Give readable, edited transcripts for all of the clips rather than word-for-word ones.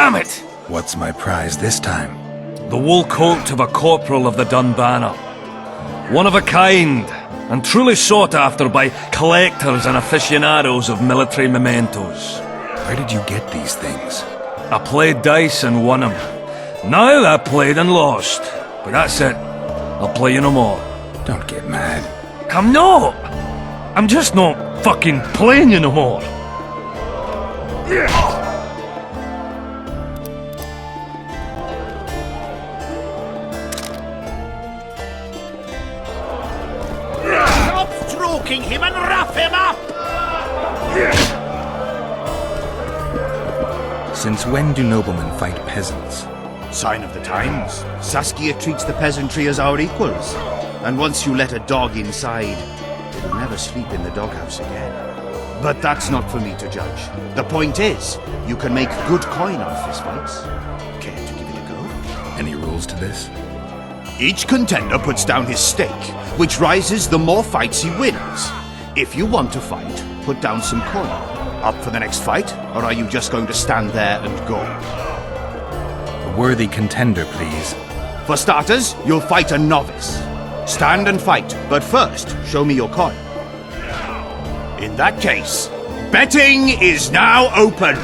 Damn it! What's my prize this time? The wool coat of a corporal of the Dunbanner. One of a kind, and truly sought after by collectors and aficionados of military mementos. Where did you get these things? I played dice and won them. Now I played and lost. But that's it. I'll play you no more. Don't get mad. I'm not! I'm just not fucking playing you no more. Stop stroking him and rough him up! Since when do noblemen fight peasants? Sign of the times. Saskia treats the peasantry as our equals. And once you let a dog inside, it'll never sleep in the doghouse again. But that's not for me to judge. The point is, you can make good coin on fistfights. Care to give it a go? Any rules to this? Each contender puts down his stake, which rises the more fights he wins. If you want to fight, put down some coin. Up for the next fight, or are you just going to stand there and go? A worthy contender, please. For starters, you'll fight a novice. Stand and fight, but first, show me your coin. In that case, betting is now open!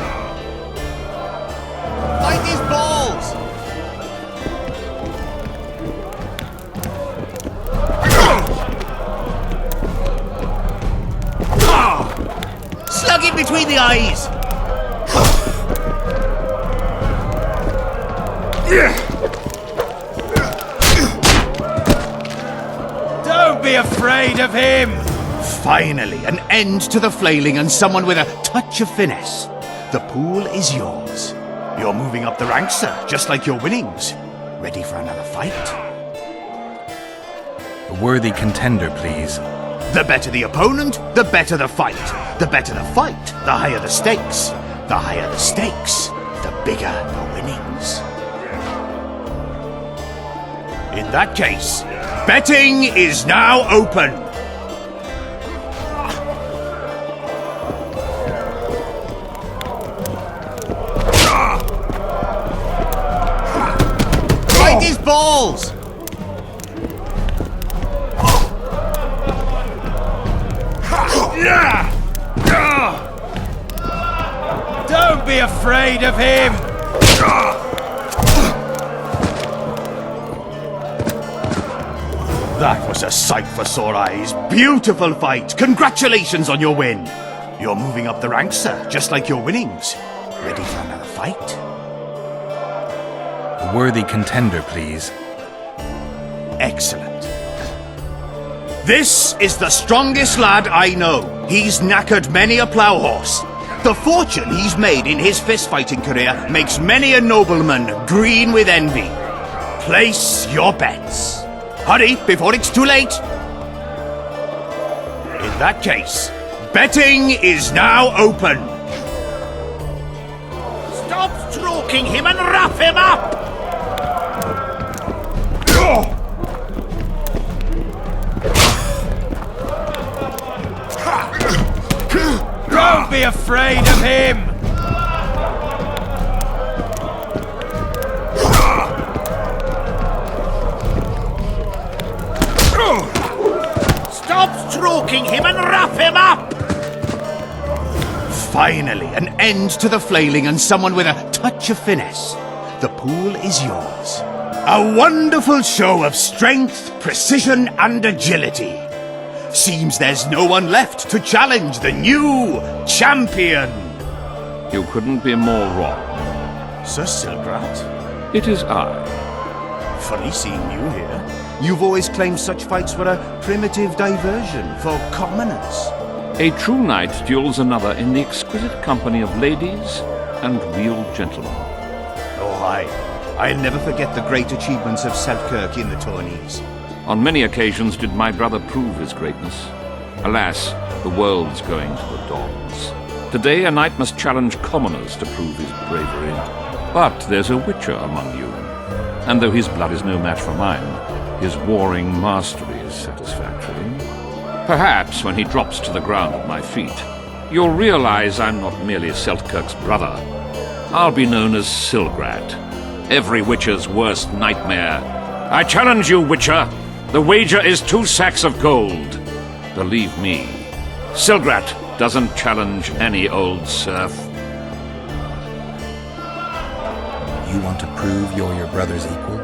Fight his balls! Slug him between the eyes! Don't be afraid of him! Finally, an end to the flailing and someone with a touch of finesse. The pool is yours. You're moving up the ranks, sir, just like your winnings. Ready for another fight? A worthy contender, please. The better the opponent, the better the fight. The better the fight, the higher the stakes. The higher the stakes, the bigger the winnings. In that case, betting is now open. Fight his balls! Don't be afraid of him! That was a sight for sore eyes. Beautiful fight. Congratulations on your win. You're moving up the ranks, sir, just like your winnings. Ready for another fight? A worthy contender, please. Excellent. This is the strongest lad I know. He's knackered many a plough horse. The fortune he's made in his fist-fighting career makes many a nobleman green with envy. Place your bets. Hurry, before it's too late. In that case, betting is now open. Stop stroking him and rough him up! Don't be afraid of him! Stop stroking him and rough him up! Finally, an end to the flailing and someone with a touch of finesse. The pool is yours. A wonderful show of strength, precision, and agility. Seems there's no one left to challenge the new champion. You couldn't be more wrong. Sir Silgrat? It is I. Funny seeing you here. You've always claimed such fights were a primitive diversion for commoners. A true knight duels another in the exquisite company of ladies and real gentlemen. Oh, I'll never forget the great achievements of Selkirk in the tourneys. On many occasions did my brother prove his greatness. Alas, the world's going to the dogs. Today a knight must challenge commoners to prove his bravery. But there's a witcher among you, and though his blood is no match for mine, his warring mastery is satisfactory. Perhaps when he drops to the ground at my feet, you'll realize I'm not merely Selkirk's brother, I'll be known as Silgrat, every witcher's worst nightmare. I challenge you, Witcher. The wager is 2 sacks of gold. Believe me, Silgrat doesn't challenge any old serf. You want to prove you're your brother's equal?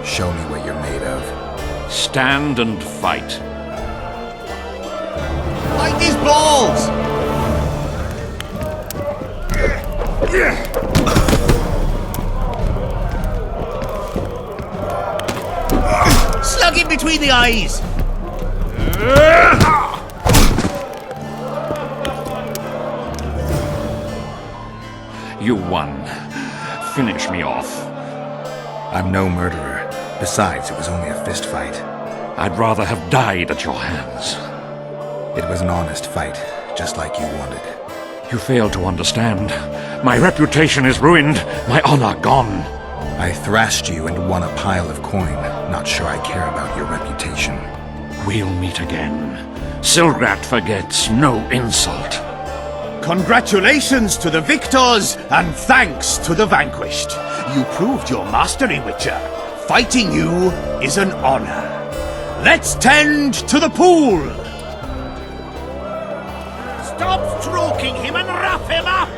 Show me what you're made of. Stand and fight. Fight these balls! Slug him between the eyes! You won. Finish me off. I'm no murderer. Besides, it was only a fist fight. I'd rather have died at your hands. It was an honest fight, just like you wanted. You fail to understand. My reputation is ruined, my honor gone. I thrashed you and won a pile of coin. Not sure I care about your reputation. We'll meet again. Silgrat forgets no insult. Congratulations to the victors, and thanks to the vanquished. You proved your mastery, Witcher. Fighting you is an honor. Let's tend to the pool! Stop stroking him and wrap him up!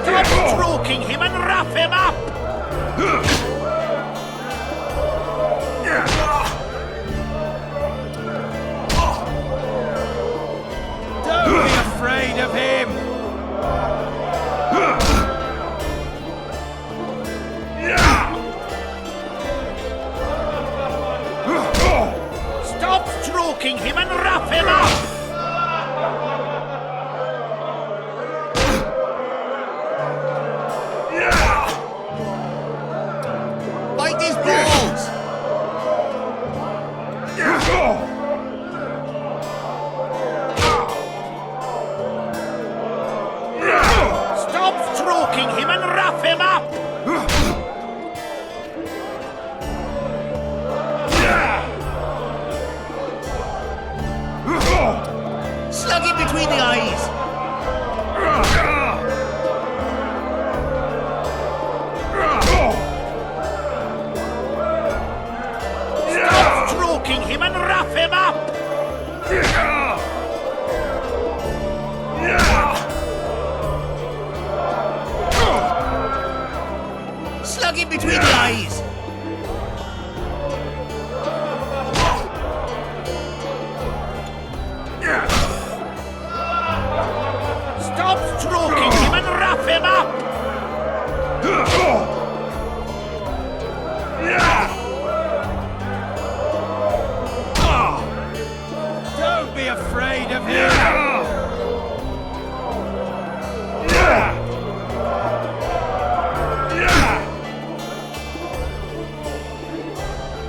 Stop stroking him and wrap him up! Don't be afraid of him! Stop stroking him and wrap him up! Fight these balls! Stop stroking him and wrap him up! Slug him between the eyes! Stop stroking him and wrap him up! Slug him between the eyes! Stop stroking him and wrap him up! Don't be afraid of him!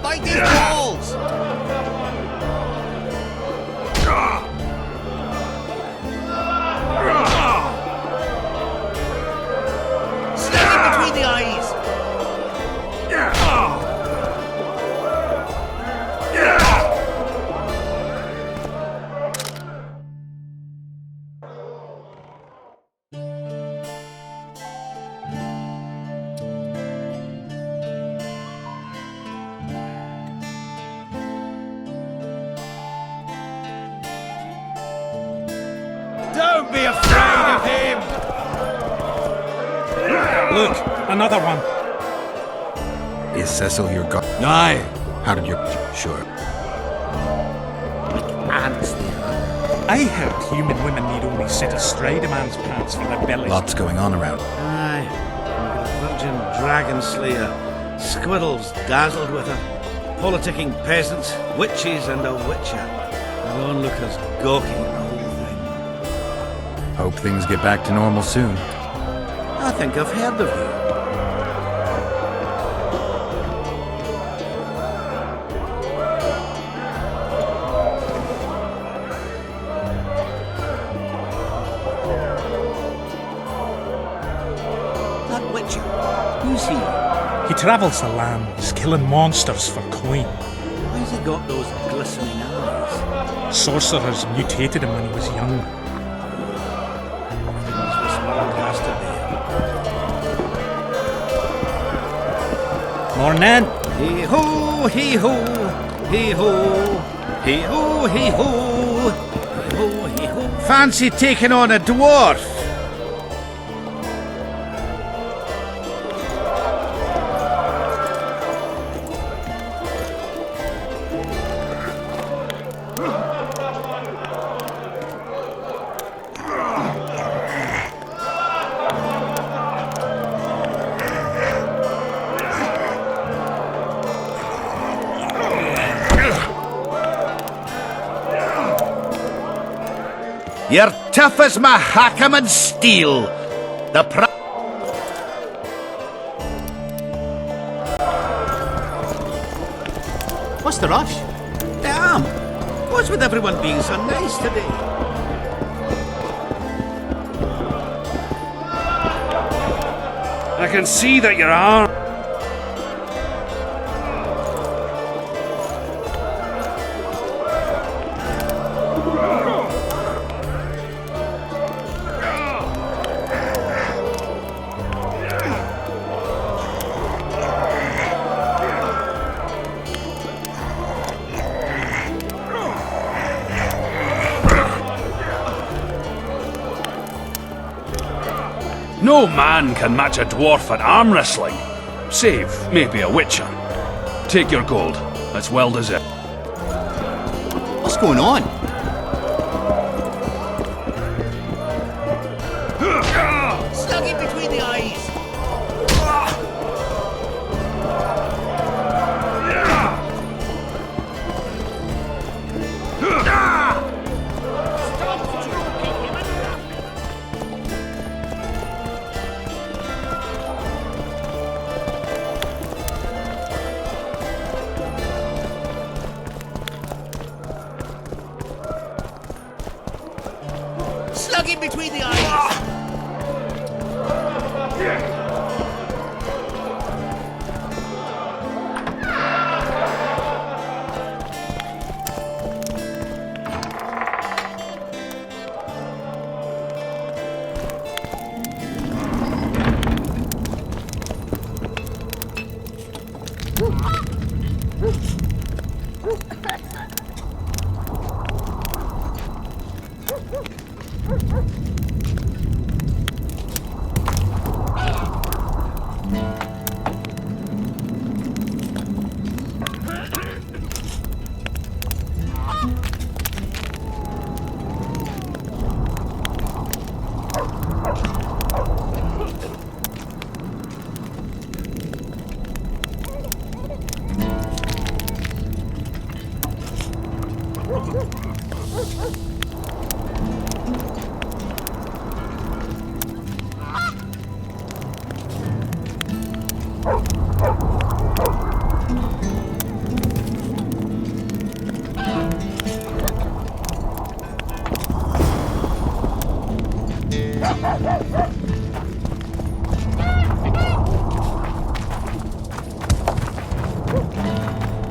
Fight these balls! Slug him between the eyes! Don't be afraid of him! Look, another one. Is Cecil your god? Aye. How did your... Sure. I heard human women need only set a straight a man's pants for their bellies. Lots going on around. Aye, we've got a virgin dragon slayer, squirrels dazzled with her, politicking peasants, witches, and a witcher. The onlookers gawking at the whole thing. Hope things get back to normal soon. I think I've heard of you. Who's he? He travels the lands, killing monsters for coin. Why's he got those glistening eyes? Sorcerers mutated him when he was young. Things this world has to bear. Morning. Hee-ho, hee-ho, hee-ho, hee-ho, hee-ho, hee-ho, hee-ho. Fancy taking on a dwarf? You're tough as Mahakam steel. The What's the rush? Damn! What's with everyone being so nice today? I can see that your arm. No man can match a dwarf at arm wrestling, save maybe a witcher. Take your gold. That's well deserved. What's going on? Stuck in between the eyes. Stop stroking him and Slug him between the eyes.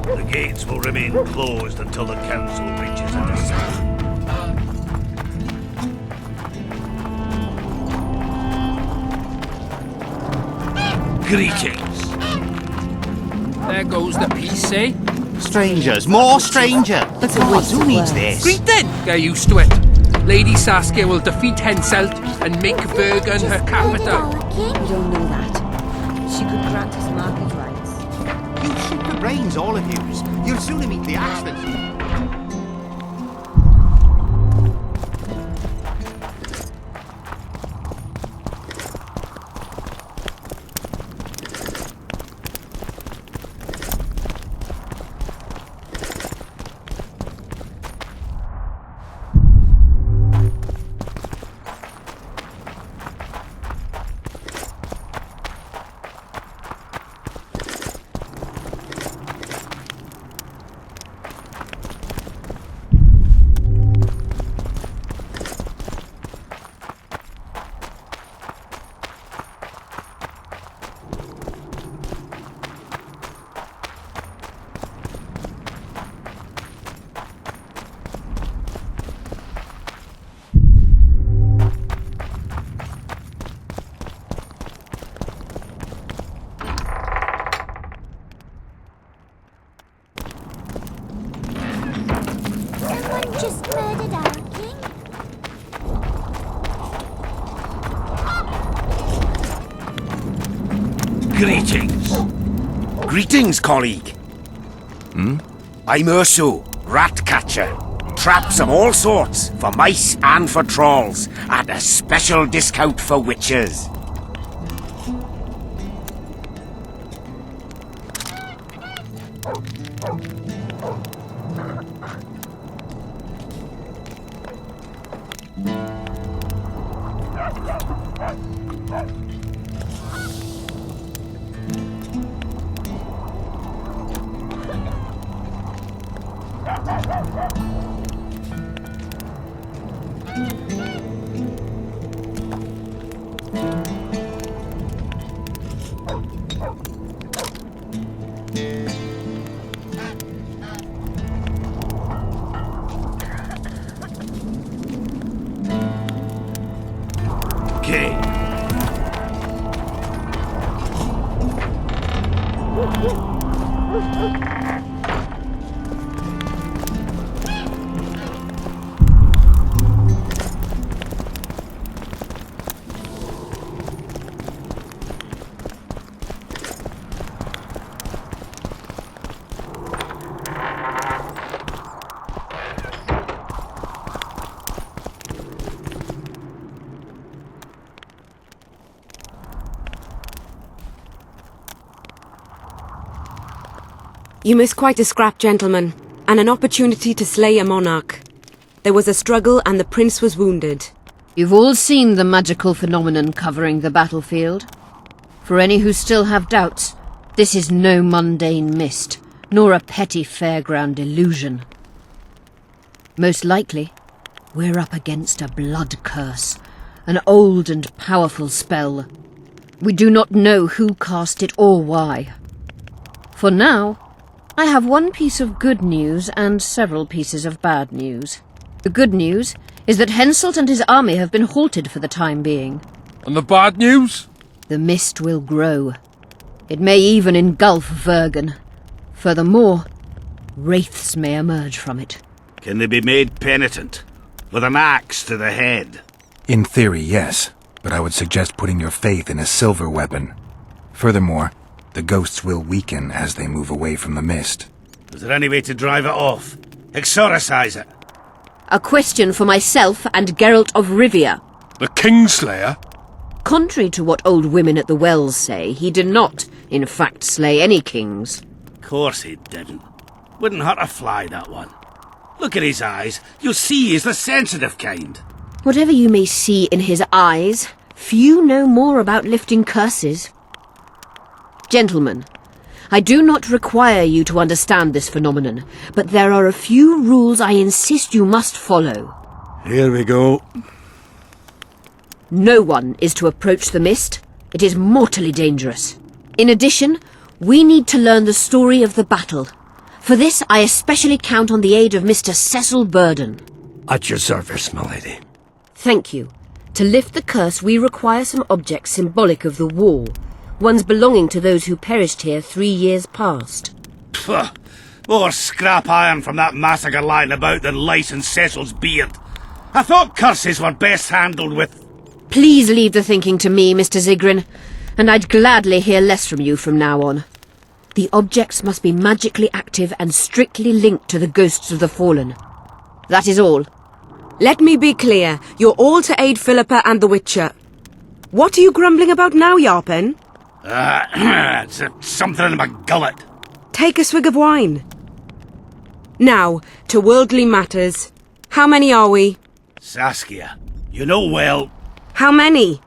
The gates will remain closed until the council reaches a decision. Greetings. There goes the peace, eh? Strangers, more stranger. The gods, who needs this? Greet then! Get used to it. Lady Saskia will defeat Henselt and make Bergen her capital. We don't know that. She could grant us market rights. You shoot the brains, all of yous. You'll soon meet the axe that Greetings. Greetings, colleague. I'm Urso, rat catcher. Traps of all sorts, for mice and for trolls, at a special discount for witches. Okay. You miss quite a scrap, gentlemen, and an opportunity to slay a monarch. There was a struggle and the prince was wounded. You've all seen the magical phenomenon covering the battlefield. For any who still have doubts, this is no mundane mist, nor a petty fairground illusion. Most likely, we're up against a blood curse, an old and powerful spell. We do not know who cast it or why. For now, I have one piece of good news and several pieces of bad news. The good news is that Henselt and his army have been halted for the time being. And the bad news? The mist will grow. It may even engulf Vergen. Furthermore, wraiths may emerge from it. Can they be made penitent? With an axe to the head? In theory, yes, but I would suggest putting your faith in a silver weapon. Furthermore, the ghosts will weaken as they move away from the mist. Is there any way to drive it off? Exorcise it? A question for myself and Geralt of Rivia. The Kingslayer? Contrary to what old women at the wells say, he did not, in fact, slay any kings. Course he didn't. Wouldn't hurt a fly, that one. Look at his eyes. You'll see he's the sensitive kind. Whatever you may see in his eyes, few know more about lifting curses. Gentlemen, I do not require you to understand this phenomenon, but there are a few rules I insist you must follow. Here we go. No one is to approach the mist. It is mortally dangerous. In addition, we need to learn the story of the battle. For this, I especially count on the aid of Mr. Cecil Burden. At your service, my lady. Thank you. To lift the curse, we require some objects symbolic of the war. Ones belonging to those who perished here 3 years past. Pfft, more scrap iron from that massacre lying about than lice in Cecil's beard. I thought curses were best handled with... Please leave the thinking to me, Mr. Zigrin, and I'd gladly hear less from you from now on. The objects must be magically active and strictly linked to the ghosts of the fallen. That is all. Let me be clear. You're all to aid Philippa and the Witcher. What are you grumbling about now, Yarpen? It's something in my gullet. Take a swig of wine. Now, to worldly matters. How many are we? Saskia, you know well, How many?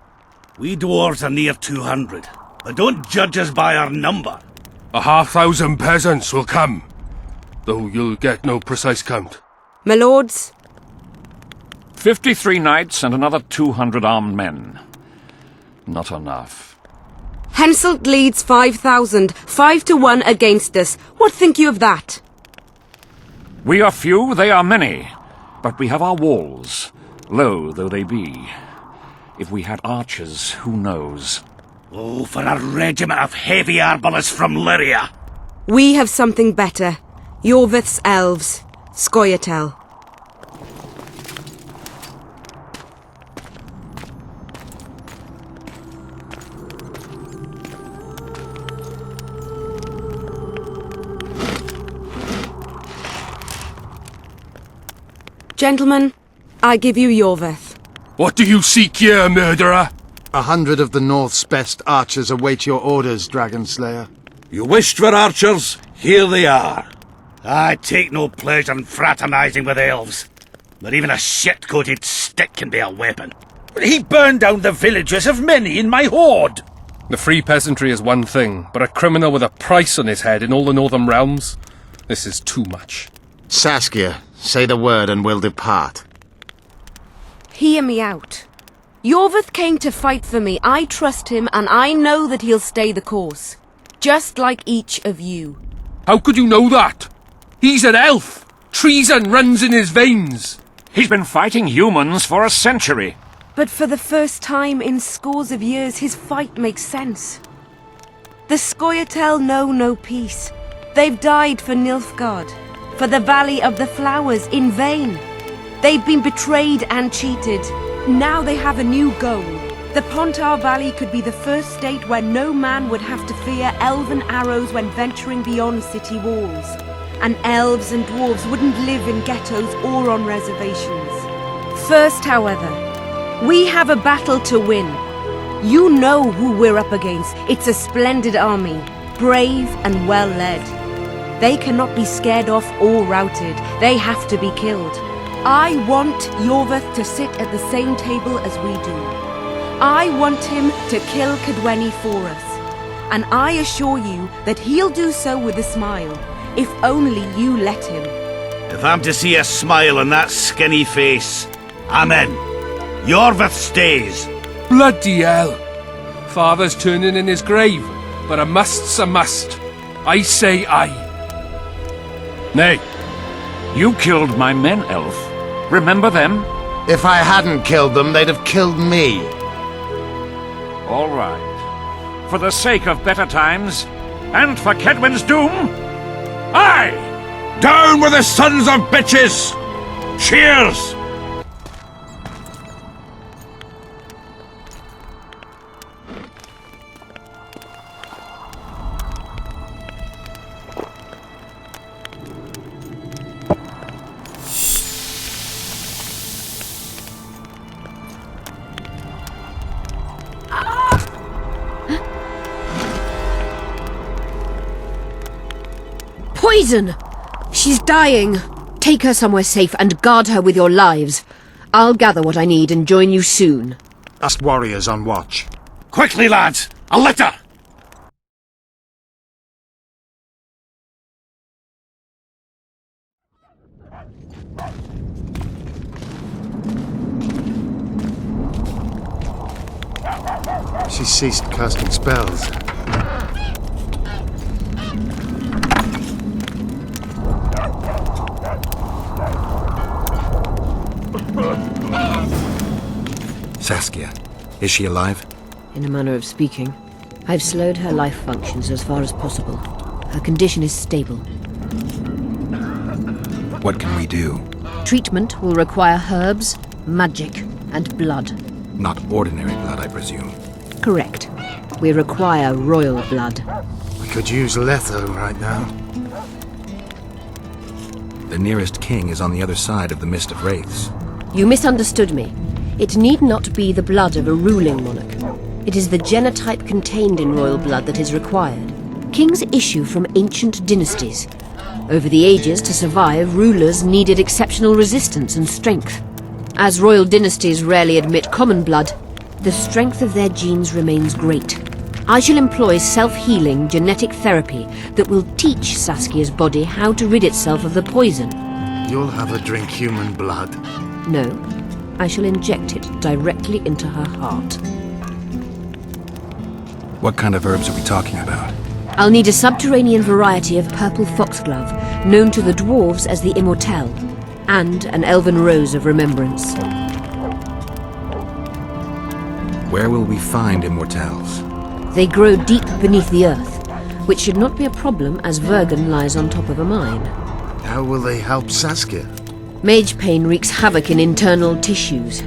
we dwarves are near 200. But don't judge us by our number. 1,000 peasants will come, though you'll get no precise count. My lords? 53 knights and another 200 armed men. Not enough. Henselt leads 5,000, 5 to 1 against us. What think you of that? We are few, they are many, but we have our walls, low though they be. If we had archers, who knows? Oh, for a regiment of heavy arbalists from Lyria. We have something better. Yorvith's elves. Scoia'tael. Gentlemen, I give you Yorveth. What do you seek here, murderer? 100 of the North's best archers await your orders, Dragon Slayer. You wished for archers? Here they are. I take no pleasure in fraternizing with elves, but even a shit-coated stick can be a weapon. He burned down the villages of many in my horde. The free peasantry is one thing, but a criminal with a price on his head in all the Northern realms? This is too much. Saskia, say the word and we'll depart. Hear me out. Yorveth came to fight for me. I trust him, and I know that he'll stay the course. Just like each of you. How could you know that? He's an elf. Treason runs in his veins. He's been fighting humans for a century. But for the first time in scores of years, his fight makes sense. The Scoia'tael know no peace. They've died for Nilfgaard, for the Valley of the Flowers, in vain. They've been betrayed and cheated. Now they have a new goal. The Pontar Valley could be the first state where no man would have to fear elven arrows when venturing beyond city walls. And elves and dwarves wouldn't live in ghettos or on reservations. First, however, we have a battle to win. You know who we're up against. It's a splendid army, brave and well-led. They cannot be scared off or routed. They have to be killed. I want Yorveth to sit at the same table as we do. I want him to kill Cadweni for us. And I assure you that he'll do so with a smile, if only you let him. If I'm to see a smile on that skinny face, I'm in. Yorveth stays. Bloody hell. Father's turning in his grave, but a must's a must. I say aye. Nay, you killed my men, elf. Remember them? If I hadn't killed them, they'd have killed me. All right. For the sake of better times, and for Kedwen's doom, aye! Down with the sons of bitches! Cheers! Poison! She's dying. Take her somewhere safe and guard her with your lives. I'll gather what I need and join you soon. Ask warriors on watch. Quickly, lads! A litter! She ceased casting spells. Saskia, is she alive? In a manner of speaking. I've slowed her life functions as far as possible. Her condition is stable. What can we do? Treatment will require herbs, magic, and blood. Not ordinary blood, I presume. Correct. We require royal blood. We could use Letho right now. The nearest king is on the other side of the Mist of Wraiths. You misunderstood me. It need not be the blood of a ruling monarch. It is the genotype contained in royal blood that is required. Kings issue from ancient dynasties. Over the ages, to survive, rulers needed exceptional resistance and strength. As royal dynasties rarely admit common blood, the strength of their genes remains great. I shall employ self-healing genetic therapy that will teach Saskia's body how to rid itself of the poison. You'll have her drink human blood. No, I shall inject it directly into her heart. What kind of herbs are we talking about? I'll need a subterranean variety of purple foxglove, known to the dwarves as the Immortelle, and an elven rose of remembrance. Where will we find immortelles? They grow deep beneath the earth, which should not be a problem as Vergen lies on top of a mine. How will they help Saskia? Mage pain wreaks havoc in internal tissues.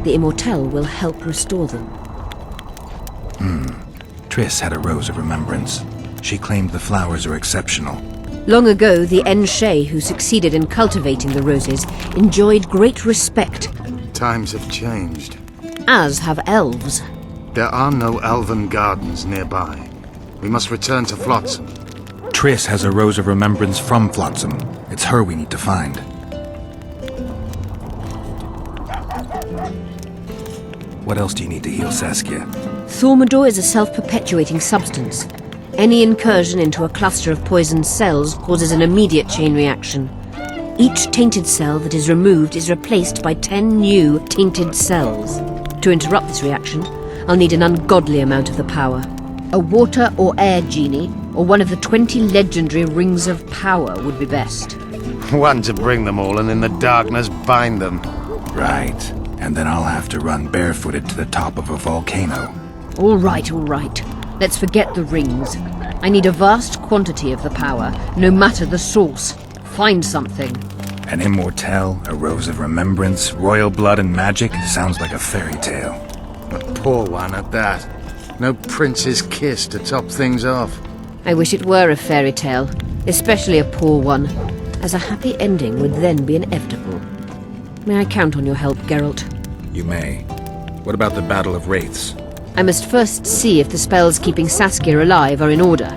The Immortelle will help restore them. Triss had a rose of remembrance. She claimed the flowers are exceptional. Long ago, the Enshe who succeeded in cultivating the roses enjoyed great respect, Times have changed. as have elves. There are no elven gardens nearby. We must return to Flotsam. Triss has a Rose of Remembrance from Flotsam. It's her we need to find. What else do you need to heal Saskia? Thaumadour is a self-perpetuating substance. Any incursion into a cluster of poisoned cells causes an immediate chain reaction. Each tainted cell that is removed is replaced by 10 new tainted cells. To interrupt this reaction, I'll need an ungodly amount of the power. A water or air genie, or one of the 20 legendary rings of power would be best. One to bring them all and in the darkness bind them. Right. And then I'll have to run barefooted to the top of a volcano. All right. Let's forget the rings. I need a vast quantity of the power, no matter the source. Find something. An immortelle, a Rose of Remembrance, royal blood and magic sounds like a fairy tale. A poor one at that. No prince's kiss to top things off. I wish it were a fairy tale, especially a poor one, as a happy ending would then be inevitable. May I count on your help, Geralt? You may. What about the Battle of Wraiths? I must first see if the spells keeping Saskia alive are in order.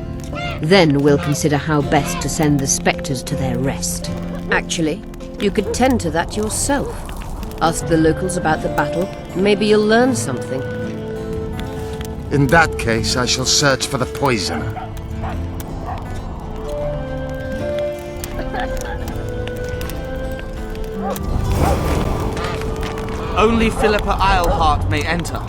Then we'll consider how best to send the spectres to their rest. Actually, you could tend to that yourself. Ask the locals about the battle. Maybe you'll learn something. In that case, I shall search for the poisoner. Only Philippa Eilhart may enter.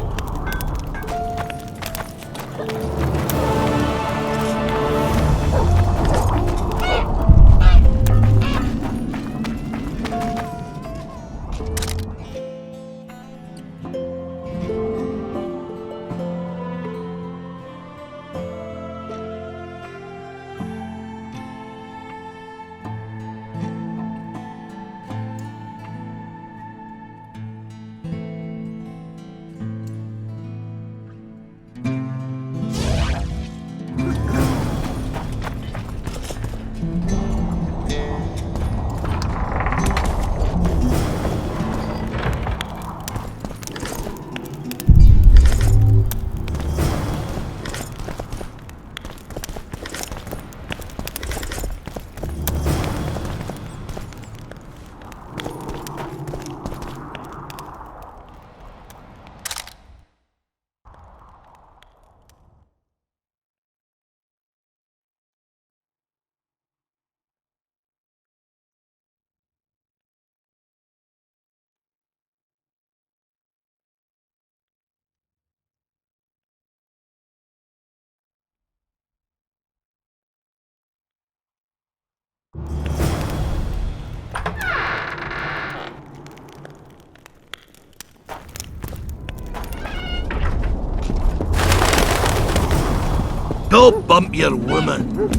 Don't bump your woman.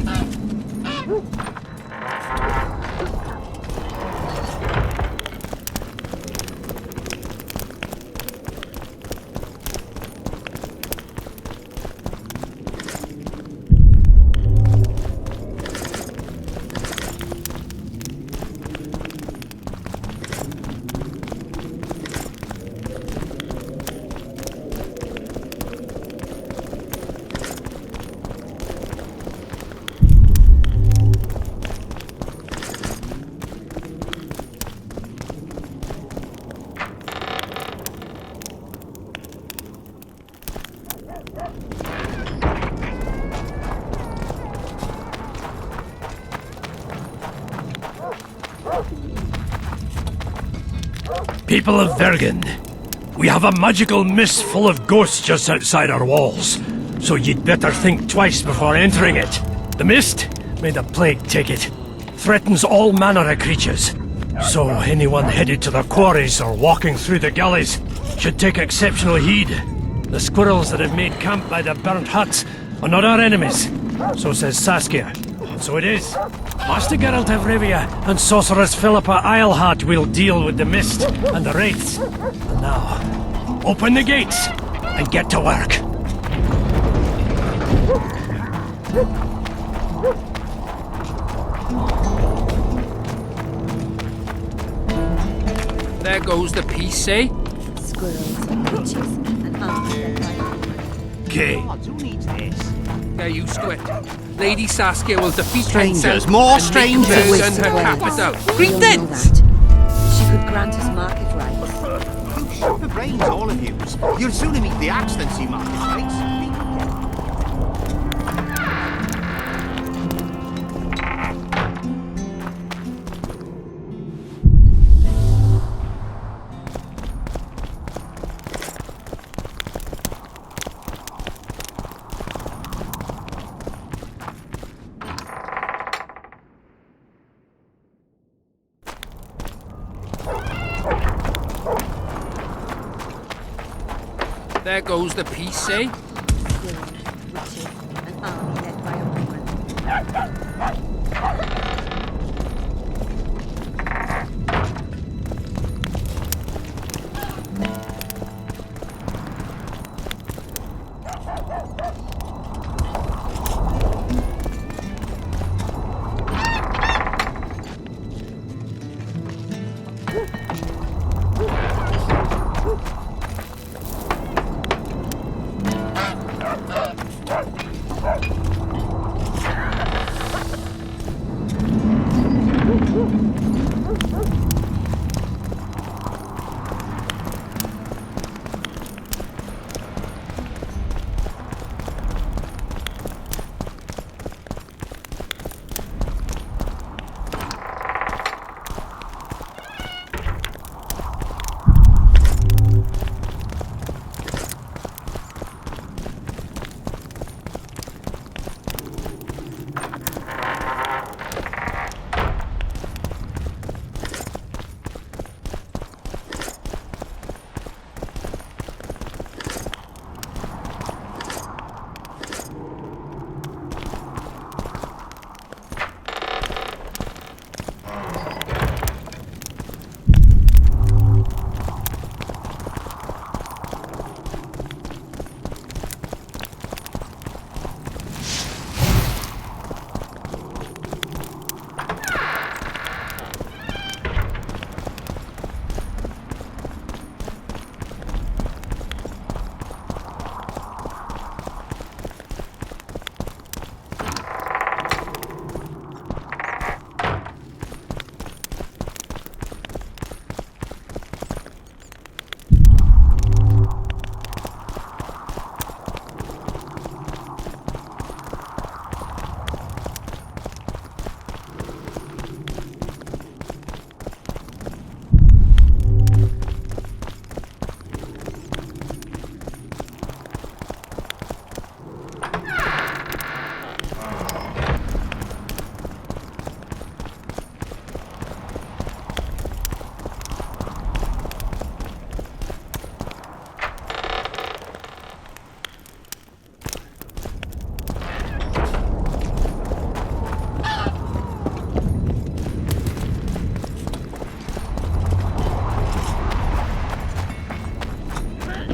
People of Vergen, we have a magical mist full of ghosts just outside our walls, so you'd better think twice before entering it. The mist, may the plague take it, threatens all manner of creatures, so anyone headed to the quarries or walking through the gullies should take exceptional heed. The squirrels that have made camp by the burnt huts are not our enemies, so says Saskia. And so it is. Master Geralt of Rivia and Sorceress Philippa Eilhart will deal with the mist and the wraiths. And now, open the gates and get to work. There goes the peace, eh? Squirrels and witches and armies. Okay. Who needs this? They're used to it. Lady Saskia will defeat Strangers, Henselt more and strangers. make Waste Vergen of her ways. capital. We all know Greetings! that. She could grant us market rights. Shoot the brains, all of yous. You'll sooner meet the axe than see market rights. There goes the peace, eh? Squirrels, witches, an army led by a woman.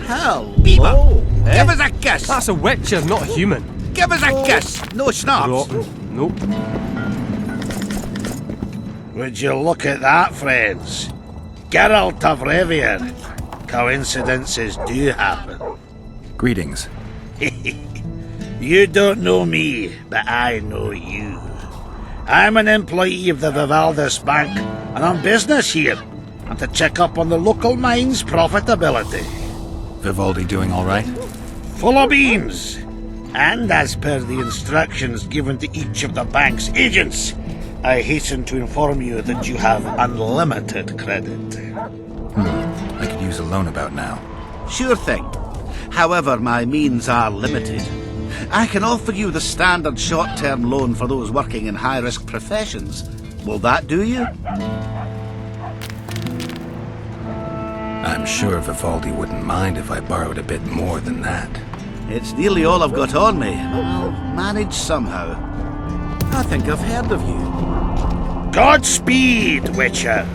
Hello. Beaver, give us a kiss. That's a witcher, not a human. Give us a kiss. No schnapps. Nope. Would you look at that, friends? Geralt of Rivia. Coincidences do happen. Greetings. You don't know me, but I know you. I'm an employee of the Vivaldis Bank, and on business here. I'm to check up on the local mine's profitability. Vivaldi doing all right? Full of beans. And as per the instructions given to each of the bank's agents, I hasten to inform you that you have unlimited credit. I could use a loan about now. Sure thing. However, my means are limited. I can offer you the standard short-term loan for those working in high-risk professions. Will that do you? I'm sure Vivaldi wouldn't mind if I borrowed a bit more than that. It's nearly all I've got on me. I'll manage somehow. I think I've heard of you. Godspeed, Witcher!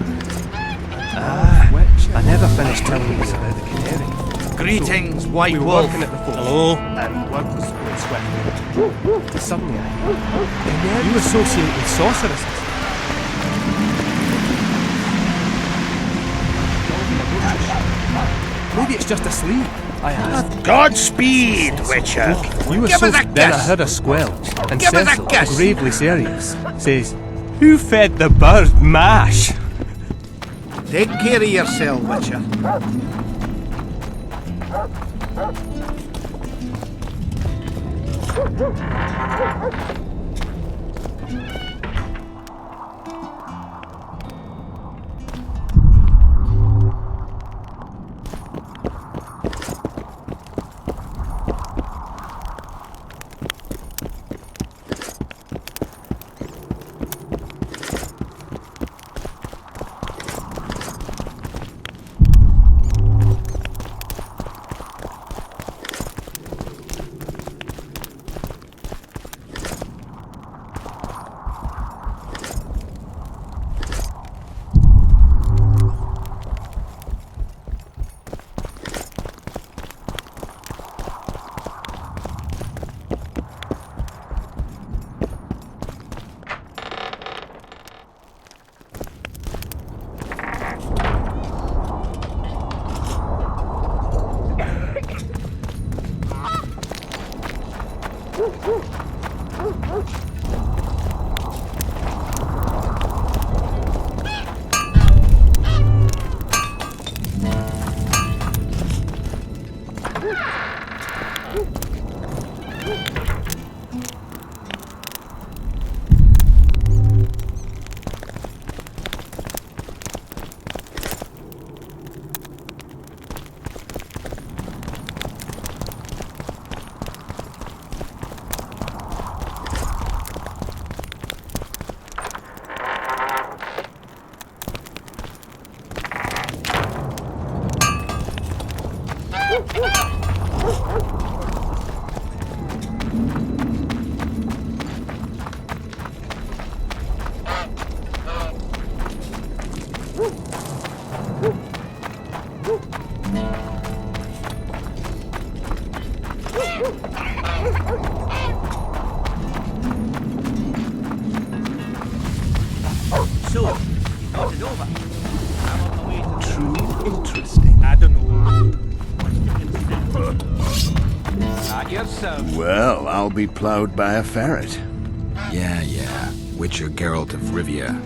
I never finished telling you about the canary. Greetings, White We were Wolf. walking at the forest. Hello? And word was spread. Suddenly I heard, you associate with sorceresses. Maybe it's just asleep. I asked. Godspeed, Witcher. You were Give so us a then I kiss. heard a squelch, and Give us a Cecil, kiss. gravely serious, says, "Who fed the bird mash?" Take care of yourself, Witcher. So, you got it over. I'm on my way to True interesting. I don't know. yourself. Well, I'll be ploughed by a ferret. Yeah. Witcher Geralt of Rivia.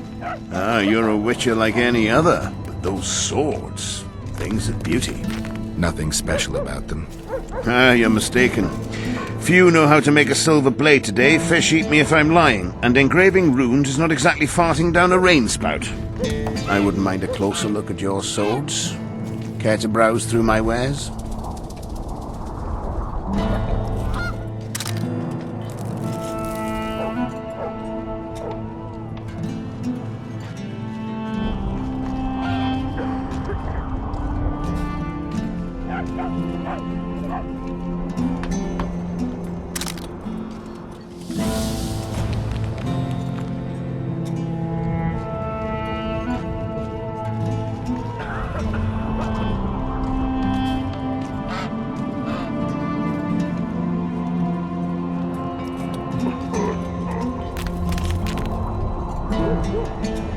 Ah, you're a witcher like any other. But those swords, things of beauty. Nothing special about them. Ah, you're mistaken. Few know how to make a silver blade today, fish eat me if I'm lying, and engraving runes is not exactly farting down a rain spout. I wouldn't mind a closer look at your swords. Care to browse through my wares?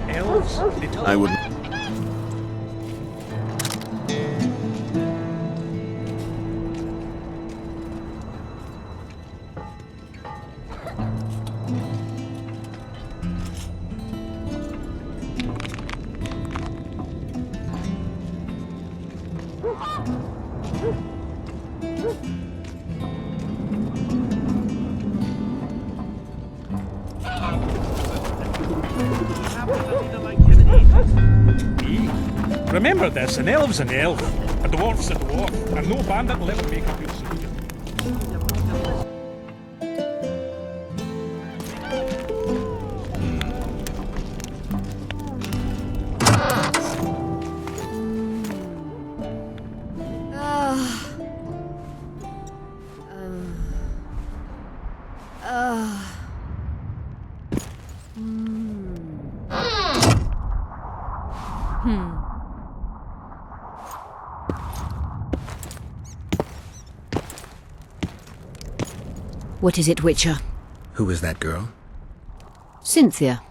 Elves? I wouldn't. Remember this, an elf's an elf, a dwarf's a dwarf, and no bandit will ever make a good soldier. What is it, Witcher? Who is that girl? Cynthia,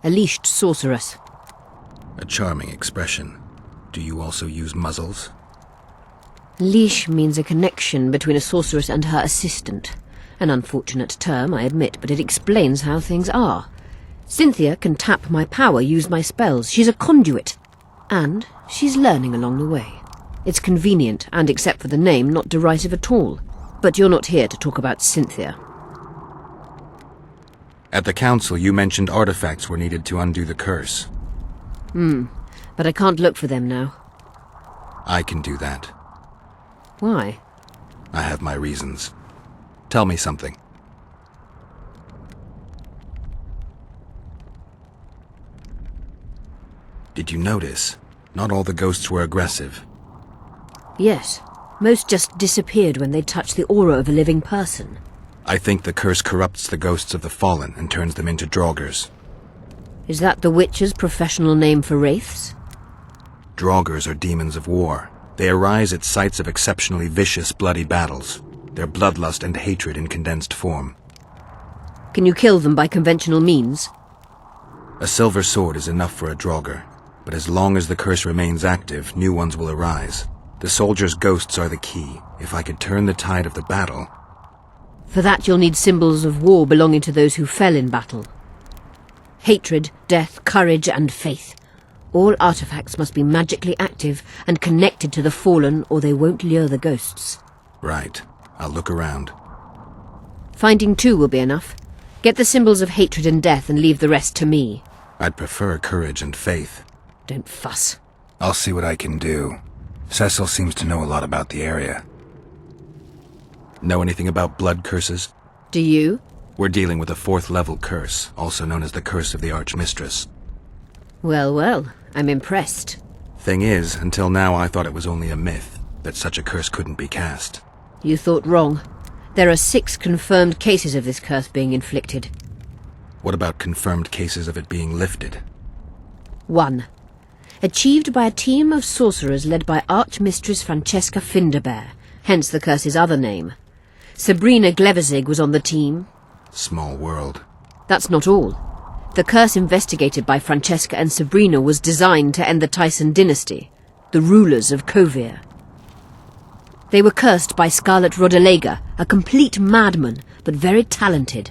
a leashed sorceress. A charming expression. Do you also use muzzles? Leash means a connection between a sorceress and her assistant. An unfortunate term, I admit, but it explains how things are. Cynthia can tap my power, use my spells. She's a conduit. And she's learning along the way. It's convenient, and except for the name, not derisive at all. But you're not here to talk about Cynthia. At the council, you mentioned artifacts were needed to undo the curse. But I can't look for them now. I can do that. Why? I have my reasons. Tell me something. Did you notice? Not all the ghosts were aggressive. Yes. Most just disappeared when they touched the aura of a living person. I think the curse corrupts the ghosts of the fallen and turns them into Draugrs. Is that the Witcher's professional name for wraiths? Draugrs are demons of war. They arise at sites of exceptionally vicious, bloody battles. Their bloodlust and hatred in condensed form. Can you kill them by conventional means? A silver sword is enough for a Draugr, but as long as the curse remains active, new ones will arise. The soldiers' ghosts are the key. If I could turn the tide of the battle... For that you'll need symbols of war belonging to those who fell in battle. Hatred, death, courage, and faith. All artifacts must be magically active and connected to the fallen, or they won't lure the ghosts. Right. I'll look around. Finding 2 will be enough. Get the symbols of hatred and death and leave the rest to me. I'd prefer courage and faith. Don't fuss. I'll see what I can do. Cecil seems to know a lot about the area. Know anything about blood curses? Do you? We're dealing with a 4th level curse, also known as the Curse of the Archmistress. Well, well, I'm impressed. Thing is, until now I thought it was only a myth, that such a curse couldn't be cast. You thought wrong. There are 6 confirmed cases of this curse being inflicted. What about confirmed cases of it being lifted? 1. Achieved by a team of sorcerers led by Archmistress Francesca Finderbear, hence the curse's other name. Sabrina Glevezig was on the team. Small world. That's not all. The curse investigated by Francesca and Sabrina was designed to end the Tyson dynasty, the rulers of Kovir. They were cursed by Scarlet Rodalega, a complete madman, but very talented.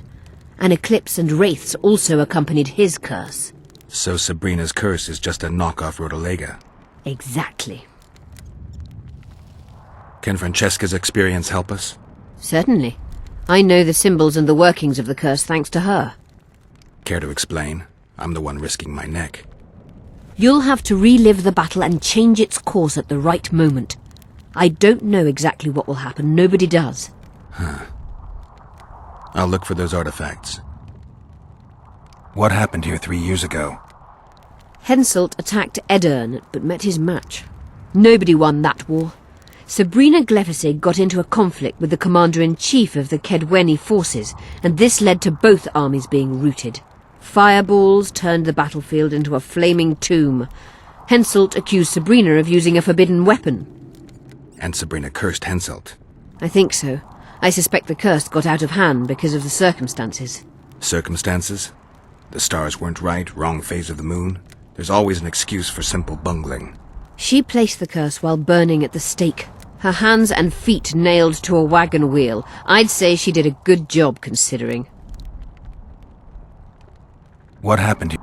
An eclipse and wraiths also accompanied his curse. So Sabrina's curse is just a knockoff Rodalega? Exactly. Can Francesca's experience help us? Certainly. I know the symbols and the workings of the curse thanks to her. Care to explain? I'm the one risking my neck. You'll have to relive the battle and change its course at the right moment. I don't know exactly what will happen. Nobody does. I'll look for those artifacts. What happened here 3 years ago? Henselt attacked Edirn, but met his match. Nobody won that war. Sabrina Glevezig got into a conflict with the commander-in-chief of the Kedweni forces, and this led to both armies being routed. Fireballs turned the battlefield into a flaming tomb. Henselt accused Sabrina of using a forbidden weapon. And Sabrina cursed Henselt. I think so. I suspect the curse got out of hand because of the circumstances. Circumstances? The stars weren't right, wrong phase of the moon. There's always an excuse for simple bungling. She placed the curse while burning at the stake. Her hands and feet nailed to a wagon wheel. I'd say she did a good job, considering. What happened?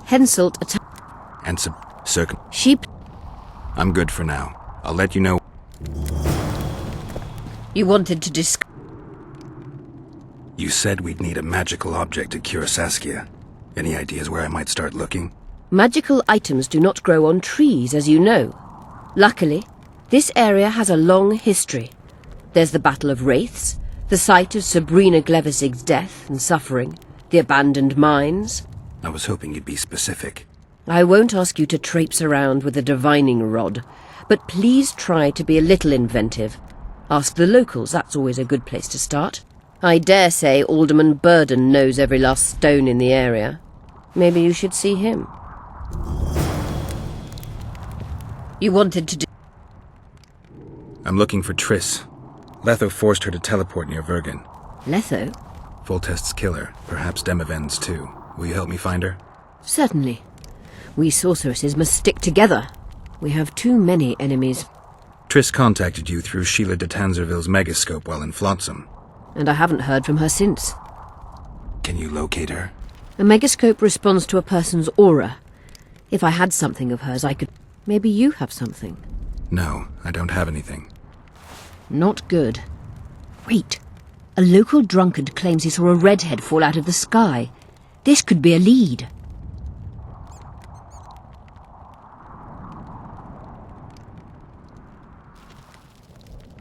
Henselt attacked... And She... I'm good for now. I'll let you know. You wanted to discuss... You said we'd need a magical object to cure Saskia. Any ideas where I might start looking? Magical items do not grow on trees, as you know. Luckily, this area has a long history. There's the Battle of Wraiths, the site of Sabrina Glevezig's death and suffering, the abandoned mines. I was hoping you'd be specific. I won't ask you to traipse around with a divining rod, but please try to be a little inventive. Ask the locals, that's always a good place to start. I dare say Alderman Burden knows every last stone in the area. Maybe you should see him. You wanted to do... I'm looking for Triss. Letho forced her to teleport near Vergen. Letho? Foltest's killer, perhaps Demavend's too. Will you help me find her? Certainly. We sorceresses must stick together. We have too many enemies. Triss contacted you through Sheila de Tanzerville's megascope while in Flotsam. And I haven't heard from her since. Can you locate her? A megascope responds to a person's aura. If I had something of hers, I could... Maybe you have something. No, I don't have anything. Not good. Wait. A local drunkard claims he saw a redhead fall out of the sky. This could be a lead.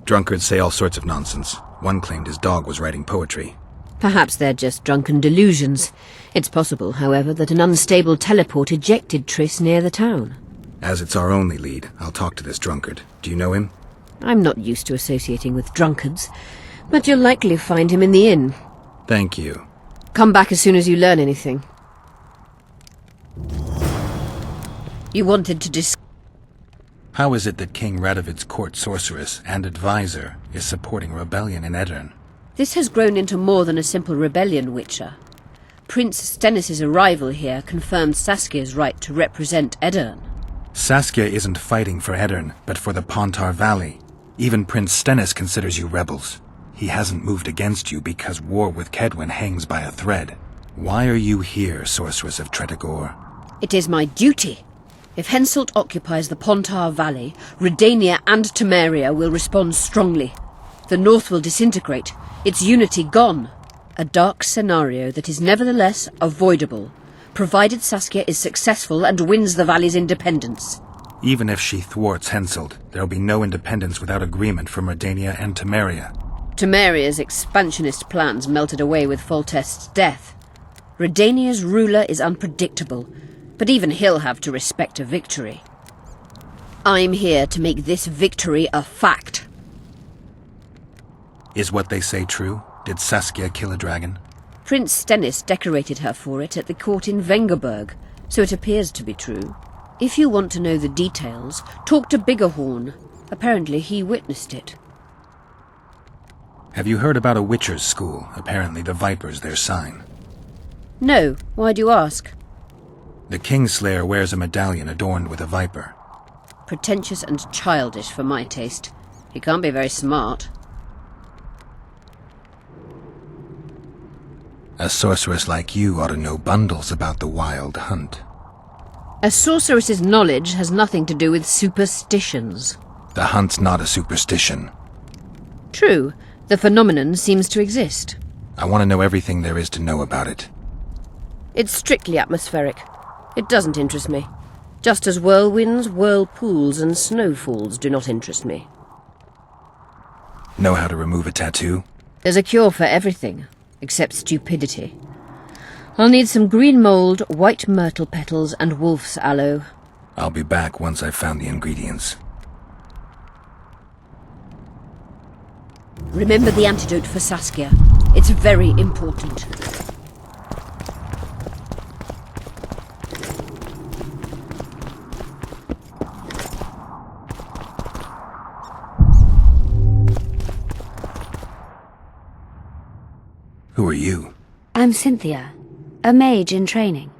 Drunkards say all sorts of nonsense. One claimed his dog was writing poetry. Perhaps they're just drunken delusions. It's possible, however, that an unstable teleport ejected Triss near the town. As it's our only lead, I'll talk to this drunkard. Do you know him? I'm not used to associating with drunkards, but you'll likely find him in the inn. Thank you. Come back as soon as you learn anything. You wanted to How is it that King Radovid's court sorceress and advisor is supporting rebellion in Aedirn? This has grown into more than a simple rebellion, Witcher. Prince Stennis' arrival here confirmed Saskia's right to represent Aedirn. Saskia isn't fighting for Aedirn, but for the Pontar Valley. Even Prince Stennis considers you rebels. He hasn't moved against you because war with Kedwen hangs by a thread. Why are you here, Sorceress of Tretogor? It is my duty. If Henselt occupies the Pontar Valley, Redania and Temeria will respond strongly. The North will disintegrate, its unity gone. A dark scenario that is nevertheless avoidable, provided Saskia is successful and wins the Valley's independence. Even if she thwarts Henselt, there'll be no independence without agreement from Redania and Temeria. Temeria's expansionist plans melted away with Foltest's death. Redania's ruler is unpredictable, but even he'll have to respect a victory. I'm here to make this victory a fact. Is what they say true? Did Saskia kill a dragon? Prince Stennis decorated her for it at the court in Vengerberg, so it appears to be true. If you want to know the details, talk to Biggerhorn. Apparently he witnessed it. Have you heard about a Witcher's school? Apparently the Viper's their sign. No, why do you ask? The Kingslayer wears a medallion adorned with a viper. Pretentious and childish for my taste. He can't be very smart. A sorceress like you ought to know bundles about the Wild Hunt. A sorceress's knowledge has nothing to do with superstitions. The hunt's not a superstition. True, the phenomenon seems to exist. I want to know everything there is to know about it. It's strictly atmospheric. It doesn't interest me. Just as whirlwinds, whirlpools, and snowfalls do not interest me. Know how to remove a tattoo? There's a cure for everything, except stupidity. I'll need some green mold, white myrtle petals, and wolf's aloe. I'll be back once I've found the ingredients. Remember the antidote for Saskia. It's very important. Who are you? I'm Cynthia, a mage in training.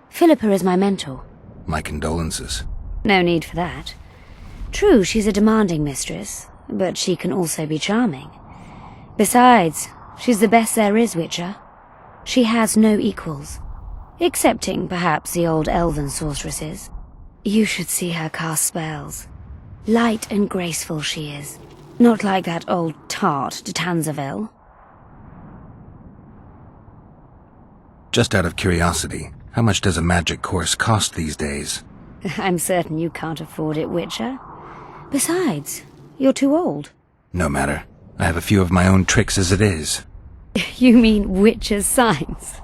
Philippa is my mentor. My condolences. No need for that. True, she's a demanding mistress, but she can also be charming. Besides, she's the best there is, Witcher. She has no equals, excepting perhaps the old elven sorceresses. You should see her cast spells. Light and graceful she is, not like that old tart de Tanzerville. Just out of curiosity, how much does a magic course cost these days? I'm certain you can't afford it, Witcher. Besides, you're too old. No matter. I have a few of my own tricks as it is. You mean Witcher's signs?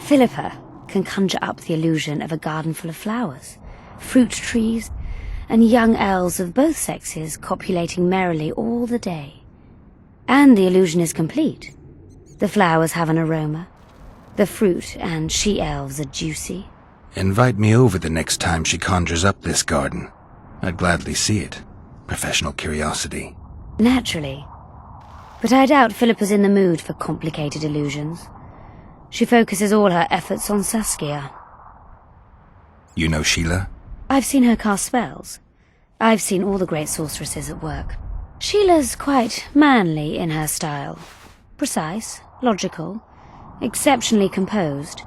Philippa can conjure up the illusion of a garden full of flowers, fruit trees, and young elves of both sexes copulating merrily all the day. And the illusion is complete. The flowers have an aroma. The fruit and she-elves are juicy. Invite me over the next time she conjures up this garden. I'd gladly see it. Professional curiosity. Naturally. But I doubt Philippa's in the mood for complicated illusions. She focuses all her efforts on Saskia. You know Sheila? I've seen her cast spells. I've seen all the great sorceresses at work. Sheila's quite manly in her style. Precise, logical, exceptionally composed.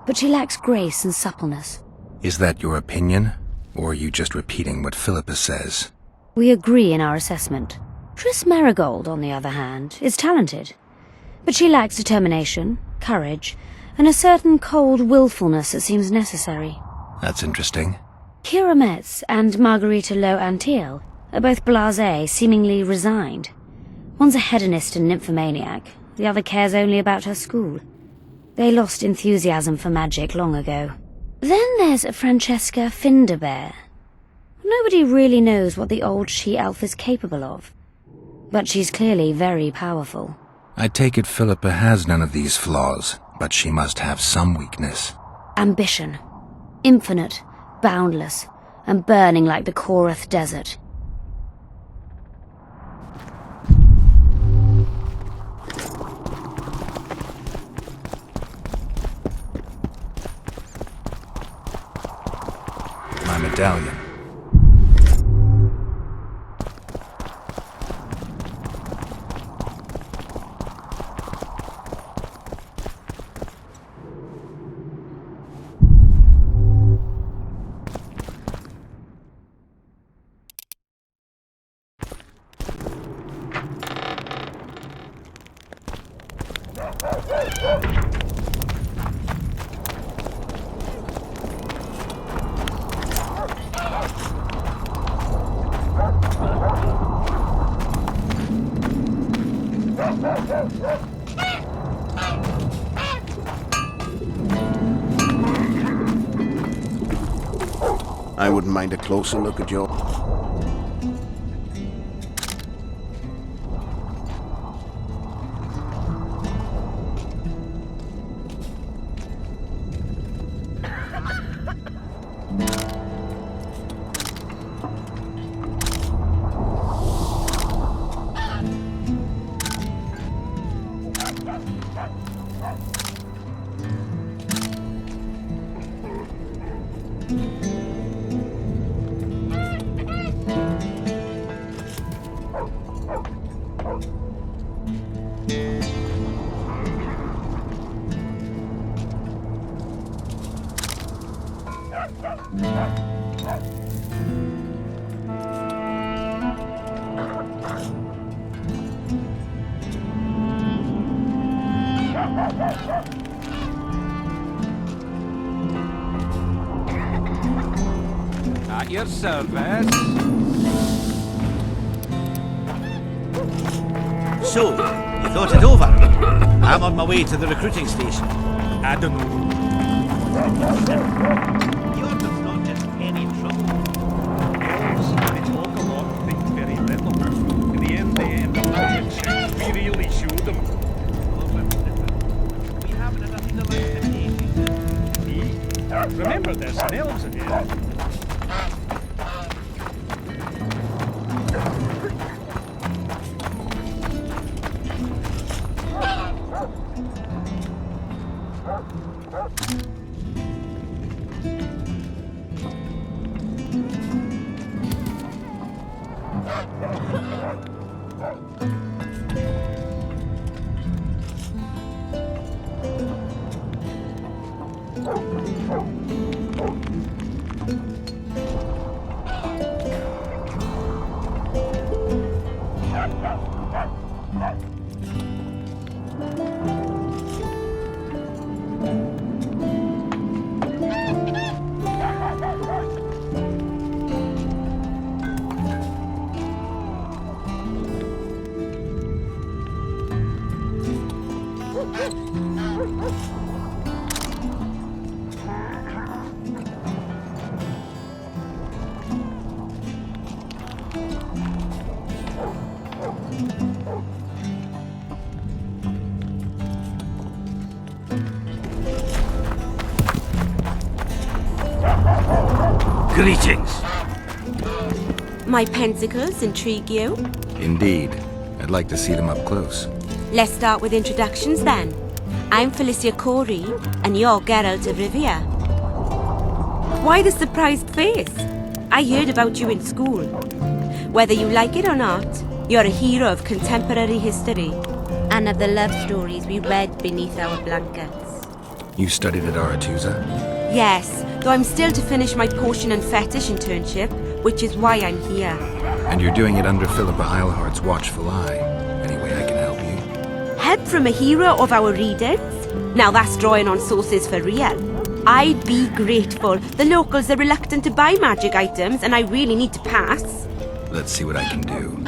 But she lacks grace and suppleness. Is that your opinion? Or are you just repeating what Philippa says? We agree in our assessment. Triss Merigold, on the other hand, is talented. But she lacks determination, courage, and a certain cold willfulness that seems necessary. That's interesting. Kira Metz and Margarita Lowe Antiel are both blasé, seemingly resigned. One's a hedonist and nymphomaniac, the other cares only about her school. They lost enthusiasm for magic long ago. Then there's Francesca Finderbear. Nobody really knows what the old she-elf is capable of. But she's clearly very powerful. I take it Philippa has none of these flaws, but she must have some weakness. Ambition. Infinite, boundless, and burning like the Korath Desert. My medallion. I wouldn't mind a closer look at your... At your service. So, you thought it over? I'm on my way to the recruiting station. I don't know. You're not just any trouble. Elves, they talk a lot and think very little. In the end, they end up having checks. We really show them. We haven't enough to like the Remember, there's some elves in here. Greetings. My pentacles intrigue you? Indeed. I'd like to see them up close. Let's start with introductions then. I'm Felicia Corey, and you're Geralt of Rivia. Why the surprised face? I heard about you in school. Whether you like it or not, you're a hero of contemporary history and of the love stories we read beneath our blankets. You studied at Aretusa? Yes, though I'm still to finish my potion and fetish internship, which is why I'm here. And you're doing it under Philippa Eilhart's watchful eye. Any way I can help you? Help from a hero of our readers? Now that's drawing on sources for real. I'd be grateful. The locals are reluctant to buy magic items, and I really need to pass. Let's see what I can do.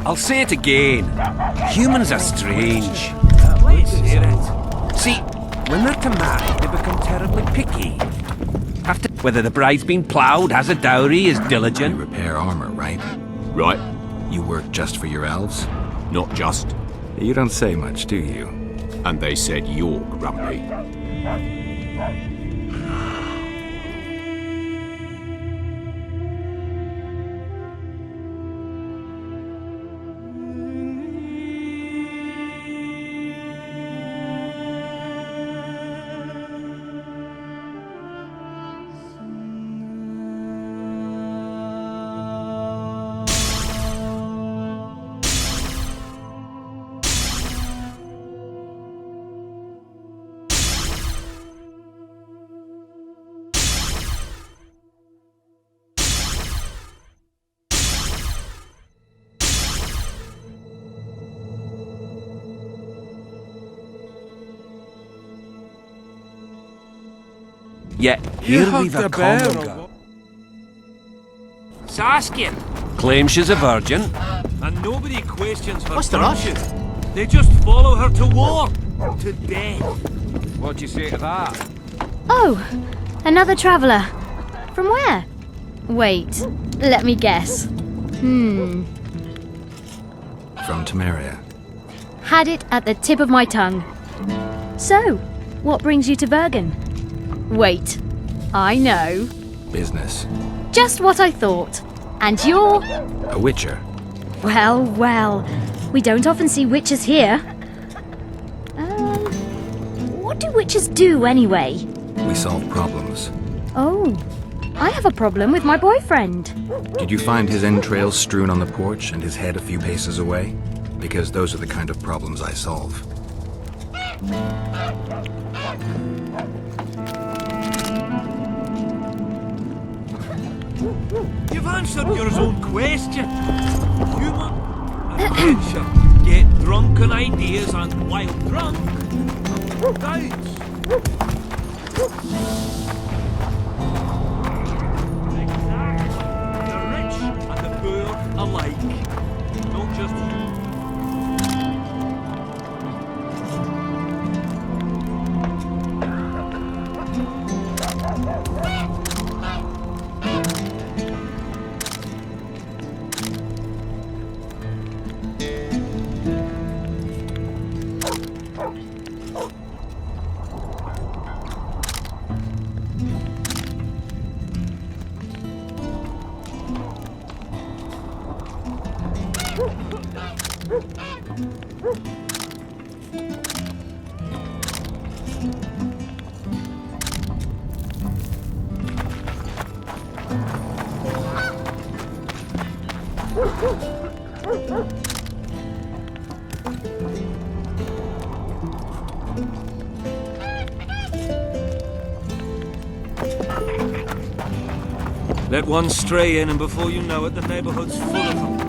I'll say it again. Humans are strange. See, when they're to marry, they become terribly picky. Have to whether the bride's been ploughed, has a dowry, is diligent. You repair armor, right? Right. You work just for your elves? Not just. You don't say much, do you? And they said you're grumpy. Yet here we've a common girl. Saskia claims she's a virgin. And nobody questions her What's the rush? virtue. They just follow her to war. To death. What do you say to that? Oh, another traveller. From where? Wait, let me guess. From Temeria. Had it at the tip of my tongue. So, what brings you to Bergen? Wait, I know. Business. Just what I thought. And you're... A witcher. Well, well. We don't often see witches here. What do witches do anyway? We solve problems. Oh, I have a problem with my boyfriend. Did you find his entrails strewn on the porch and his head a few paces away? Because those are the kind of problems I solve. You've answered your own question. Human adventure. Get drunk on ideas and while drunk, doubts. The rich and the poor alike. Not just you. Let one stray in, and before you know it, the neighborhood's full of them.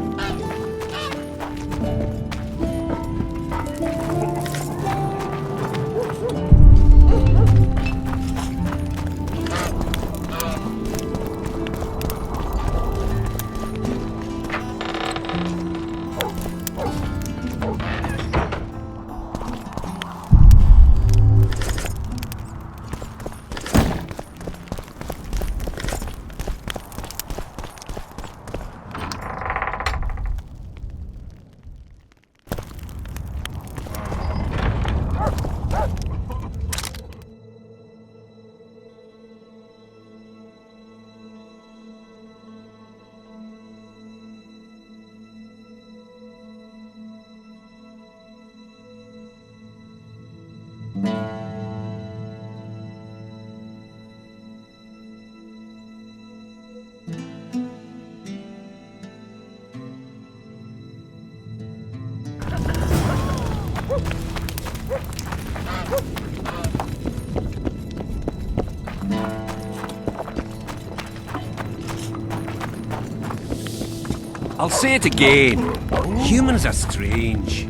I'll say it again. Humans are strange.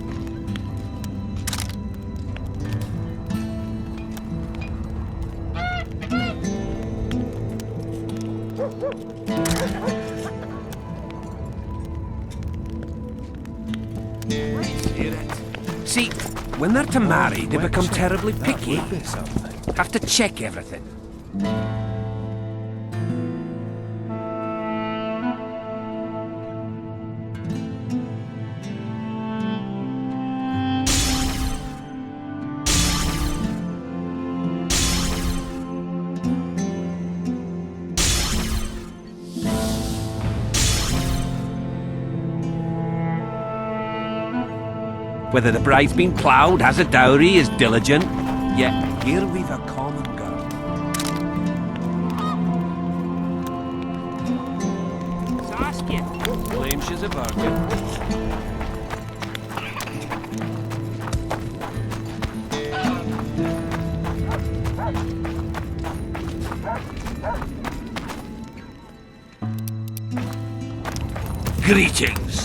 See, when they're to marry, they become terribly picky. Have to check everything. Whether the bride's been ploughed, has a dowry, is diligent, yet here we've a common girl. Saskia claims she's a virgin. Greetings.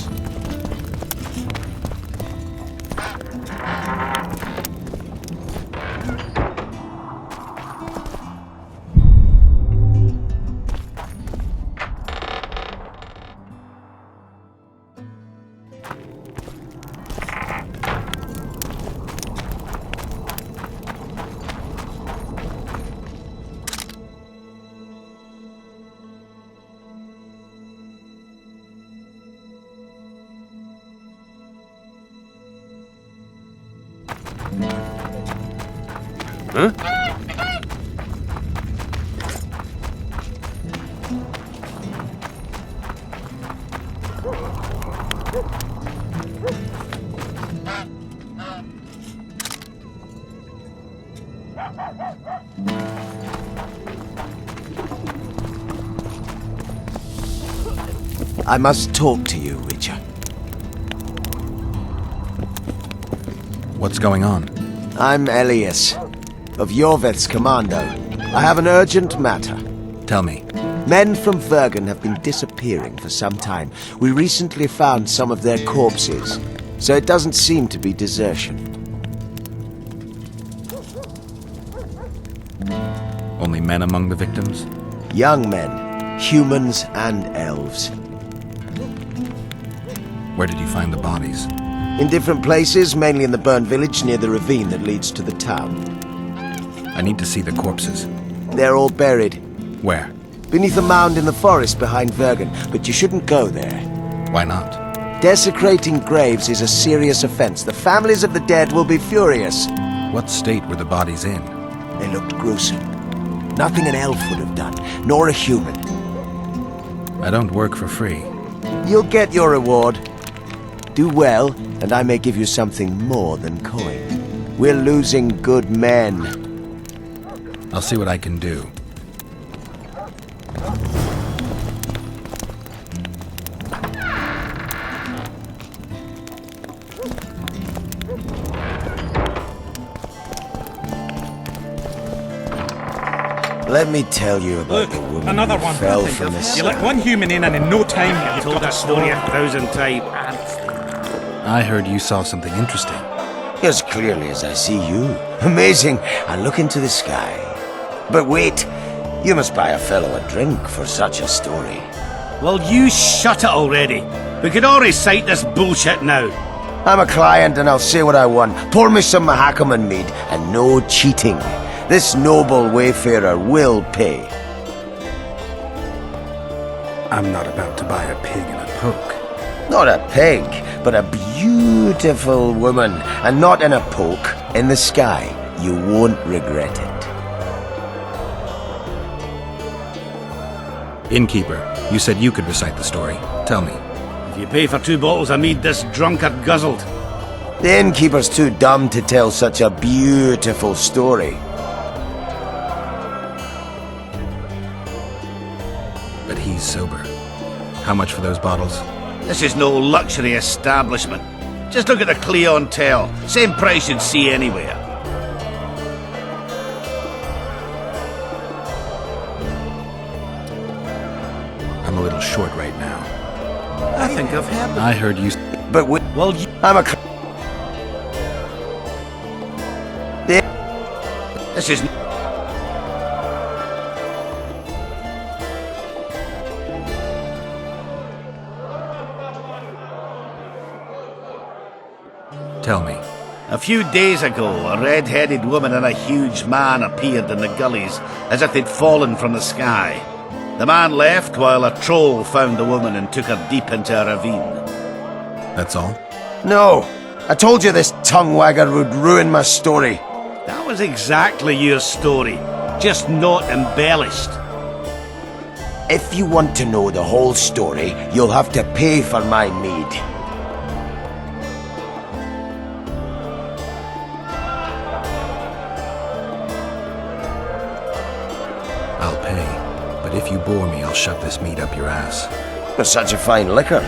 Huh? I must talk to you, Witcher. What's going on? I'm Elias, of Yorveth's Commando. I have an urgent matter. Tell me. Men from Vergen have been disappearing for some time. We recently found some of their corpses, so it doesn't seem to be desertion. Only men among the victims? Young men, humans and elves. Where did you find the bodies? In different places, mainly in the burned village near the ravine that leads to the town. I need to see the corpses. They're all buried. Where? Beneath a mound in the forest behind Vergen, but you shouldn't go there. Why not? Desecrating graves is a serious offense. The families of the dead will be furious. What state were the bodies in? They looked gruesome. Nothing an elf would have done, nor a human. I don't work for free. You'll get your reward. Do well, and I may give you something more than coin. We're losing good men. I'll see what I can do. Let me tell you about Look, the woman another who one. fell from the You sky. let one human in and in no time you've Told got that a story story. 1,000 times. I heard you saw something interesting. As clearly as I see you. Amazing. I look into the sky. But wait, you must buy a fellow a drink for such a story. Well, you shut it already. We could all recite this bullshit now. I'm a client and I'll say what I want. Pour me some Mahakaman mead and no cheating. This noble wayfarer will pay. I'm not about to buy a pig in a poke. Not a pig, but a beautiful woman. And not in a poke, in the sky. You won't regret it. Innkeeper, you said you could recite the story. Tell me. If you pay for 2 bottles of mead, this drunkard guzzled. The innkeeper's too dumb to tell such a beautiful story. But he's sober. How much for those bottles? This is no luxury establishment. Just look at the clientele. Same price you'd see anywhere. I'm a little short right now. I think I've had them. I heard you... But well, I'm a... This is... Tell me. A few days ago, a red-headed woman and a huge man appeared in the gullies, as if they'd fallen from the sky. The man left while a troll found the woman and took her deep into a ravine. That's all? No! I told you this tongue wagger would ruin my story. That was exactly your story, just not embellished. If you want to know the whole story, you'll have to pay for my mead. I'll pay. But if you bore me, I'll shove this meat up your ass. It's such a fine liquor.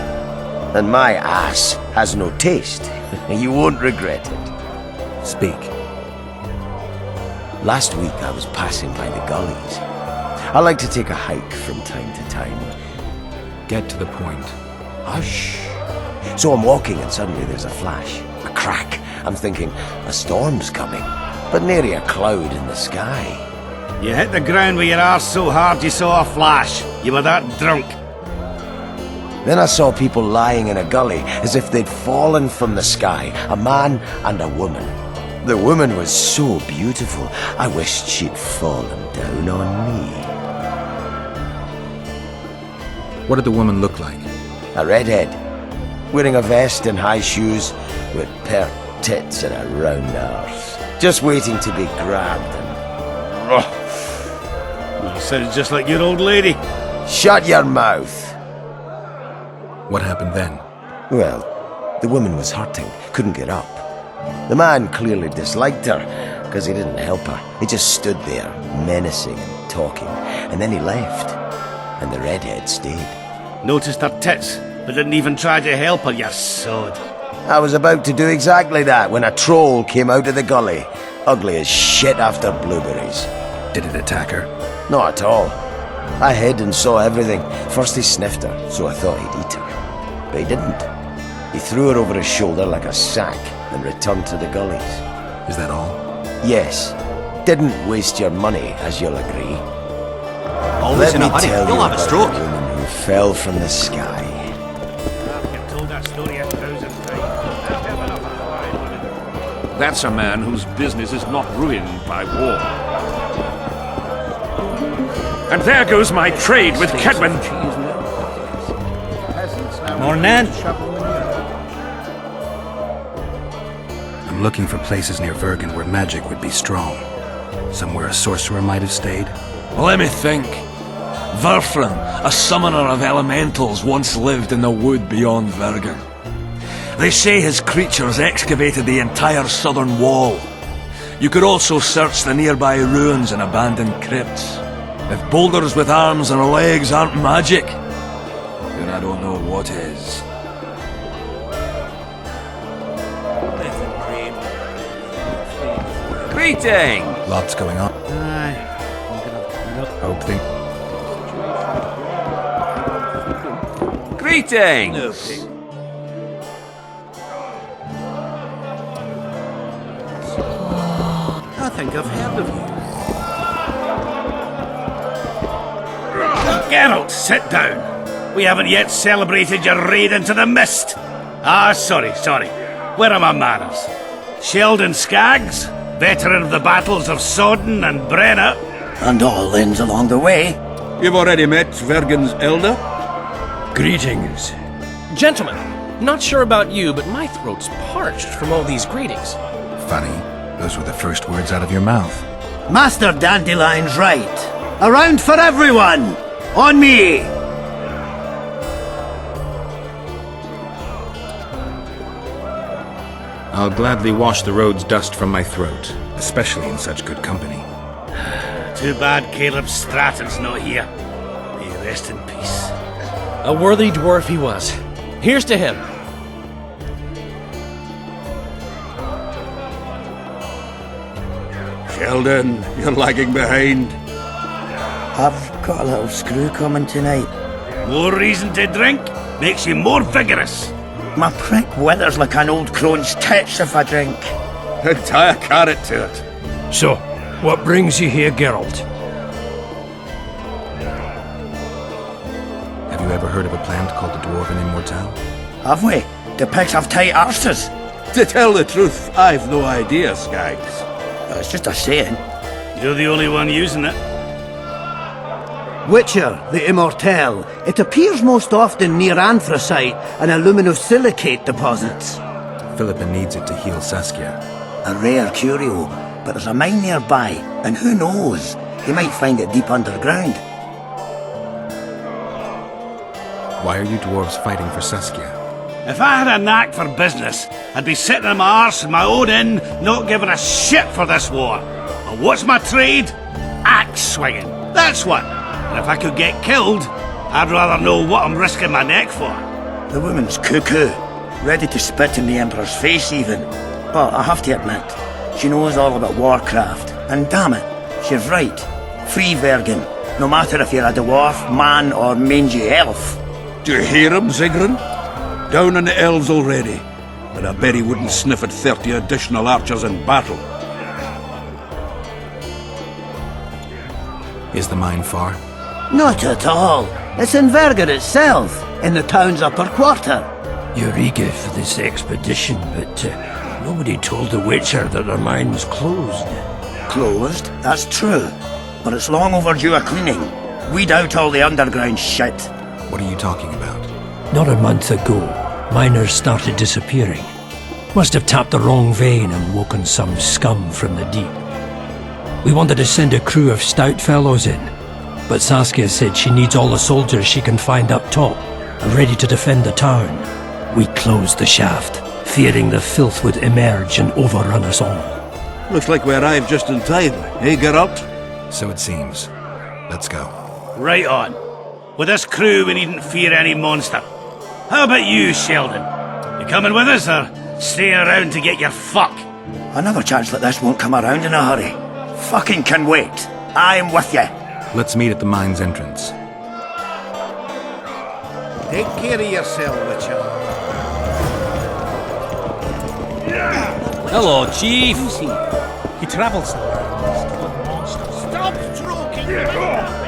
And my ass has no taste. You won't regret it. Speak. Last week I was passing by the gullies. I like to take a hike from time to time. Get to the point. Hush. So I'm walking and suddenly there's a flash. A crack. I'm thinking, a storm's coming. But nary a cloud in the sky. You hit the ground with your arse so hard you saw a flash. You were that drunk. Then I saw people lying in a gully as if they'd fallen from the sky. A man and a woman. The woman was so beautiful, I wished she'd fallen down on me. What did the woman look like? A redhead, wearing a vest and high shoes, with pert tits and a round arse. Just waiting to be grabbed and... You sound just like your old lady. Shut your mouth! What happened then? Well, the woman was hurting, couldn't get up. The man clearly disliked her, because he didn't help her. He just stood there, menacing and talking, and then he left. And the redhead stayed. Noticed her tits, but didn't even try to help her, you sod. I was about to do exactly that when a troll came out of the gully, ugly as shit after blueberries. Did it attack her? Not at all. I hid and saw everything. First he sniffed her, so I thought he'd eat her. But he didn't. He threw her over his shoulder like a sack and returned to the gullies. Is that all? Yes. Didn't waste your money, as you'll agree. Always Let in me a hurry. tell You'll you have a about stroke. the woman who fell from the sky. I've told that story 1,000 times. That's a man whose business is not ruined by war. And there goes my trade with Kedwin. Morning. I'm looking for places near Vergen where magic would be strong. Somewhere a sorcerer might have stayed. Let me think. Verfrin, a summoner of elementals, once lived in the wood beyond Vergen. They say his creatures excavated the entire southern wall. You could also search the nearby ruins and abandoned crypts. If boulders with arms and legs aren't magic, then I don't know what is. Greeting! Lots going on. Hope they... Greetings! I think I've heard of you. Geralt, sit down. We haven't yet celebrated your raid into the mist. Ah, sorry. Where are my manners? Sheldon Skaggs, veteran of the battles of Sodden and Brenna. And all inns along the way. You've already met Vergen's elder? Greetings. Gentlemen, not sure about you, but my throat's parched from all these greetings. Funny. Those were the first words out of your mouth. Master Dandelion's right. A round for everyone! On me! I'll gladly wash the road's dust from my throat, especially in such good company. Too bad Caleb Stratton's not here. May he rest in peace. A worthy dwarf he was. Here's to him. Sheldon, you're lagging behind. I've got a little screw coming tonight. More reason to drink makes you more vigorous. My prick withers like an old crone's tits if I drink. Tie a carrot to it. So, what brings you here, Geralt? Have you ever heard of a plant called the Dwarven Immortelle? Have we? The pigs have tight arses. To tell the truth, I've no idea, Skaggs. It's just a saying. You're the only one using it. Witcher, the Immortelle. It appears most often near anthracite and aluminosilicate deposits. Philippa needs it to heal Saskia. A rare curio, but there's a mine nearby, and who knows? He might find it deep underground. Why are you dwarves fighting for Saskia? If I had a knack for business, I'd be sitting on my arse in my own inn, not giving a shit for this war. And what's my trade? Axe swinging. That's what. And if I could get killed, I'd rather know what I'm risking my neck for. The woman's cuckoo, ready to spit in the Emperor's face even. But I have to admit, she knows all about warcraft. And damn it, she's right. Free Vergen, no matter if you're a dwarf, man or mangy elf. Do you hear him, Zigrin? Down on the elves already. But I bet he wouldn't sniff at 30 additional archers in battle. Is the mine far? Not at all. It's in Vergen itself, in the town's upper quarter. You're eager for this expedition, but nobody told the Witcher that their mine was closed. Closed? That's true. But it's long overdue a cleaning. Weed out all the underground shit. What are you talking about? Not a month ago, miners started disappearing. Must have tapped the wrong vein and woken some scum from the deep. We wanted to send a crew of stout fellows in, but Saskia said she needs all the soldiers she can find up top and ready to defend the town. We closed the shaft, fearing the filth would emerge and overrun us all. Looks like we arrived just in time. Eh, Geralt? So it seems. Let's go. Right on. With this crew, we needn't fear any monster. How about you, Sheldon? You coming with us, or staying around to get your fuck? Another chance like this won't come around in a hurry. Fucking can wait. I'm with you. Let's meet at the mine's entrance. Take care of yourself, Witcher. Hello, Chief. He travels the world. Stop stroking!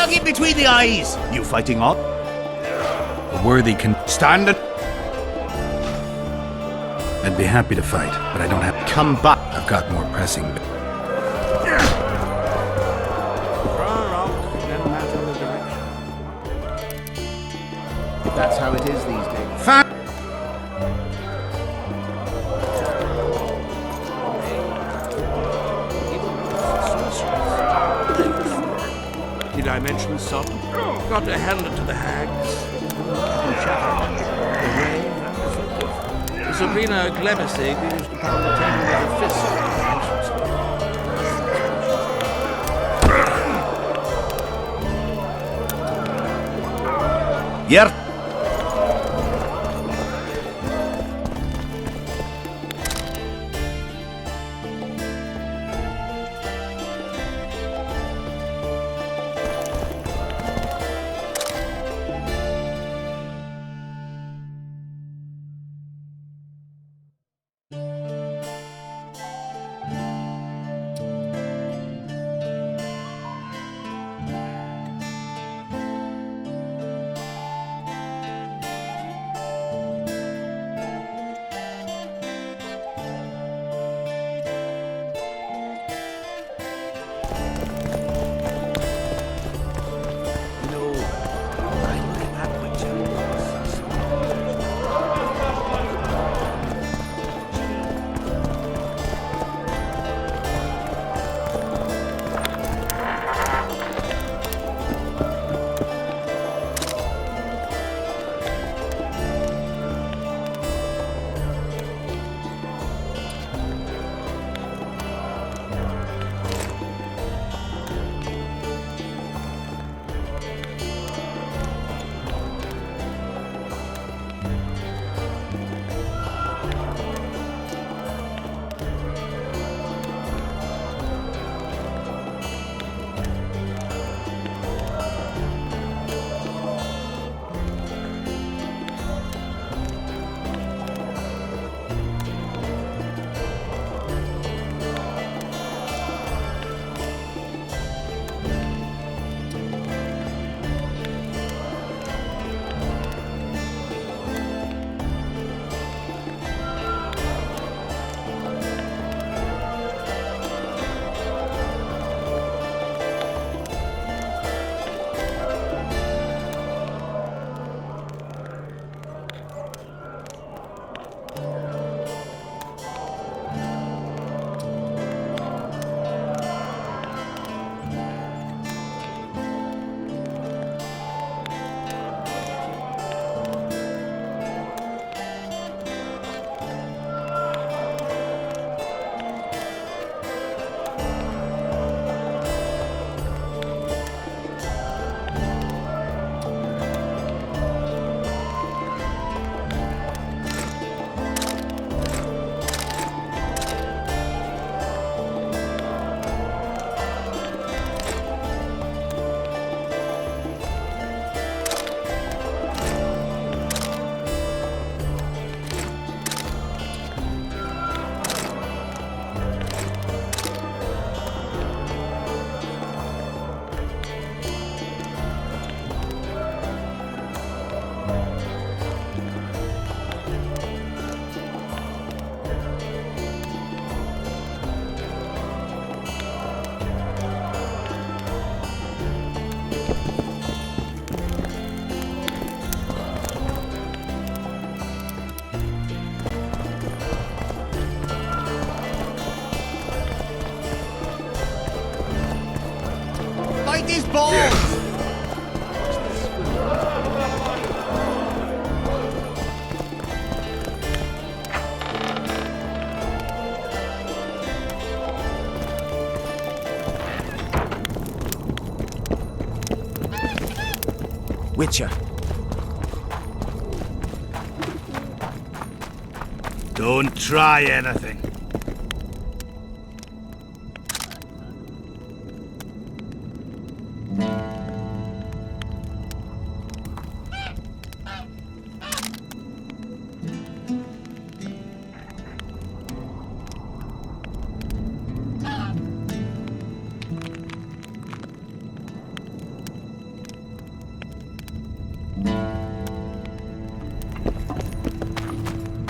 doggy between the eyes! You fighting up? A worthy Stand it. I'd be happy to fight, but I don't have... Come back. I've got more pressing... That's how it is these days. Did I mention something? Got to hand it to the hags. The rave and the football. Sabrina Glebesig used to pound the table with a fist. Yer. These balls! Witcher. Don't try anything.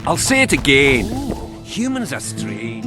I'll say it again. Humans are strange.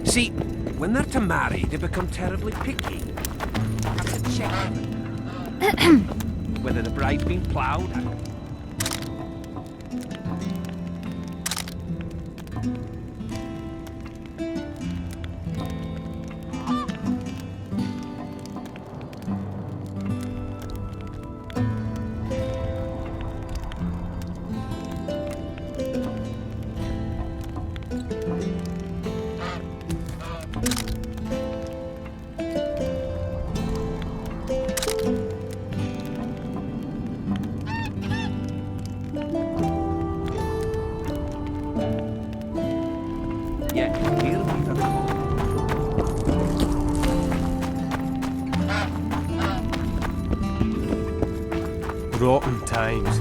See, when they're to marry, they become terribly picky. Have to check whether the bride's been ploughed. Rotten times.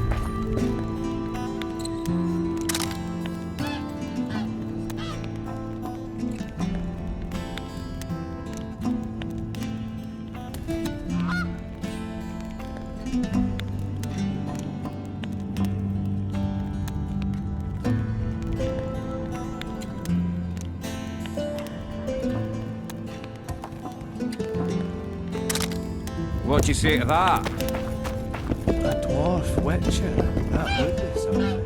What do you say to that? A dwarf witcher. That would be something.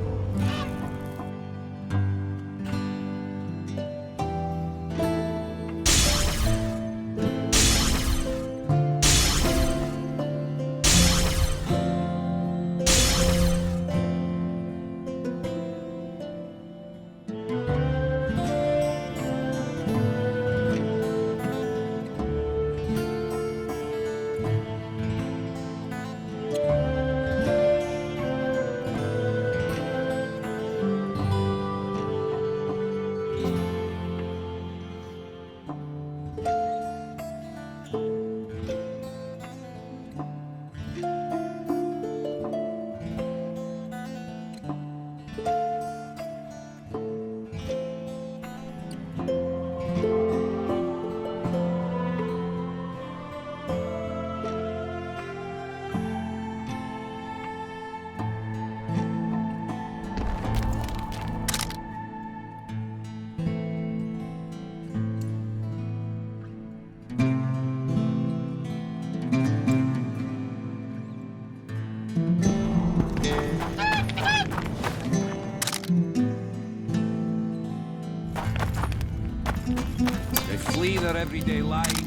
Flee their everyday life.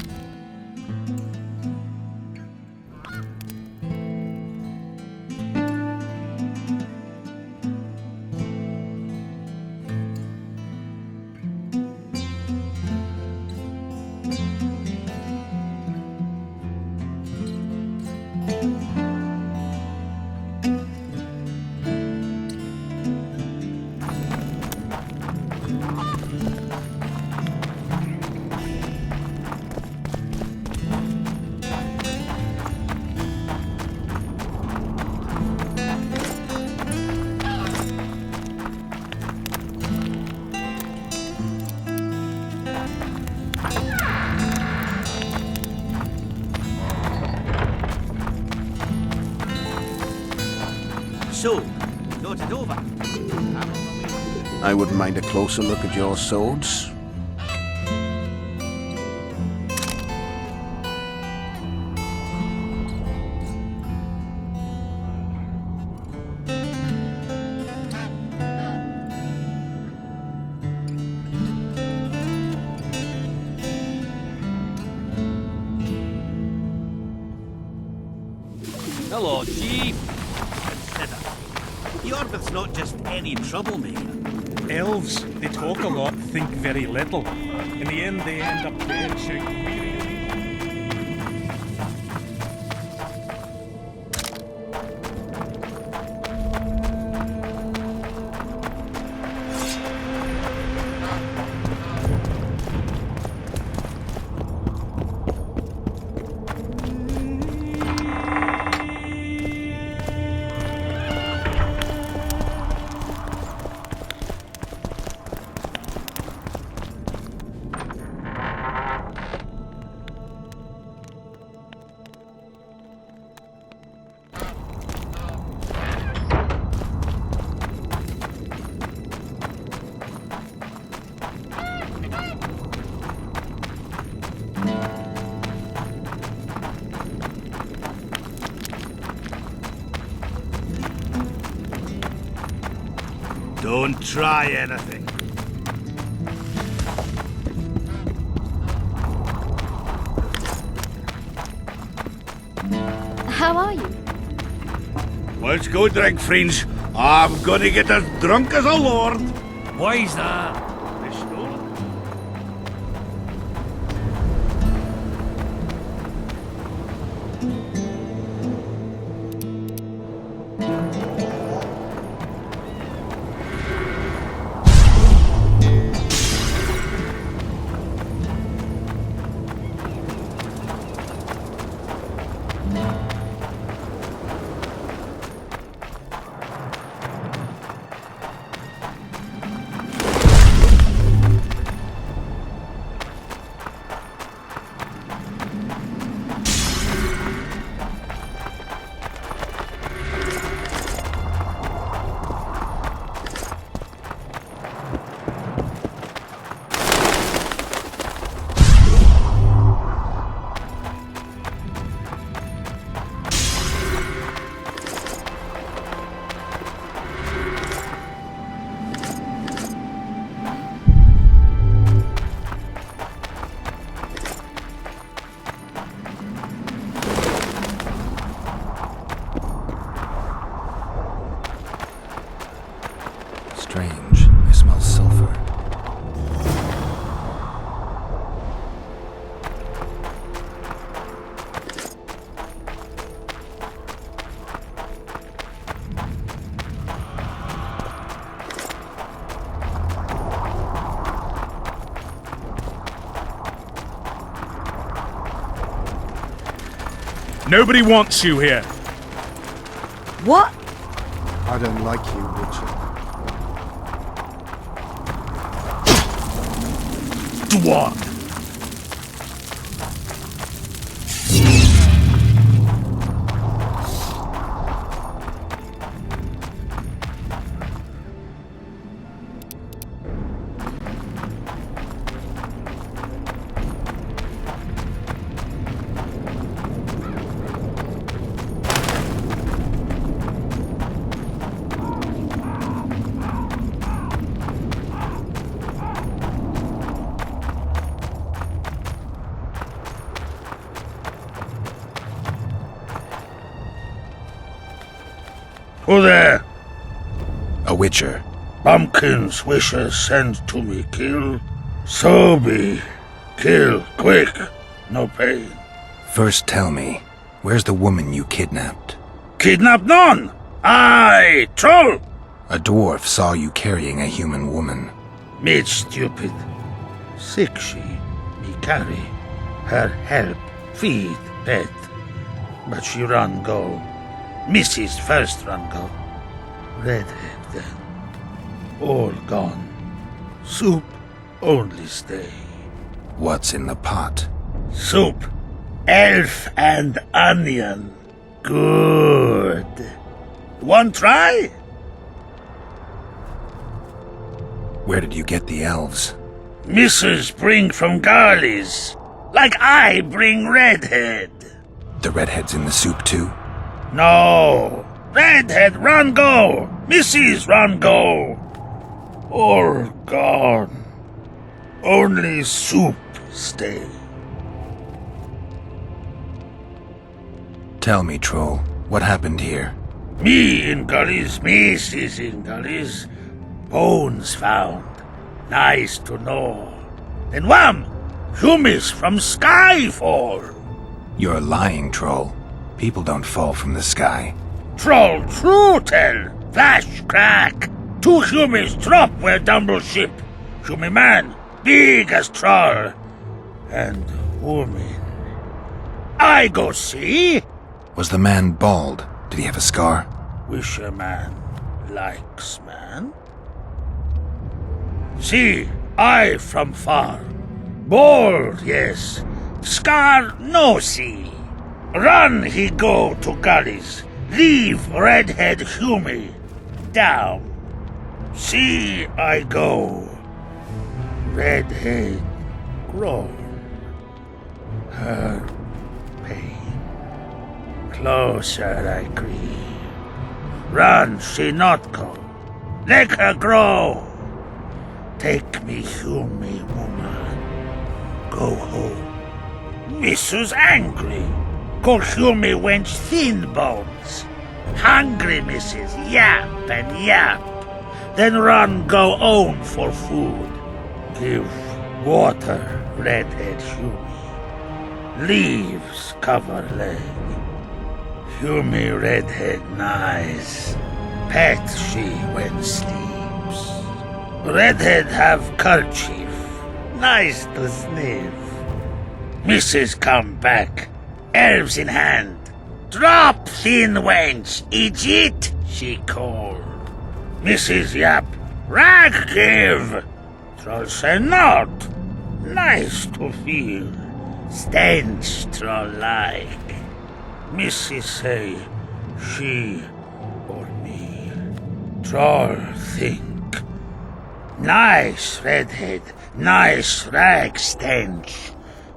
So, noted over. I wouldn't mind a closer look at your swords. Hello, Chief. Consider. Yorbith's not just any troublemaker. Elves, they talk a lot, think very little. In the end, they end up dead shouting weird. Don't try anything. How are you? Let's go drink, friends. I'm gonna get as drunk as a lord. Why's that? Strange. I smell sulfur. Nobody wants you here. What? I don't like you, Witcher. Dwarf. Who there? A Witcher. Bumpkin's wishes send to me kill. So be. Kill, quick. No pain. First tell me, where's the woman you kidnapped? Kidnap none! Aye, troll! A dwarf saw you carrying a human woman. Made stupid. Sick she, me carry. Her help, feed, pet. But she run go. Mrs. first run go. Redhead then. All gone. Soup only stay. What's in the pot? Soup. Elf and onion. Good. One try? Where did you get the elves? Mrs. bring from Garley's. Like I bring Redhead. The redhead's in the soup too? No. Redhead run go. Mrs. run go. All gone. Only soup stay. Tell me, troll, What happened here? Me in gullies, Macy's in gullies. Bones found. Nice to know. Then wham! Humans from Skyfall. You're lying, Troll. People don't fall from the sky. Troll true tell. Flash crack. 2 humans drop where Dumble ship. Human man, big as troll. And woman. I go see. Was the man bald? Did he have a scar? Wish a man likes man. See, I from far. Bald, yes. Scar no see. Run he go to gullies. Leave redhead Hume down. See I go. Redhead grow. Her pain. Closer I creep. Run she not go. Let her grow. Take me Hume woman. Go home. Mrs. angry. Call Hume wench thin bones. Hungry Mrs. Yap and yap. Then run go own for food. Give water redhead Hume. Leaves cover leg. Hume redhead nice. Pet she when sleeps. Redhead have kerchief. Nice to sniff. Mrs. come back. Elves in hand. Drop thin wench. Idiot, she called. Mrs. Yap. Rag give. Troll say not. Nice to feel. Stench troll like. Mrs. say, she or me. Troll think. Nice redhead, nice rag stench.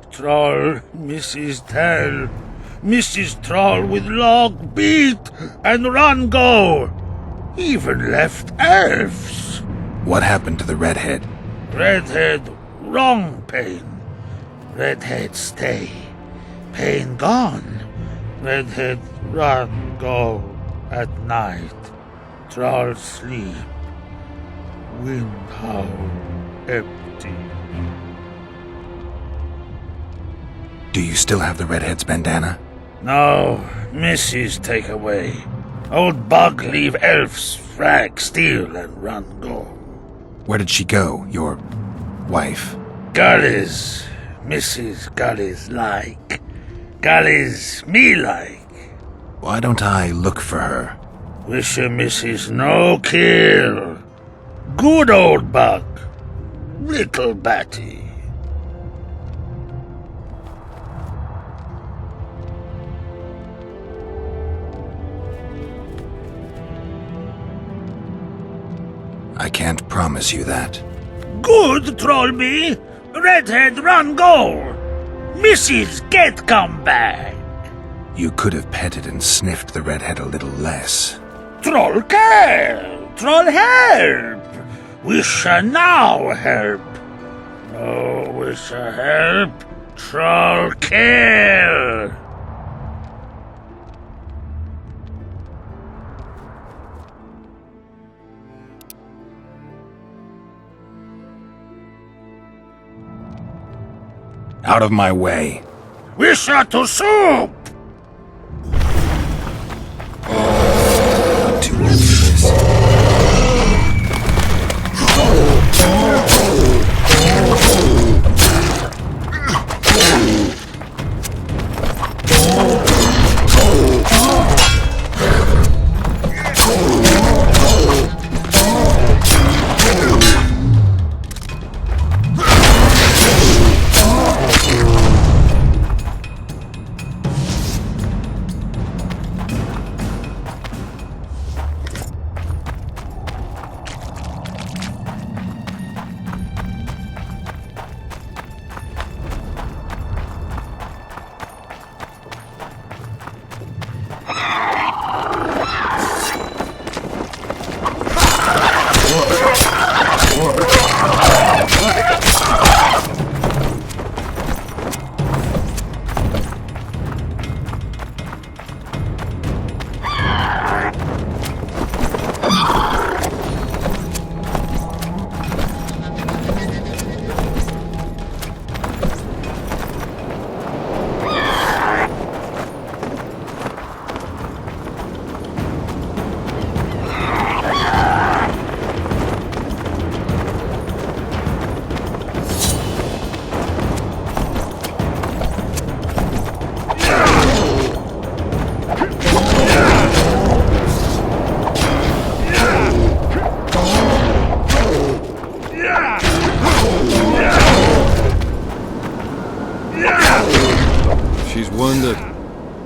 Troll, Mrs. tell. Mrs. Troll with log beat and run go. Even left elves. What happened to the redhead? Redhead wrong pain. Redhead stay. Pain gone. Redhead run go at night. Troll sleep. Wind howl empty. Do you still have the redhead's bandana? No, Mrs. take away. Old bug leave elves frag steal and run go. Where did she go, your wife? Gullies, Mrs. Gullies like. Gullies me like. Why don't I look for her? Wish a Mrs. no kill. Good old bug. Little Batty. I can't promise you that. Good, Trollby. Redhead run go. Mrs. get come back. You could have petted and sniffed the redhead a little less. Troll care. Troll help. Wish now help. No wish help. Troll care. Out of my way. Wish to soup. I'm too old for this.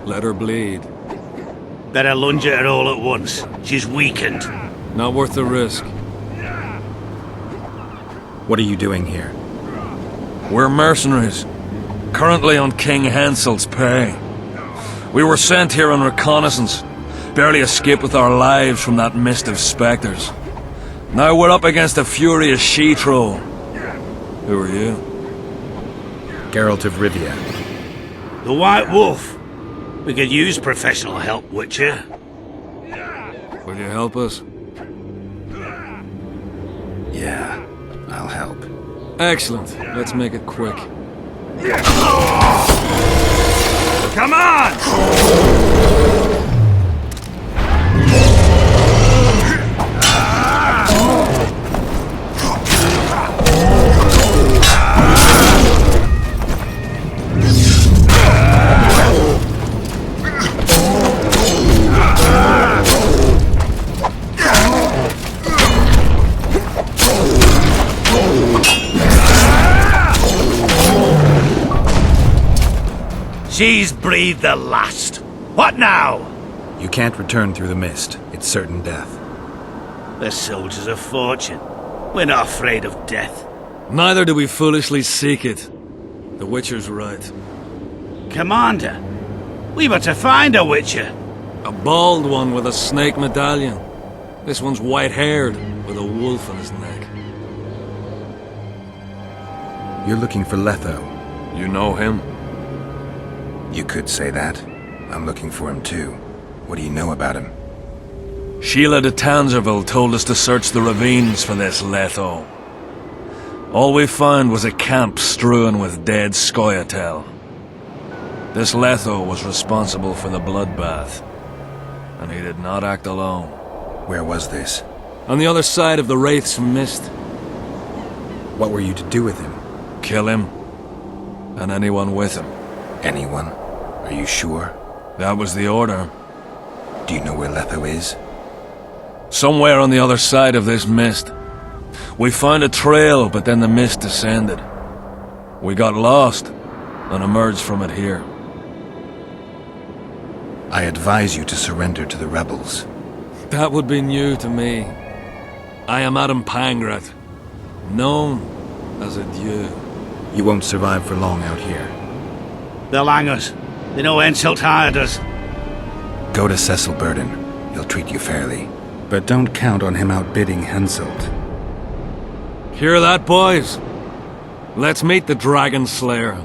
Let her bleed. Better lunge at her all at once. She's weakened. Not worth the risk. What are you doing here? We're mercenaries. Currently on King Hansel's pay. We were sent here on reconnaissance. Barely escaped with our lives from that mist of spectres. Now we're up against a furious she-troll. Who are you? Geralt of Rivia. The White Wolf. We could use professional help, Witcher. Will you help us? Yeah, I'll help. Excellent. Let's make it quick. Come on! She's breathed the last. What now? You can't return through the mist. It's certain death. The soldiers of fortune. We're not afraid of death. Neither do we foolishly seek it. The Witcher's right. Commander, we were to find a Witcher. A bald one with a snake medallion. This one's white-haired, with a wolf on his neck. You're looking for Letho. You know him? You could say that. I'm looking for him too. What do you know about him? Sheila de Tangerville told us to search the ravines for this Letho. All we found was a camp strewn with dead Scoia'tael. This Letho was responsible for the bloodbath, and he did not act alone. Where was this? On the other side of the Wraith's Mist. What were you to do with him? Kill him, and anyone with him. Anyone? Are you sure? That was the order. Do you know where Letho is? Somewhere on the other side of this mist. We found a trail, but then the mist descended. We got lost, and emerged from it here. I advise you to surrender to the rebels. That would be new to me. I am Adam Pangrat, known as a Dieu. You won't survive for long out here. They'll hang us. They know Henselt hired us. Go to Cecil Burden. He'll treat you fairly. But don't count on him outbidding Henselt. Hear that, boys? Let's meet the Dragon Slayer.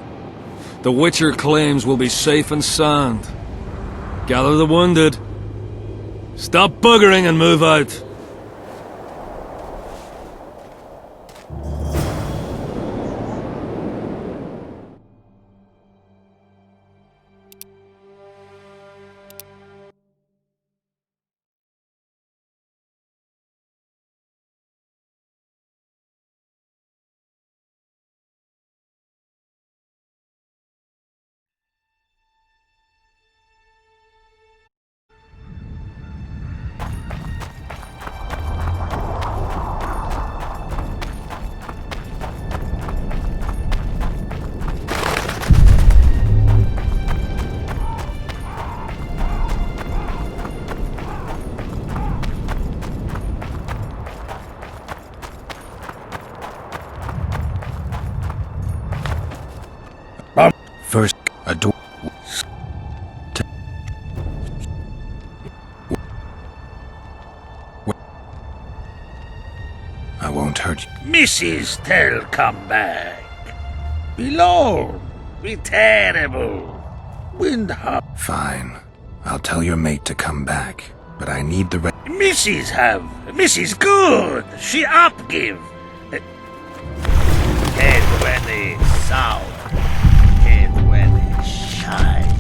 The Witcher claims we'll be safe and sound. Gather the wounded. Stop buggering and move out. First, a door. I won't hurt you. Mrs. Tell come back. Be long. Be terrible. Windham. Fine. I'll tell your mate to come back. But I need the Mrs. have. Mrs. good. She upgive. Head when they sour. Head when they shine.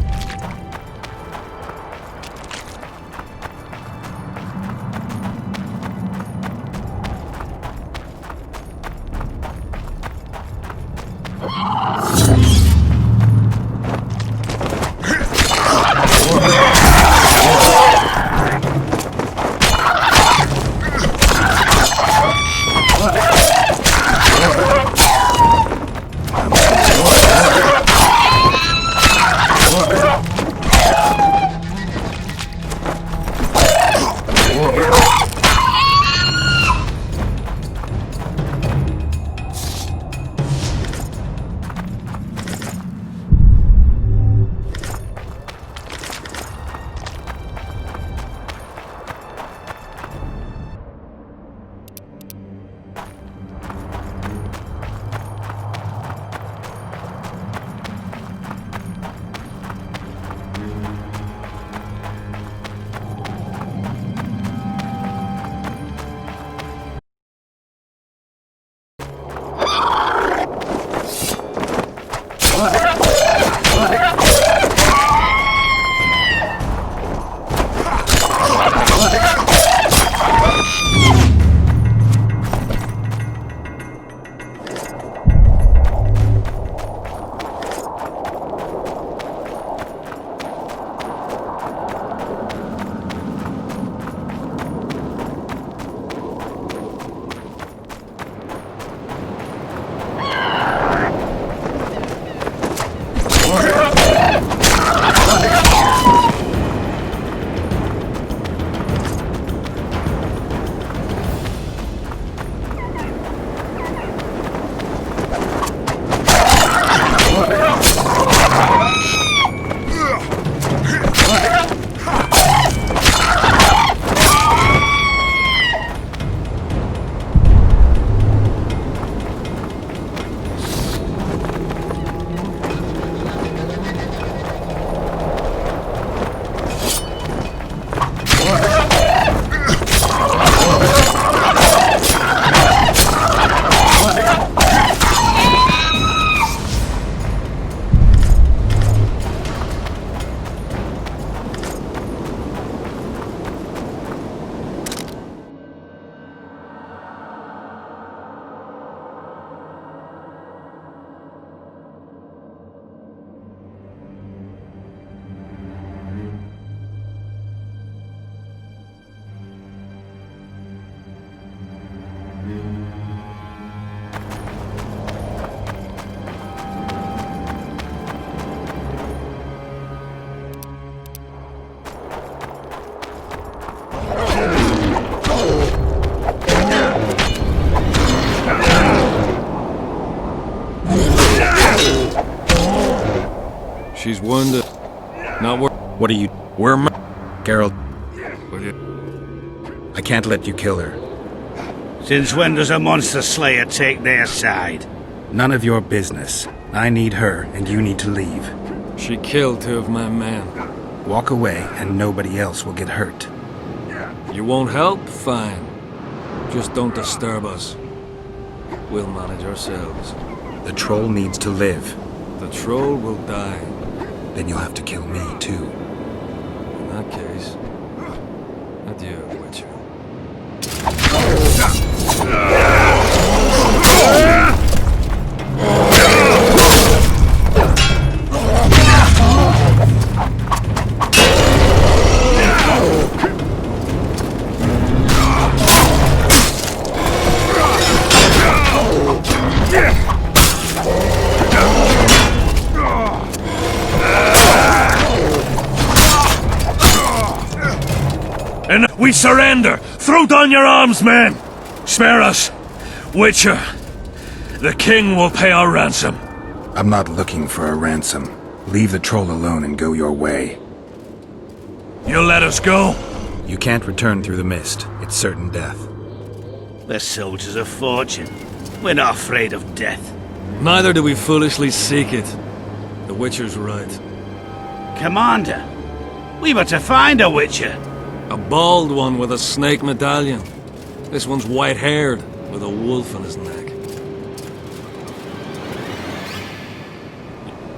She's wounded. Not wor- What are you... We're m- Geralt, Will you? I can't let you kill her. Since when does a monster slayer take their side? None of your business. I need her, and you need to leave. She killed 2 of my men. Walk away, and nobody else will get hurt. You won't help? Fine. Just don't disturb us. We'll manage ourselves. The troll needs to live. The troll will die. Then you'll have to kill me, too. In that case, adieu, Witcher. And we surrender! Throw down your arms, men! Spare us! Witcher, the king will pay our ransom. I'm not looking for a ransom. Leave the troll alone and go your way. You'll let us go? You can't return through the mist. It's certain death. We're soldiers of fortune. We're not afraid of death. Neither do we foolishly seek it. The Witcher's right. Commander, we were to find a Witcher. A bald one with a snake medallion. This one's white-haired, with a wolf on his neck.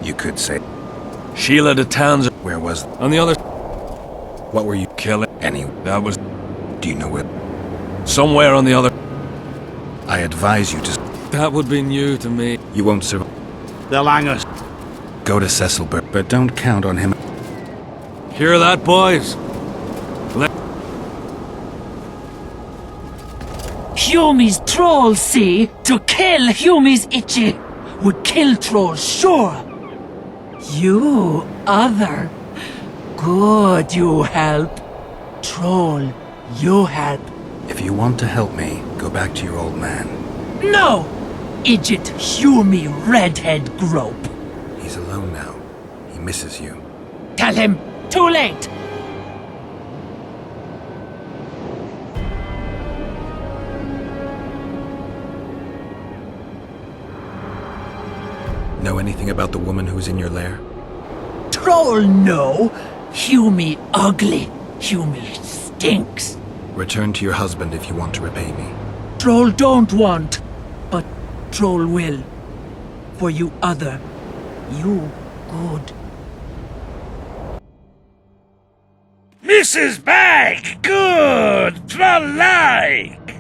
You could say... Sheila de Tanzer. Where was... On the other... What were you... Killing. Anyway. That was... Do you know where... Somewhere on the other... I advise you to... That would be new to me. You won't survive. They'll hang us. Go to Cecilburg, but don't count on him. Hear that, boys? Humi's trolls, see? To kill Humi's itchy would kill trolls, sure. You, other. Good, you help. Troll, you help. If you want to help me, go back to your old man. No! Idjit Humi redhead grope. He's alone now. He misses you. Tell him, too late! Know anything about the woman who's in your lair? Troll, no. Humi ugly. Humi stinks. Return to your husband if you want to repay me. Troll don't want, but Troll will. For you other. You good. Mrs. Bag! Good! Troll-like!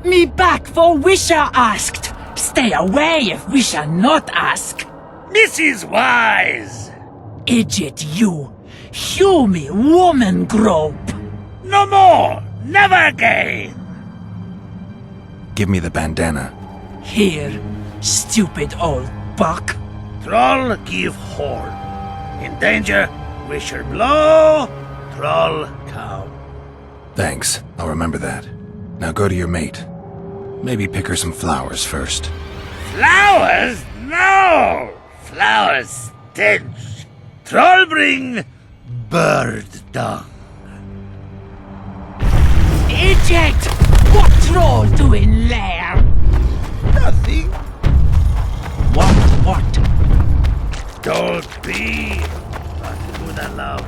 Me back for Wisha asked. Stay away if Wisha not ask. Mrs. Wise! Idjit you. Humi woman grope. No more! Never again! Give me the bandana. Here, stupid old buck. Troll give horn. In danger, Wisher blow, Troll come. Thanks. I'll remember that. Now go to your mate. Maybe pick her some flowers first. Flowers? No! Flowers stench. Troll bring bird dung. Idjit! What troll doing there? Nothing. What? Don't be. But with a love.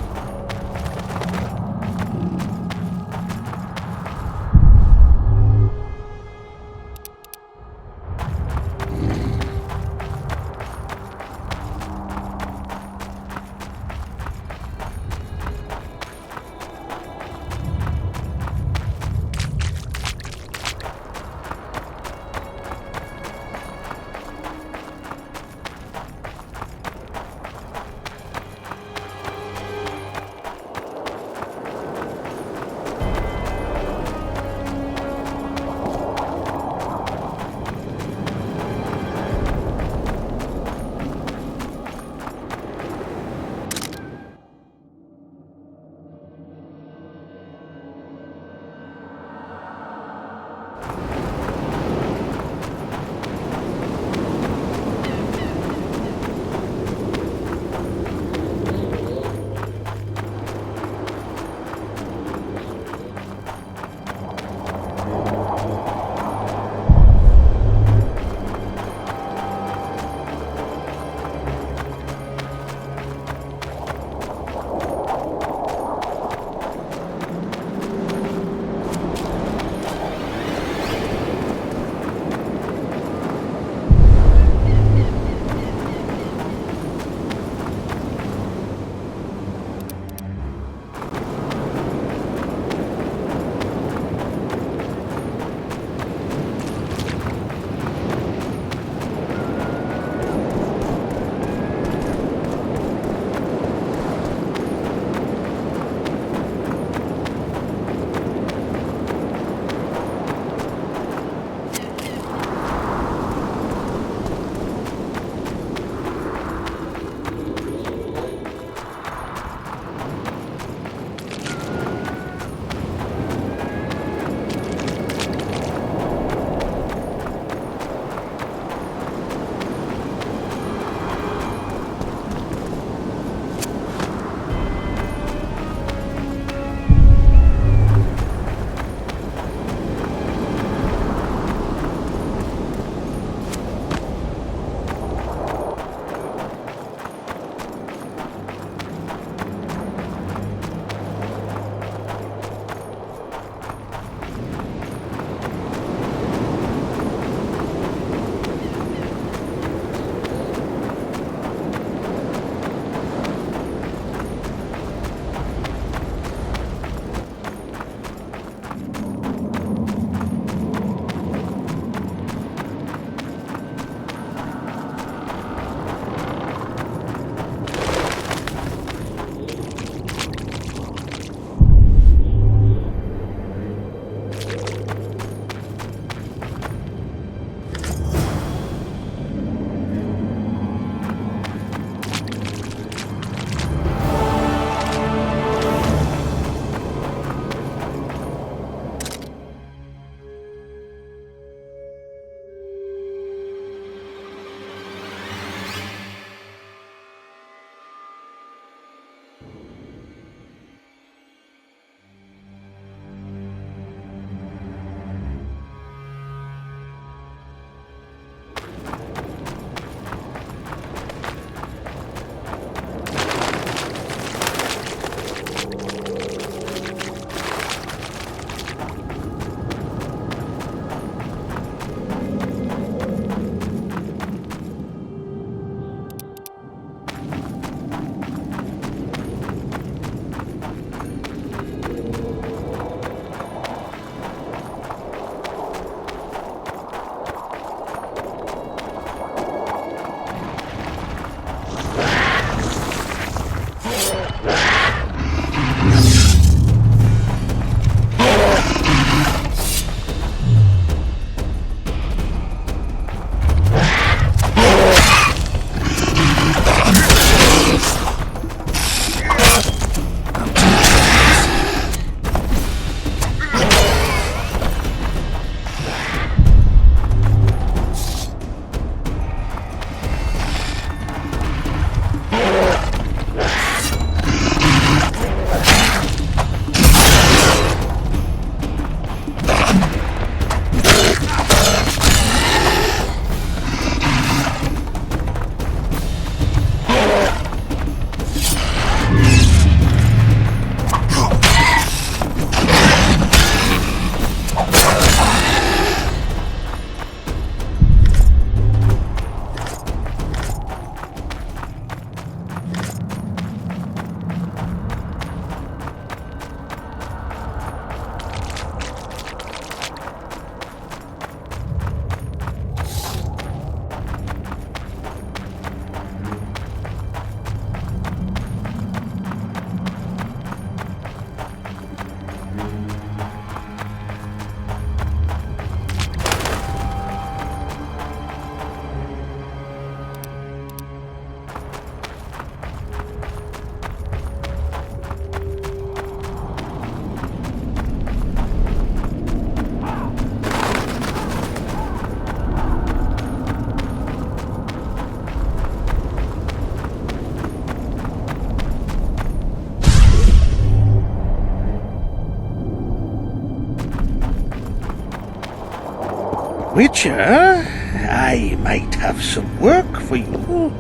Witcher, I might have some work for you.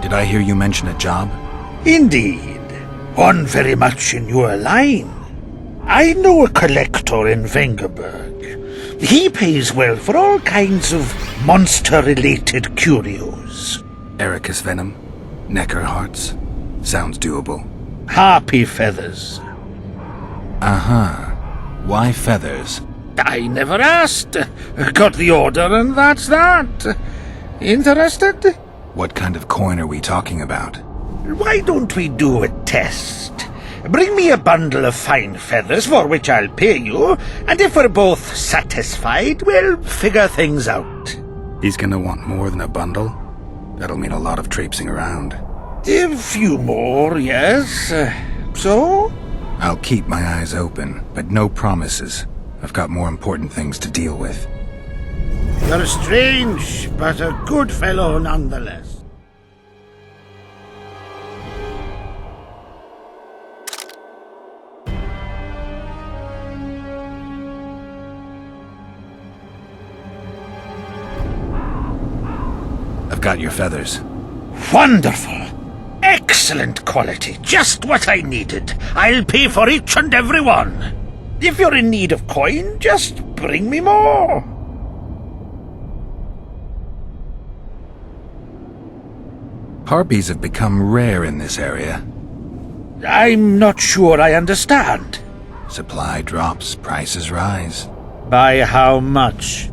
Did I hear you mention a job? Indeed. One very much in your line. I know a collector in Vengerberg. He pays well for all kinds of monster-related curios. Ericus venom? Necker hearts? Sounds doable. Harpy feathers. Uh-huh. Why feathers? I never asked. Got the order and that's that. Interested? What kind of coin are we talking about? Why don't we do a test? Bring me a bundle of fine feathers for which I'll pay you, and if we're both satisfied, we'll figure things out. He's gonna want more than a bundle? That'll mean a lot of traipsing around. A few more, yes. So? I'll keep my eyes open, but no promises. I've got more important things to deal with. You're strange, but a good fellow nonetheless. I've got your feathers. Wonderful! Excellent quality, just what I needed. I'll pay for each and every one. If you're in need of coin, just bring me more. Harpies have become rare in this area. I'm not sure I understand. Supply drops, prices rise. By how much?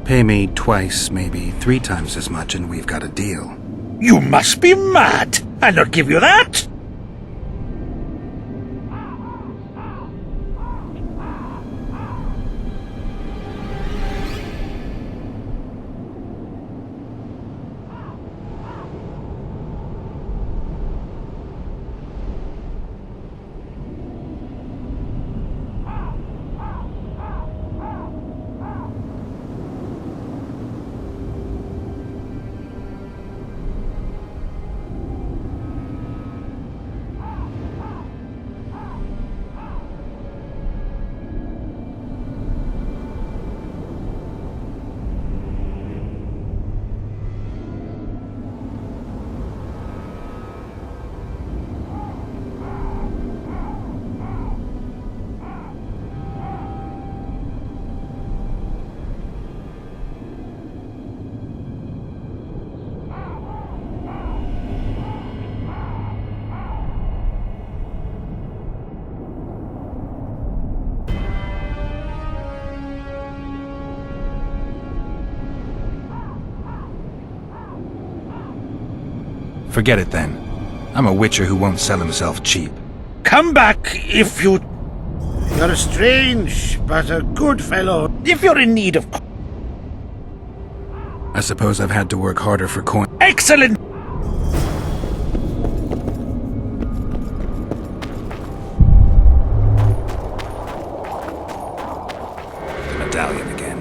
Pay me twice, maybe 3 times as much, and we've got a deal. You must be mad! I'll not give you that! Forget it then. I'm a witcher who won't sell himself cheap. Come back if you... You're strange, but a good fellow. If you're in need of... I suppose I've had to work harder for coin. Excellent! The medallion again.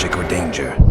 magic or danger.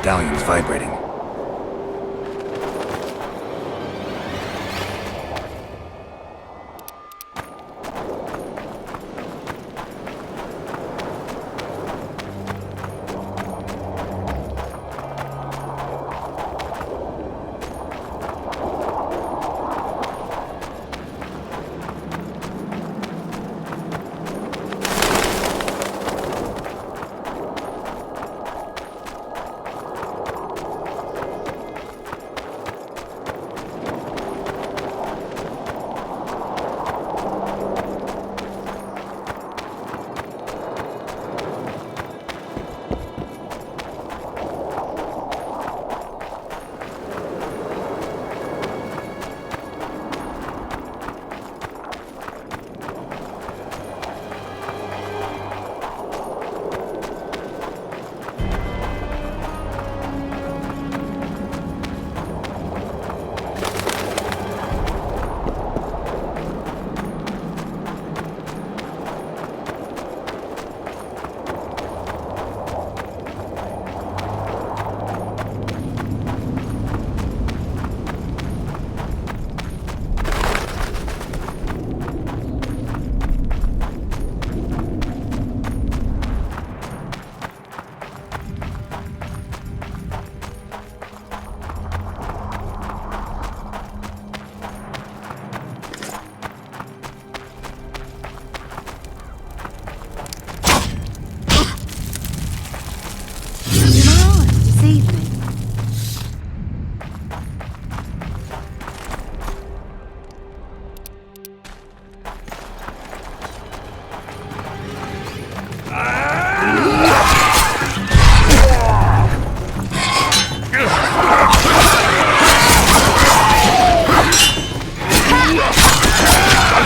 medallion's vibrating.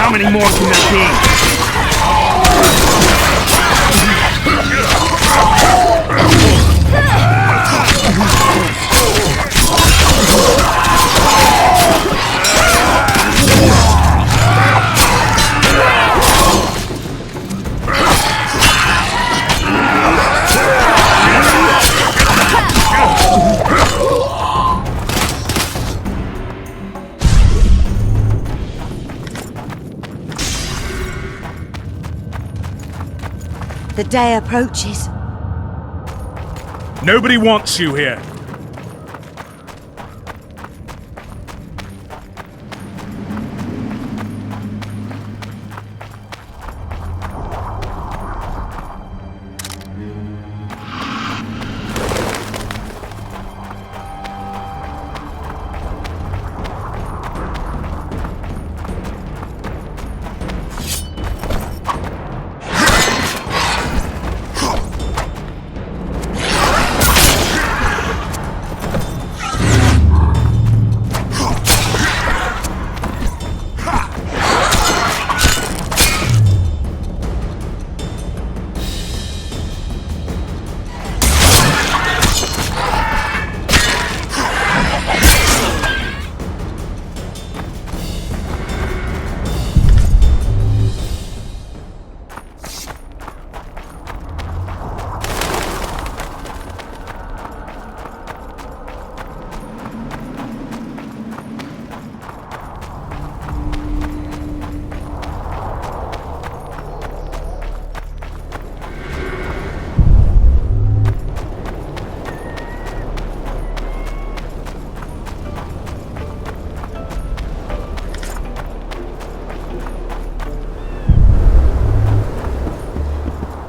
How many more can there be? The day approaches. Nobody wants you here.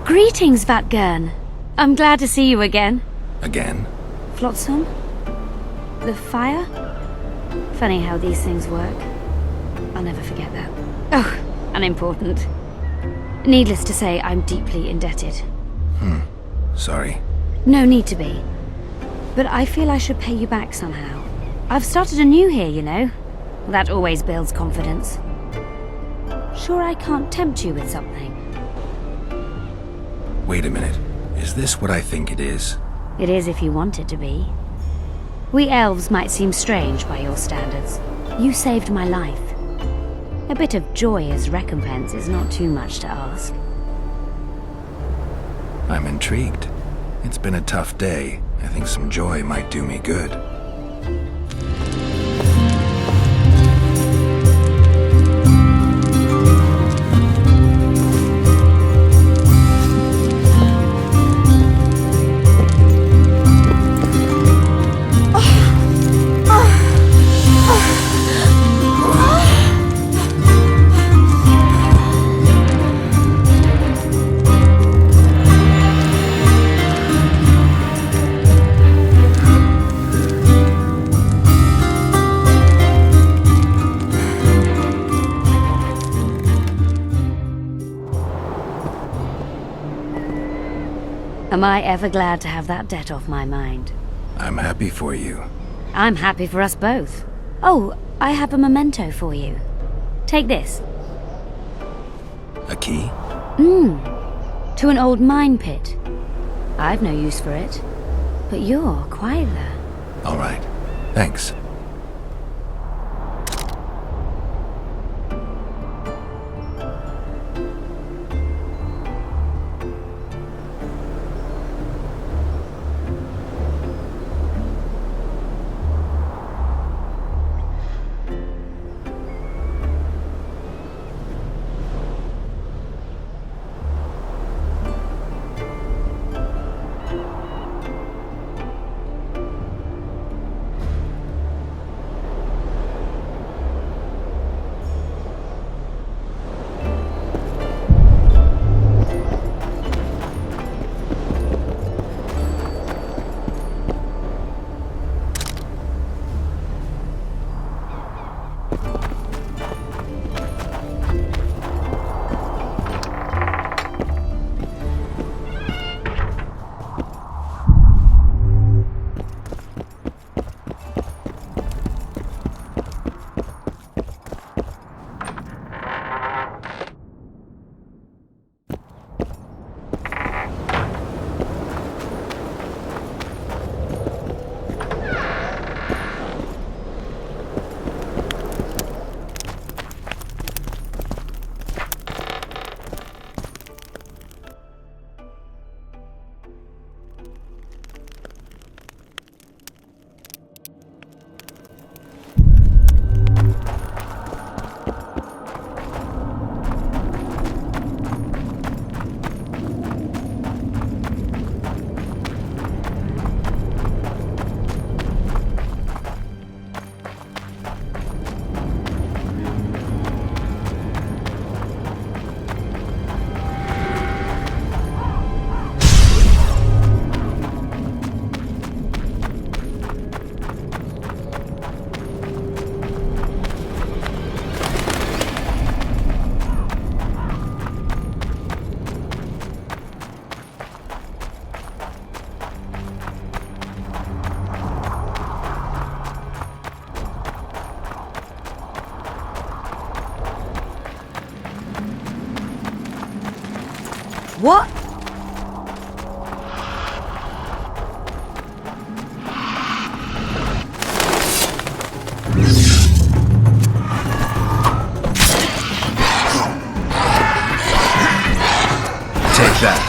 Greetings, Vatgern. I'm glad to see you again. Again? Flotsam? The fire? Funny how these things work. I'll never forget that. Oh, unimportant. Needless to say, I'm deeply indebted. Sorry. No need to be. But I feel I should pay you back somehow. I've started anew here, you know. That always builds confidence. Sure I can't tempt you with something? Wait a minute. Is this what I think it is? It is if you want it to be. We elves might seem strange by your standards. You saved my life. A bit of joy as recompense is not too much to ask. I'm intrigued. It's been a tough day. I think some joy might do me good. Am I ever glad to have that debt off my mind? I'm happy for you. I'm happy for us both. Oh, I have a memento for you. Take this. A key? To an old mine pit. I've no use for it, but you're quite the... All right. Thanks. What? Take that.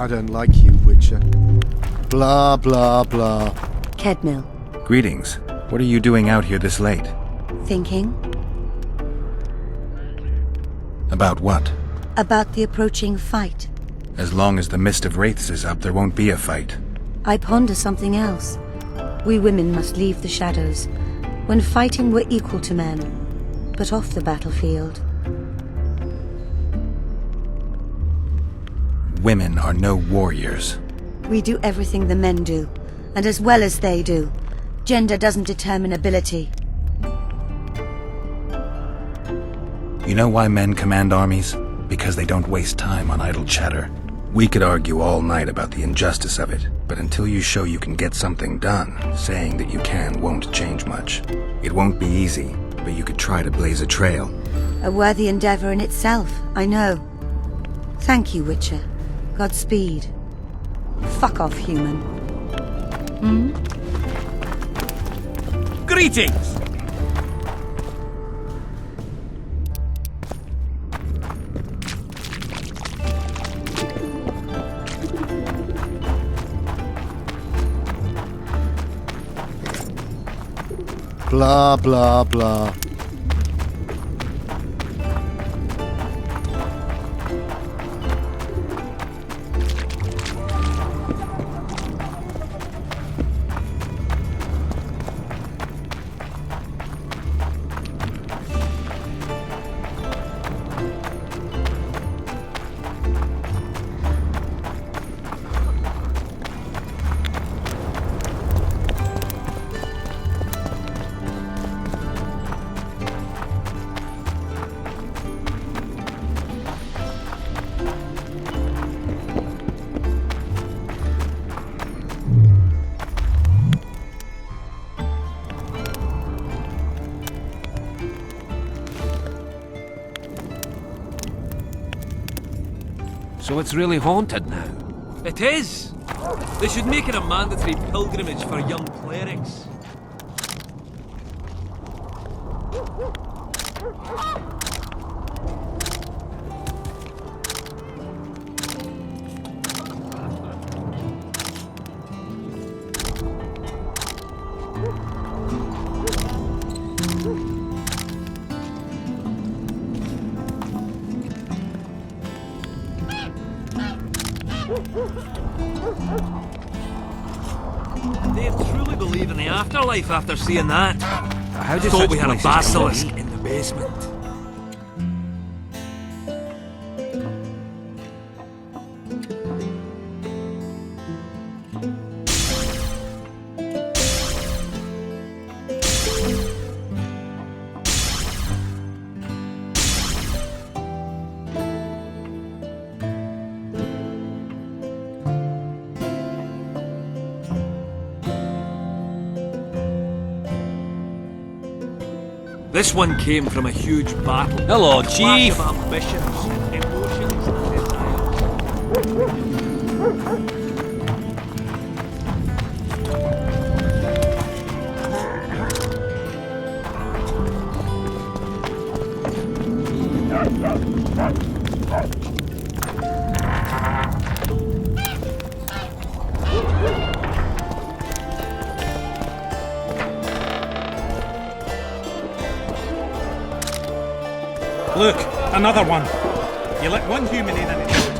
I don't like you, Witcher. Blah, blah, blah. Kedmil, Greetings. What are you doing out here this late? thinking About what? about the approaching fight. As long as the Mist of Wraiths is up, there won't be a fight. I ponder something else. We women must leave the shadows. When fighting, we're equal to men, but off the battlefield. Women are no warriors. We do everything the men do, and as well as they do. Gender doesn't determine ability. You know why men command armies? Because they don't waste time on idle chatter. We could argue all night about the injustice of it, but until you show you can get something done, saying that you can won't change much. It won't be easy, but you could try to blaze a trail. A worthy endeavor in itself, I know. Thank you, Witcher. Godspeed. Fuck off, human. Greetings! Blah, blah, blah. So it's really haunted now? It is! They should make it a mandatory pilgrimage for young clerics. They truly believe in the afterlife after seeing that. How do Thought such we had a places basilisk meet? in the basement. This one came from a huge battle. Hello, A clash Chief. of ambitions, emotions, and desires. Look, another one. You let one human in at a time.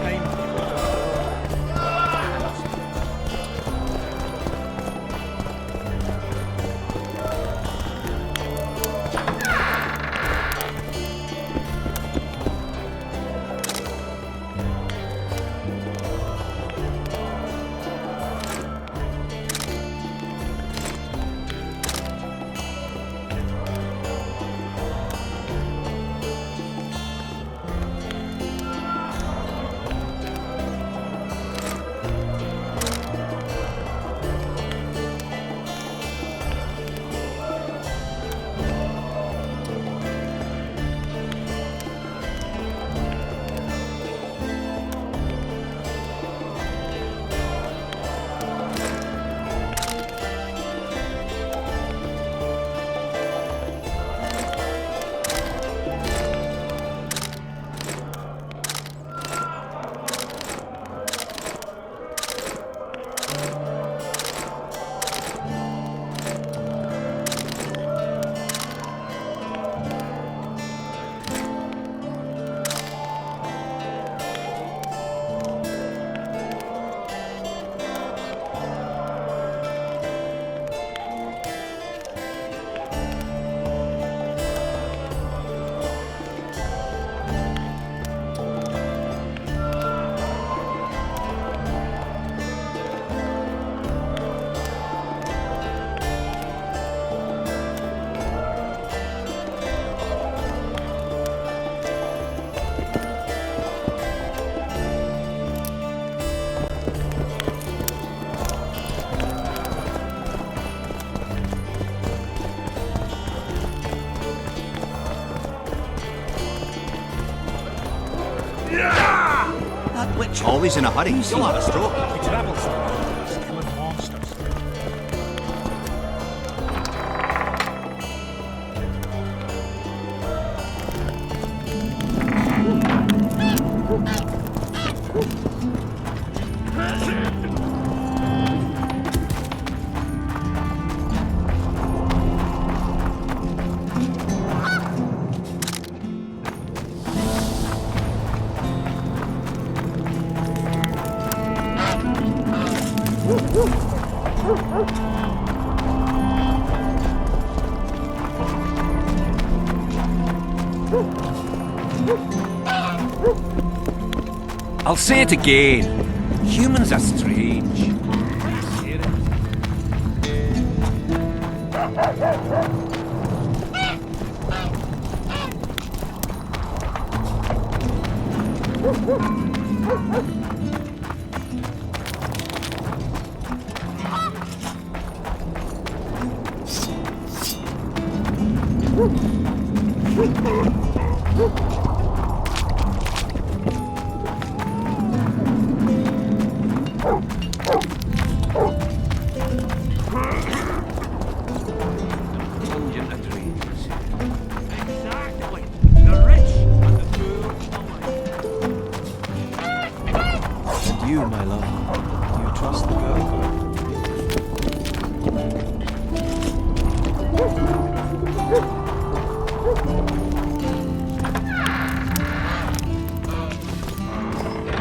That witch always in a hurry. You'll have a stroke. He travels around killing monsters. I'll say it again. Humans are strange. And you, my love, do you trust the girl?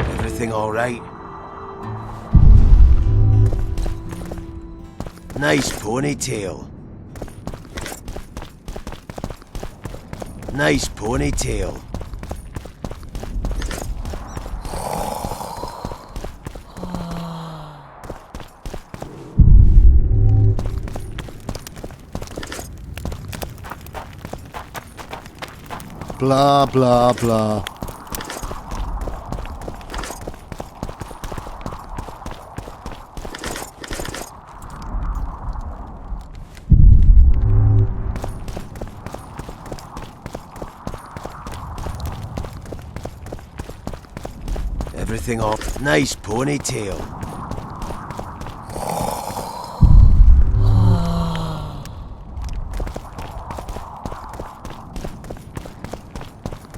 Everything all right? Nice ponytail. Nice ponytail. Blah, blah, blah. Everything all nice ponytail.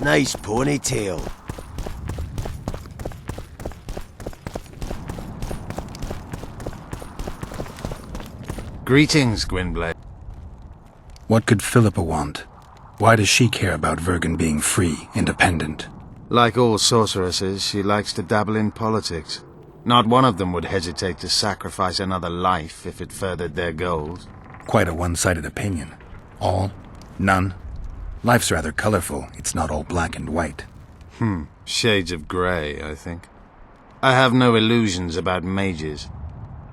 Nice ponytail. Greetings, Gwynbleidd. What could Philippa want? Why does she care about Vergen being free, independent? Like all sorceresses, she likes to dabble in politics. Not one of them would hesitate to sacrifice another life if it furthered their goals. Quite a one-sided opinion. All? None? Life's rather colorful. It's not all black and white. Shades of grey, I think. I have no illusions about mages.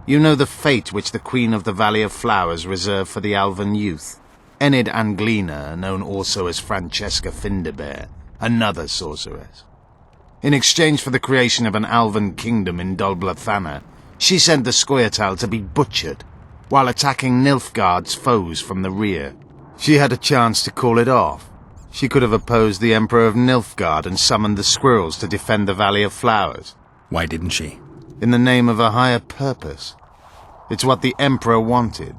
You know the fate which the Queen of the Valley of Flowers reserved for the Alvan youth. Enid Anglina, known also as Francesca Finderbear, another sorceress. In exchange for the creation of an Alvan kingdom in Dol Blathanna, she sent the Scoia'tael to be butchered, while attacking Nilfgaard's foes from the rear. She had a chance to call it off. She could have opposed the Emperor of Nilfgaard and summoned the squirrels to defend the Valley of Flowers. Why didn't she? In the name of a higher purpose. It's what the Emperor wanted.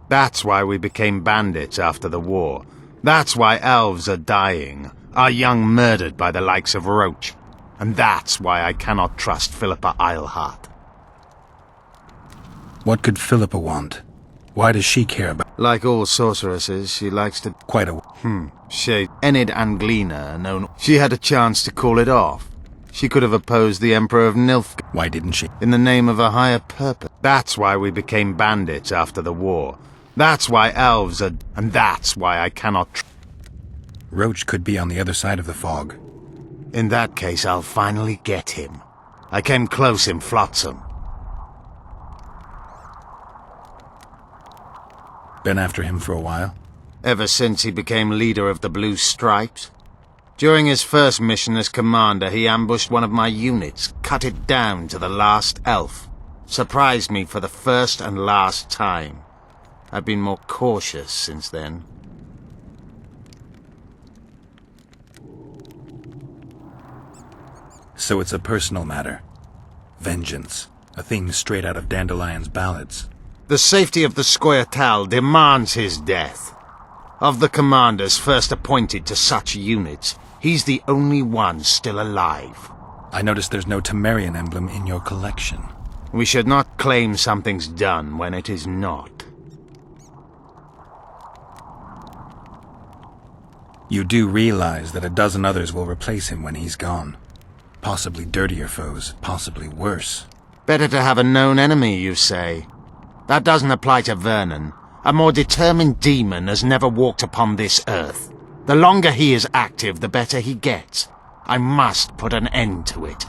That's why we became bandits after the war. That's why elves are dying, our young murdered by the likes of Roach. And that's why I cannot trust Philippa Eilhart. What could Philippa want? Why does she care about... Like all sorceresses, she likes to... Quite a... Shade. Enid Anglina, known... She had a chance to call it off. She could have opposed the Emperor of Nilfgaard. Why didn't she? In the name of a higher purpose. That's why we became bandits after the war. That's why elves are... And that's why I cannot... Roach could be on the other side of the fog. In that case, I'll finally get him. I came close in Flotsam. Been after him for a while? Ever since he became leader of the Blue Stripes. During his first mission as commander, he ambushed one of my units, cut it down to the last elf. Surprised me for the first and last time. I've been more cautious since then. So it's a personal matter. Vengeance. A thing straight out of Dandelion's ballads. The safety of the Scoia'tael demands his death. Of the commanders first appointed to such units, he's the only one still alive. I noticed there's no Temerian emblem in your collection. We should not claim something's done when it is not. You do realize that a dozen others will replace him when he's gone. Possibly dirtier foes, possibly worse. Better to have a known enemy, you say? That doesn't apply to Vernon. A more determined demon has never walked upon this earth. The longer he is active, the better he gets. I must put an end to it.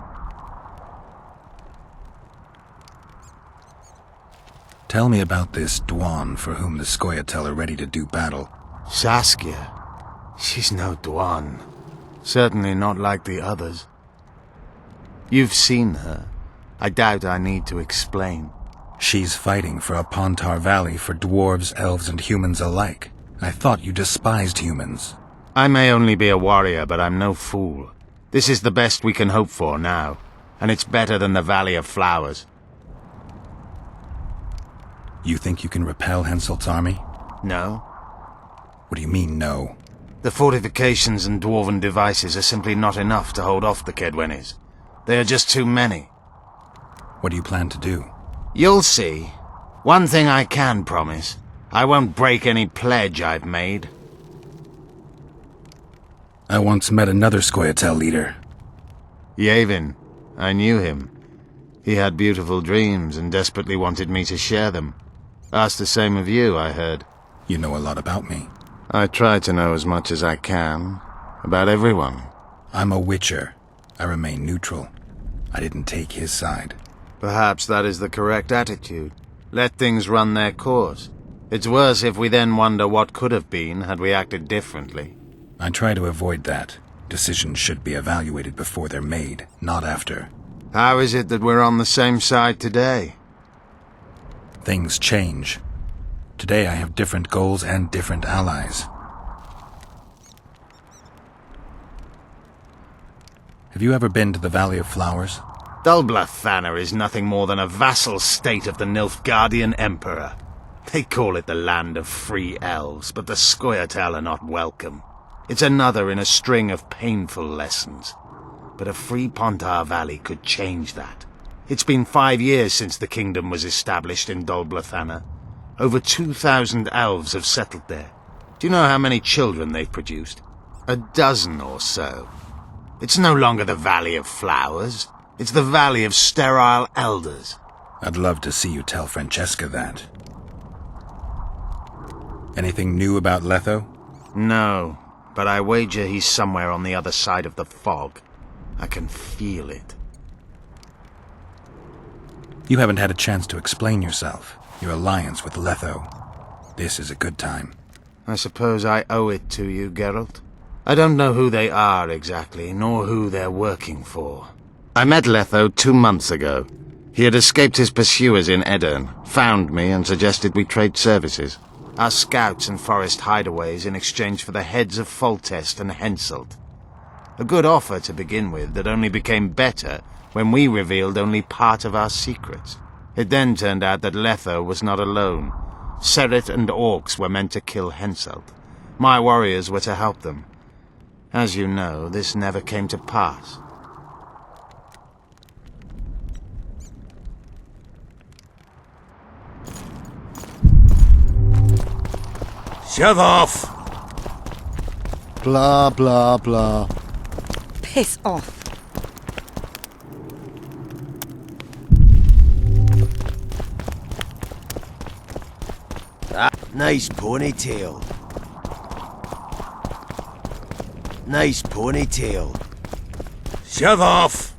Tell me about this Dwan for whom the Scoia'tael are ready to do battle. Saskia. She's no Dwan. Certainly not like the others. You've seen her. I doubt I need to explain. She's fighting for a Pontar Valley for dwarves, elves, and humans alike. I thought you despised humans. I may only be a warrior, but I'm no fool. This is the best we can hope for now, and it's better than the Valley of Flowers. You think you can repel Henselt's army? No. What do you mean, no? The fortifications and dwarven devices are simply not enough to hold off the Kedwenis. They are just too many. What do you plan to do? You'll see. One thing I can promise. I won't break any pledge I've made. I once met another Scoia'tael leader. Yavin. I knew him. He had beautiful dreams and desperately wanted me to share them. Asked the same of you, I heard. You know a lot about me. I try to know as much as I can. About everyone. I'm a witcher. I remain neutral. I didn't take his side. Perhaps that is the correct attitude. Let things run their course. It's worse if we then wonder what could have been had we acted differently. I try to avoid that. Decisions should be evaluated before they're made, not after. How is it that we're on the same side today? Things change. Today I have different goals and different allies. Have you ever been to the Valley of Flowers? Dol Blathanna is nothing more than a vassal state of the Nilfgaardian Emperor. They call it the land of free elves, but the Scoia'tael are not welcome. It's another in a string of painful lessons. But a free Pontar Valley could change that. It's been 5 years since the kingdom was established in Dol Blathanna. Over 2,000 elves have settled there. Do you know how many children they've produced? 12 or so. It's no longer the Valley of Flowers. It's the Valley of Sterile Elders. I'd love to see you tell Francesca that. Anything new about Letho? No, but I wager he's somewhere on the other side of the fog. I can feel it. You haven't had a chance to explain yourself. Your alliance with Letho. This is a good time. I suppose I owe it to you, Geralt. I don't know who they are exactly, nor who they're working for. I met Letho 2 months ago. He had escaped his pursuers in Edirn, found me and suggested we trade services. Our scouts and forest hideaways in exchange for the heads of Foltest and Henselt. A good offer to begin with that only became better when we revealed only part of our secrets. It then turned out that Letho was not alone. Seret and orcs were meant to kill Henselt. My warriors were to help them. As you know, this never came to pass. Shove off! Blah, blah, blah. Piss off. Nice ponytail. Nice ponytail. Shove off!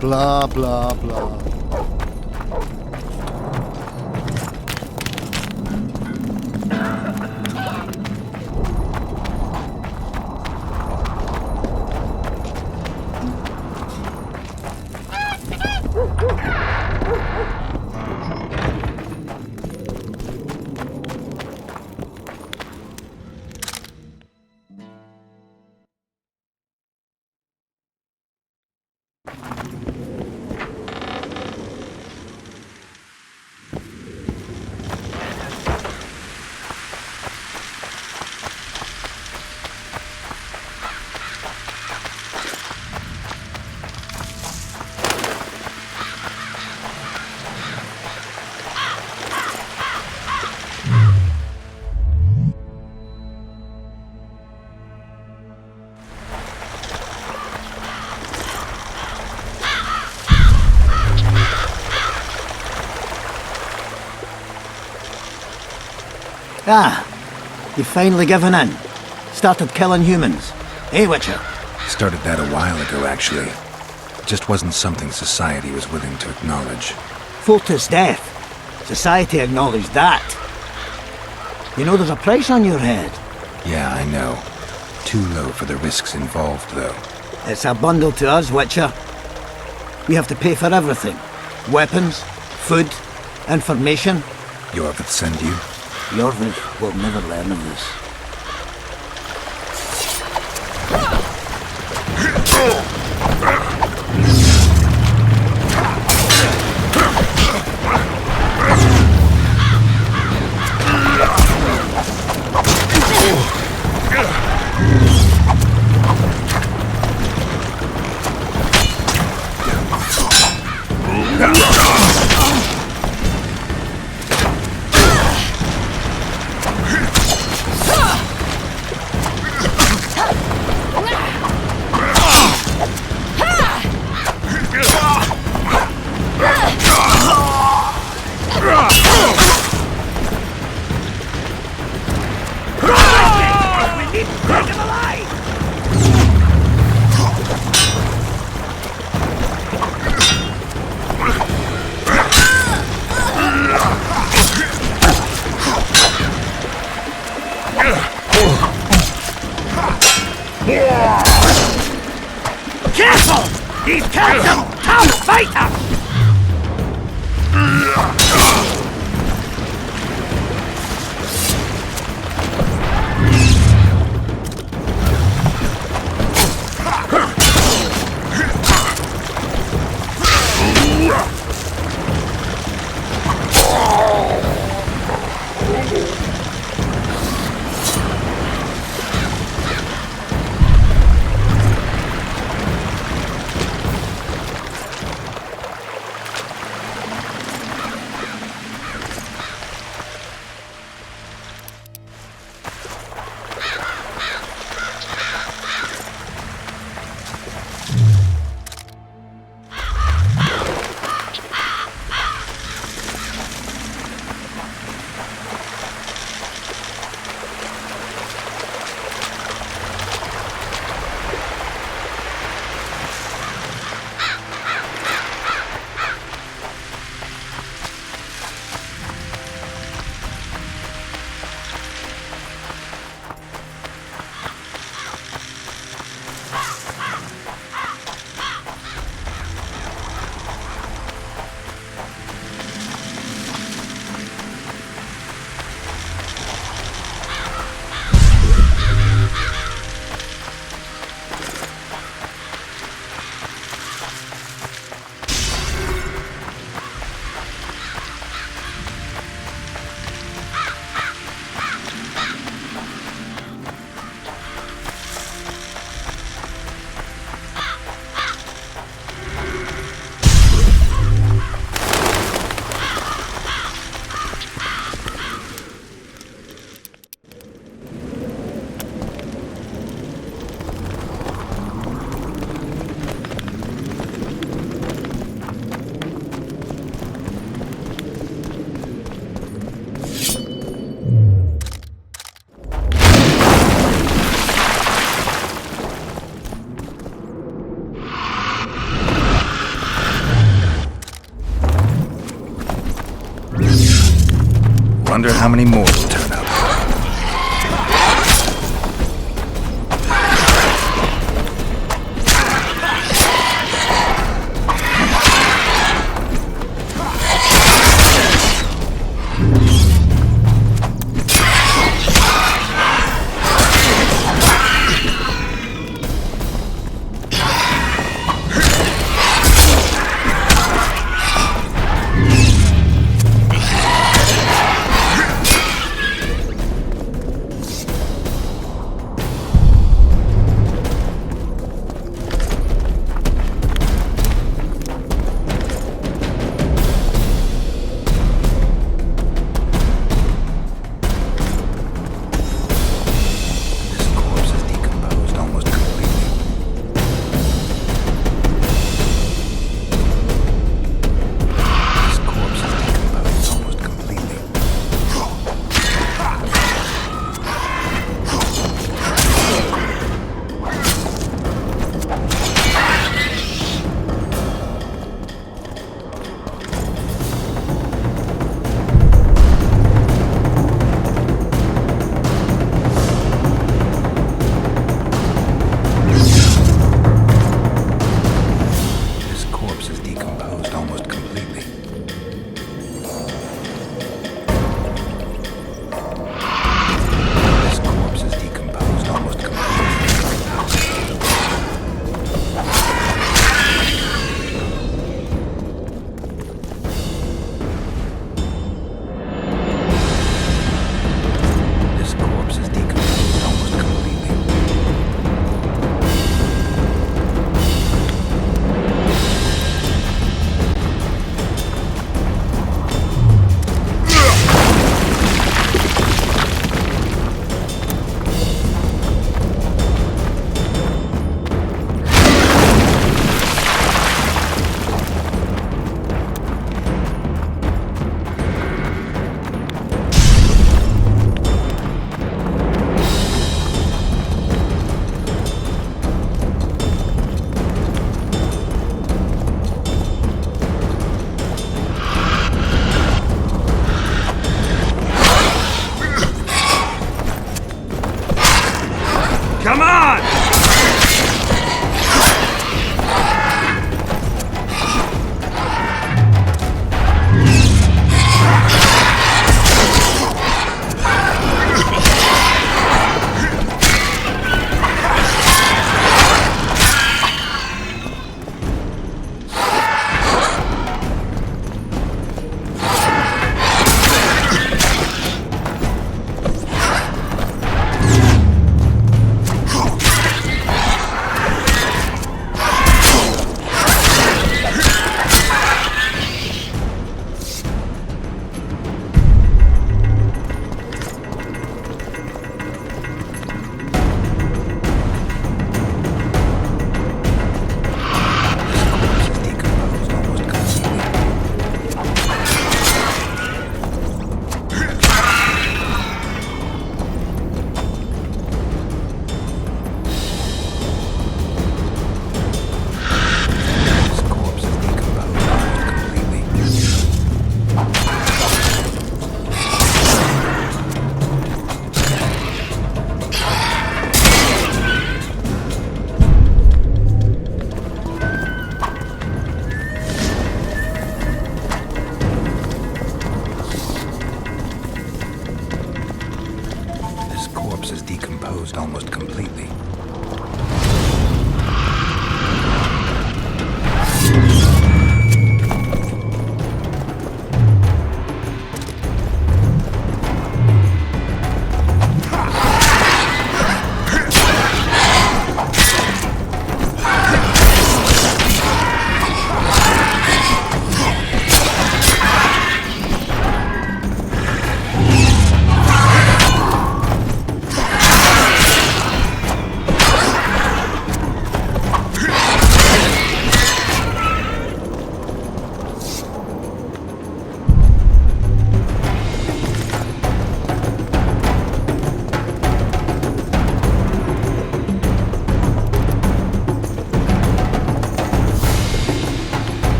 Blah, blah, blah. Ah, you've finally given in. Started killing humans. Eh, Witcher? Started that a while ago, actually. It just wasn't something society was willing to acknowledge. Foltest death. Society acknowledged that. You know there's a price on your head. Yeah, I know. Too low for the risks involved, though. It's a bundle to us, Witcher. We have to pay for everything. Weapons, food, information. Jorvith send you? Jorvith will never learn of this. Careful! He's carrying some tough fighter! Wonder how many more will turn up.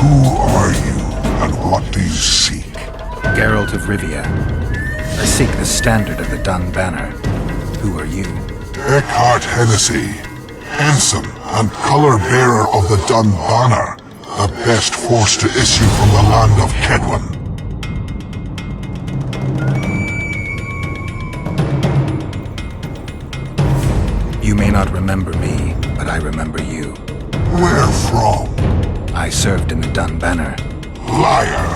Who are you, and what do you seek? Geralt of Rivia. I seek the standard of the Dun Banner. Who are you? Eckhart Hennessy, ensign and color-bearer of the Dun Banner, the best force to issue from the land of Kedwen. You may not remember me, but I remember you. Where from? I served in the Dun Banner. Liar!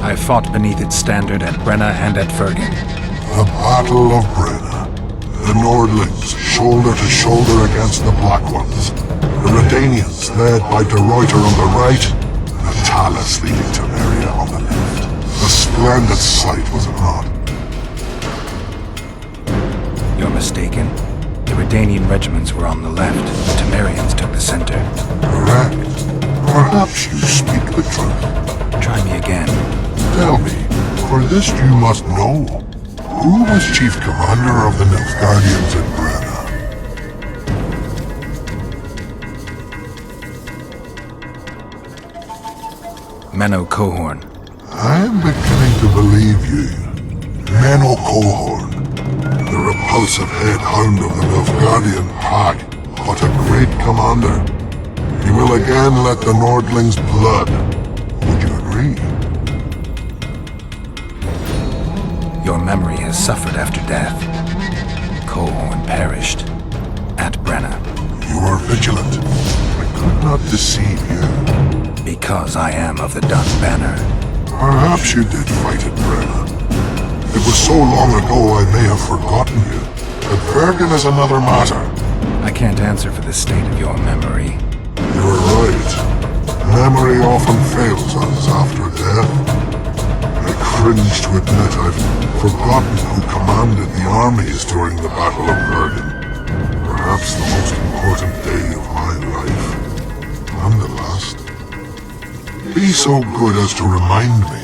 I fought beneath its standard at Brenna and at Vergen. The Battle of Brenna. The Nordlings, shoulder to shoulder against the Black Ones. The Redanians, led by De Ruyter on the right. The Talus leading Temeria on the left. A splendid sight, was it not? You're mistaken. The Redanian regiments were on the left. The Temerians took the center. Correct. Perhaps you speak the truth. Try me again. Tell me, for this you must know. Who was chief commander of the Nilfgaardians in Brenna? Menno Cohorn. I'm beginning to believe you. Menno Cohorn. The repulsive head hound of the Nilfgaardian pack. What a great commander. He will again let the Nordlings' blood. Would you agree? Your memory has suffered after death. Cohorn perished. At Brenna. You are vigilant. I could not deceive you. Because I am of the Dun Banner. Perhaps you did fight at Brenna. It was so long ago I may have forgotten you. But Vergen is another matter. I can't answer for the state of your memory. You're right. Memory often fails us after death. I cringe to admit I've forgotten who commanded the armies during the Battle of Vergen. Perhaps the most important day of my life. And the last. Be so good as to remind me.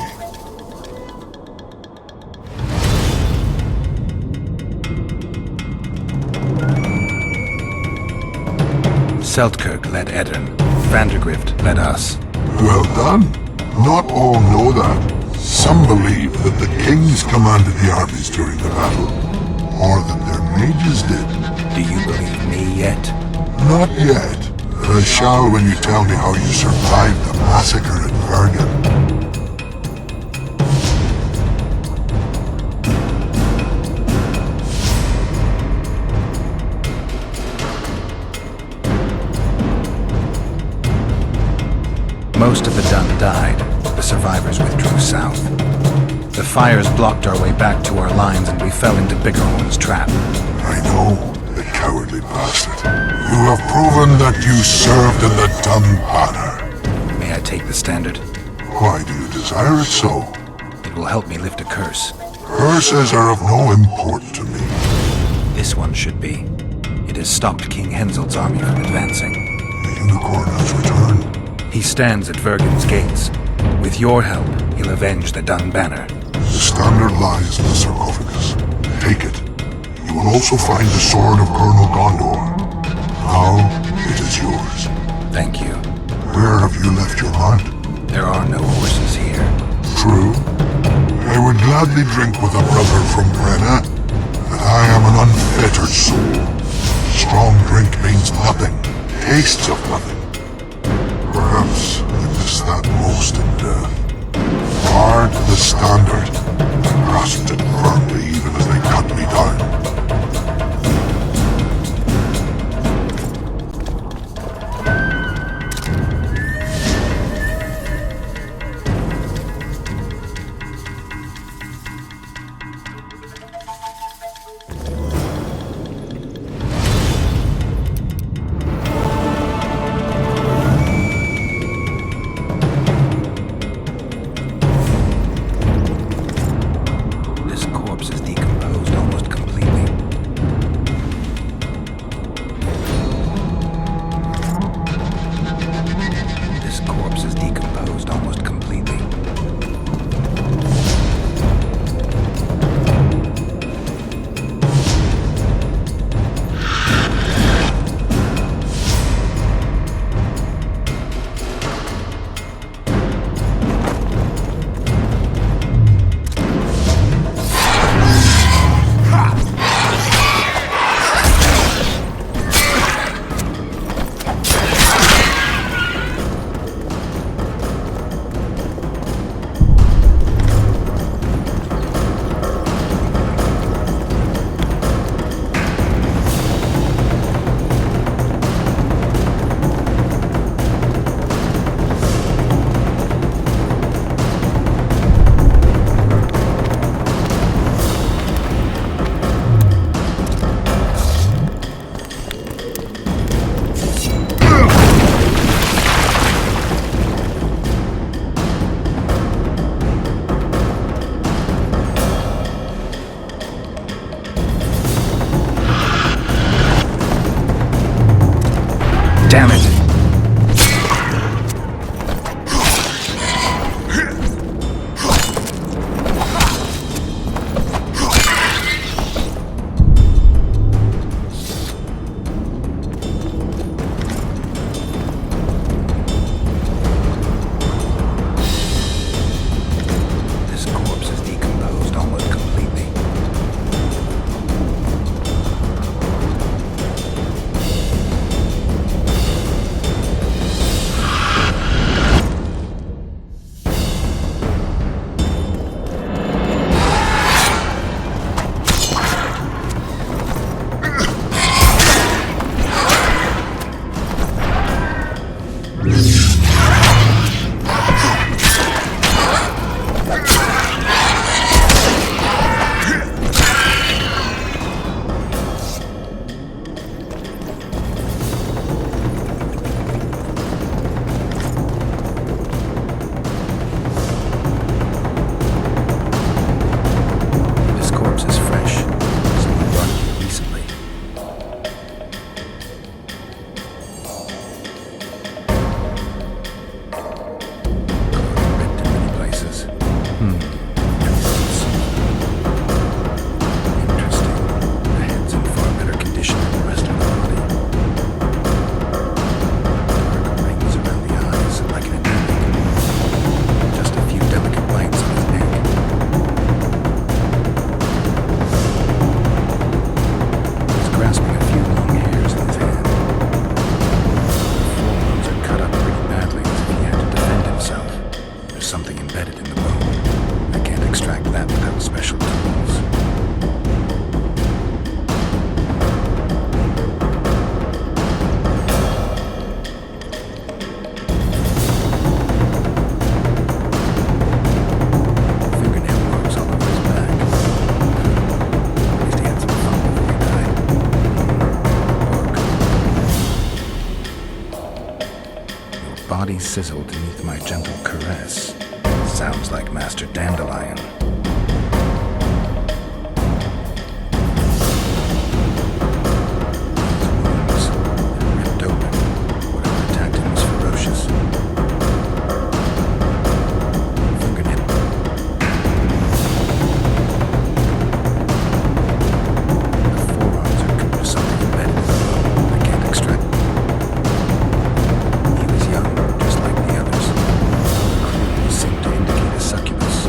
Seltkirk led Eddern. Vandergrift led us. Well done. Not all know that. Some believe that the kings commanded the armies during the battle, or that their mages did. Do you believe me yet? Not yet. But I shall when you tell me how you survived the massacre at Vergen. Most of the Dun died. The survivors withdrew south. The fires blocked our way back to our lines and we fell into Biggerhorn's trap. I know, the cowardly bastard. You have proven that you served in the Dun Banner. May I take the standard? Why do you desire it so? It will help me lift a curse. Curses are of no import to me. This one should be. It has stopped King Henselt's army from advancing. The unicorn has returned. He stands at Vergen's gates. With your help, he'll avenge the Dun Banner. The standard lies in the sarcophagus. Take it. You will also find the sword of Colonel Gondor. Now, it is yours. Thank you. Where have you left your mount? There are no horses here. True. I would gladly drink with a brother from Brenna, but I am an unfettered soul. Strong drink means nothing, tastes of nothing. Perhaps I miss that most in death. Guard the standard, and grasped it firmly even as they cut me down. This corpse is decomposed almost completely. body sizzled beneath my gentle caress. Sounds like Master Dandelion. His wounds had ripped open. Whatever attacked him was ferocious. Fingernail. The forearms are something embedded in the bone. I can't extract. He was young, just like the others. Clearly seemed to indicate a succubus.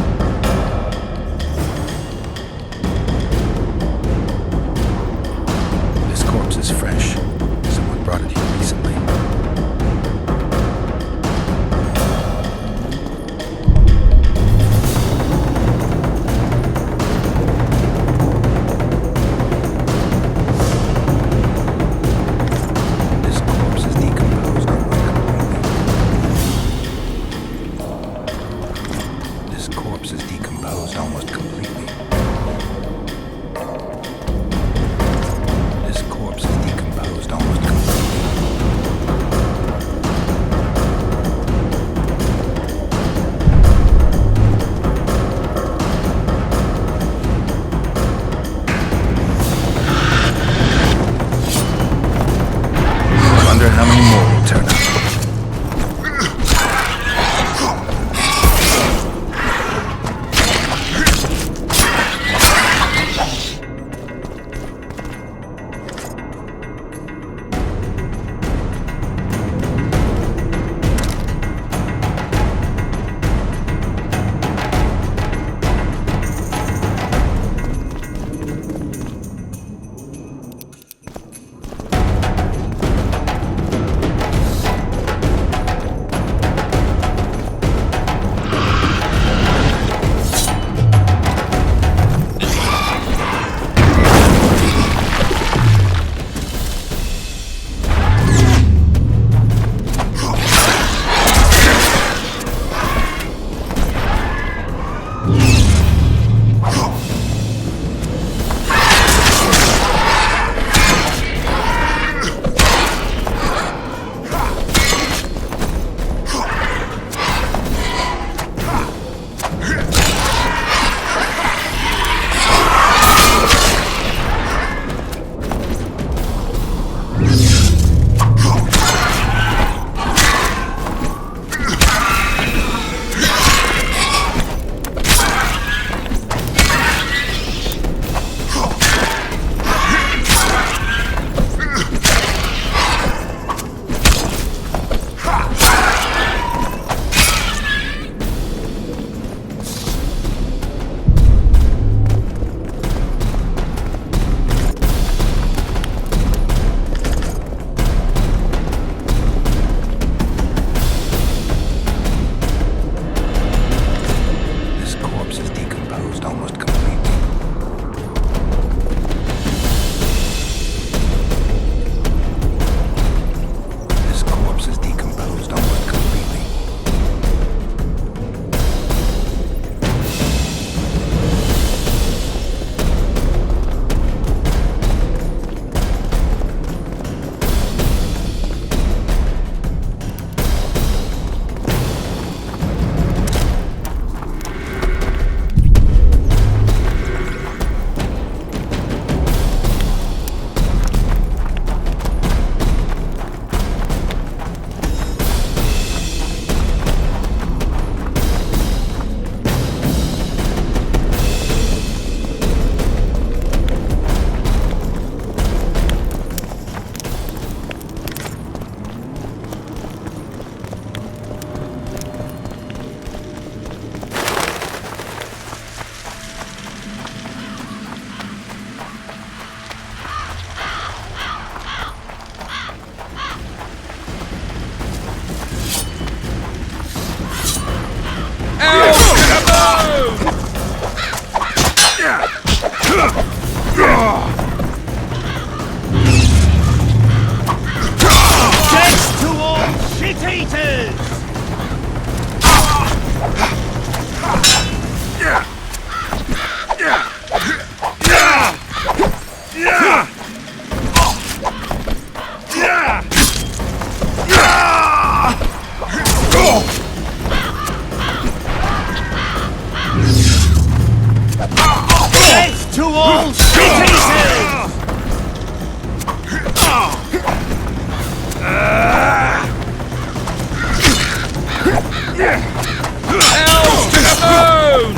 Elves to the moon!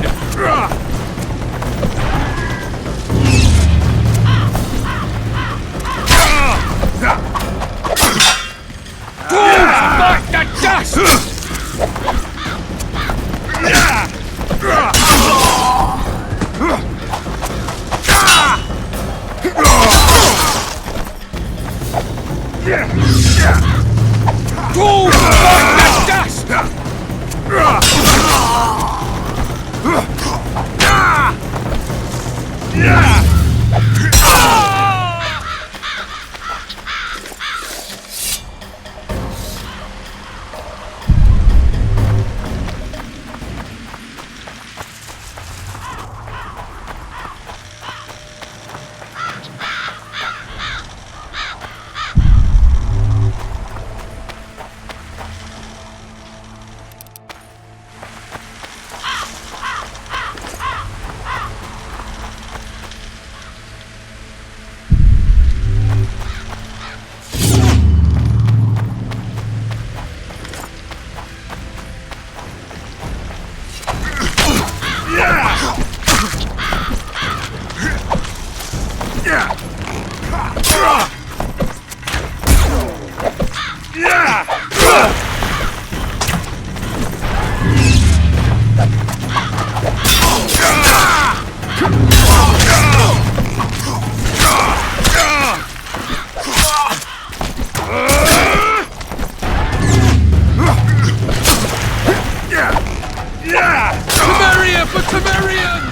Dwarves back to dust! Dwarves back to dust! Temeria for Temerian!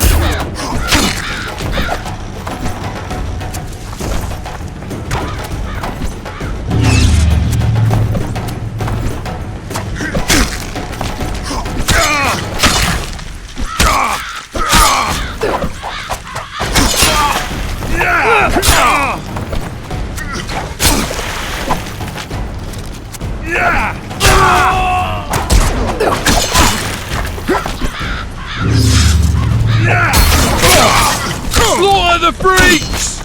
Slaughter the freaks!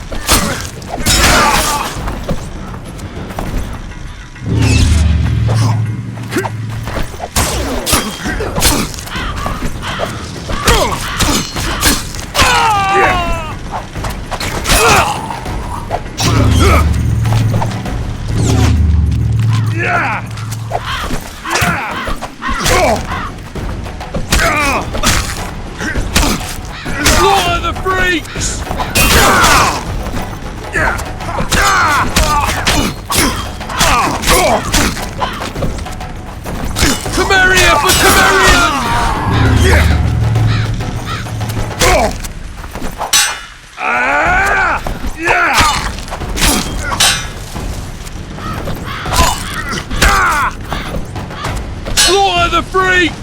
Slaughter the freaks! Temeria for Temerian! Slaughter the freaks!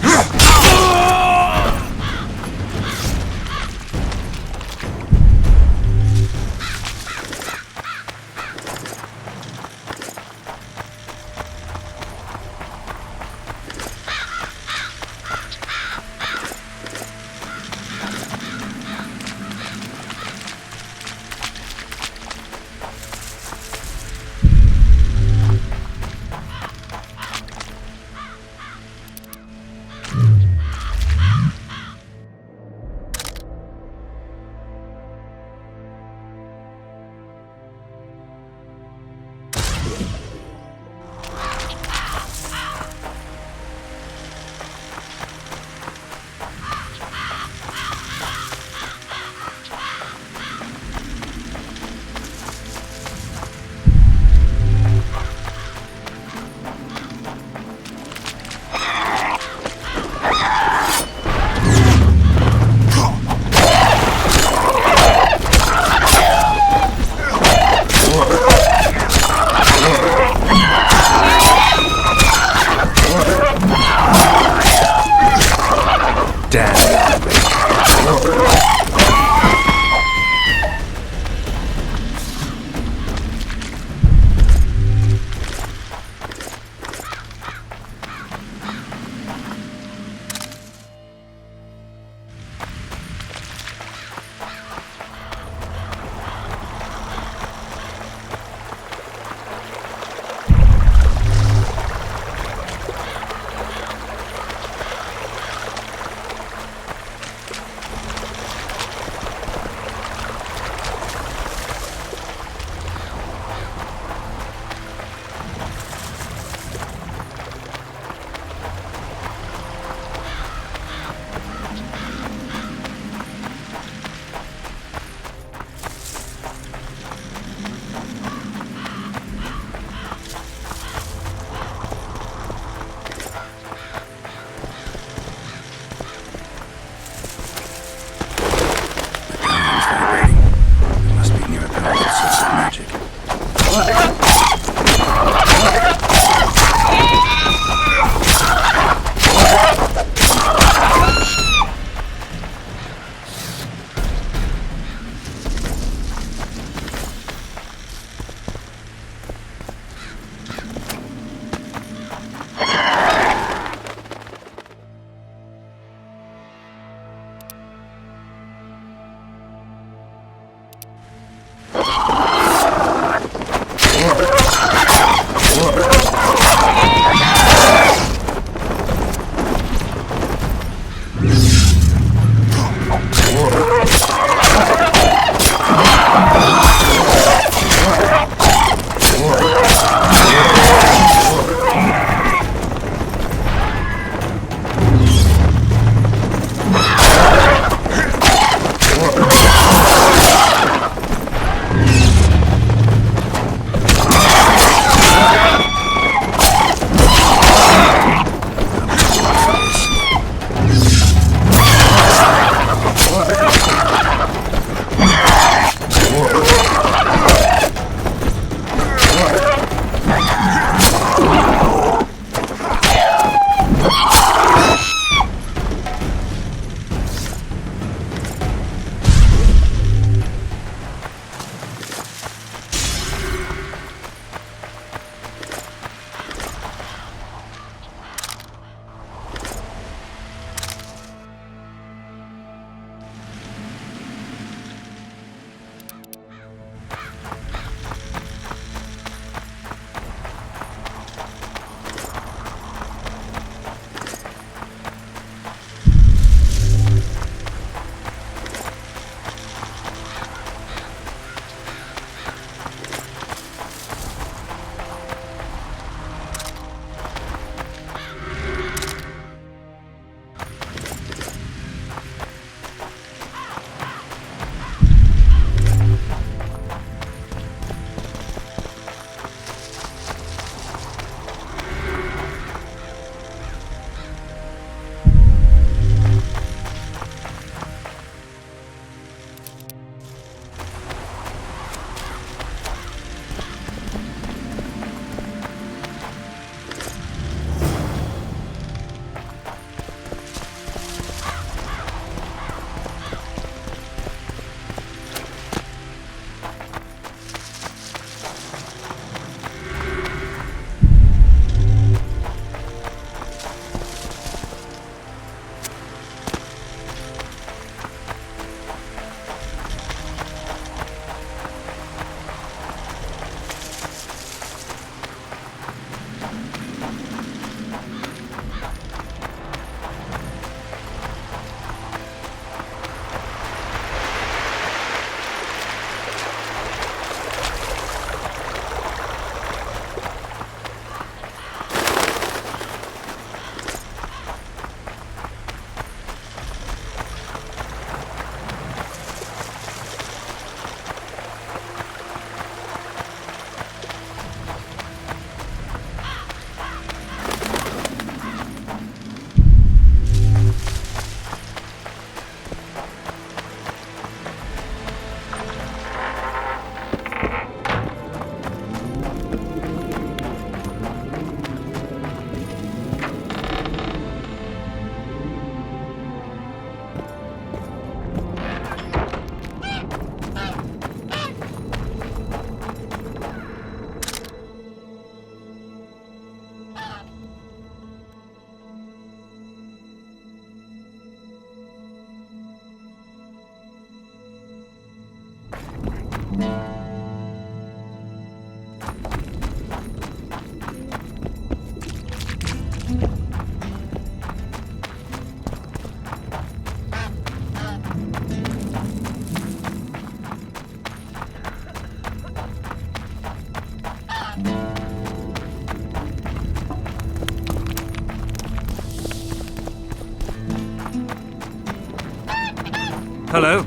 Hello?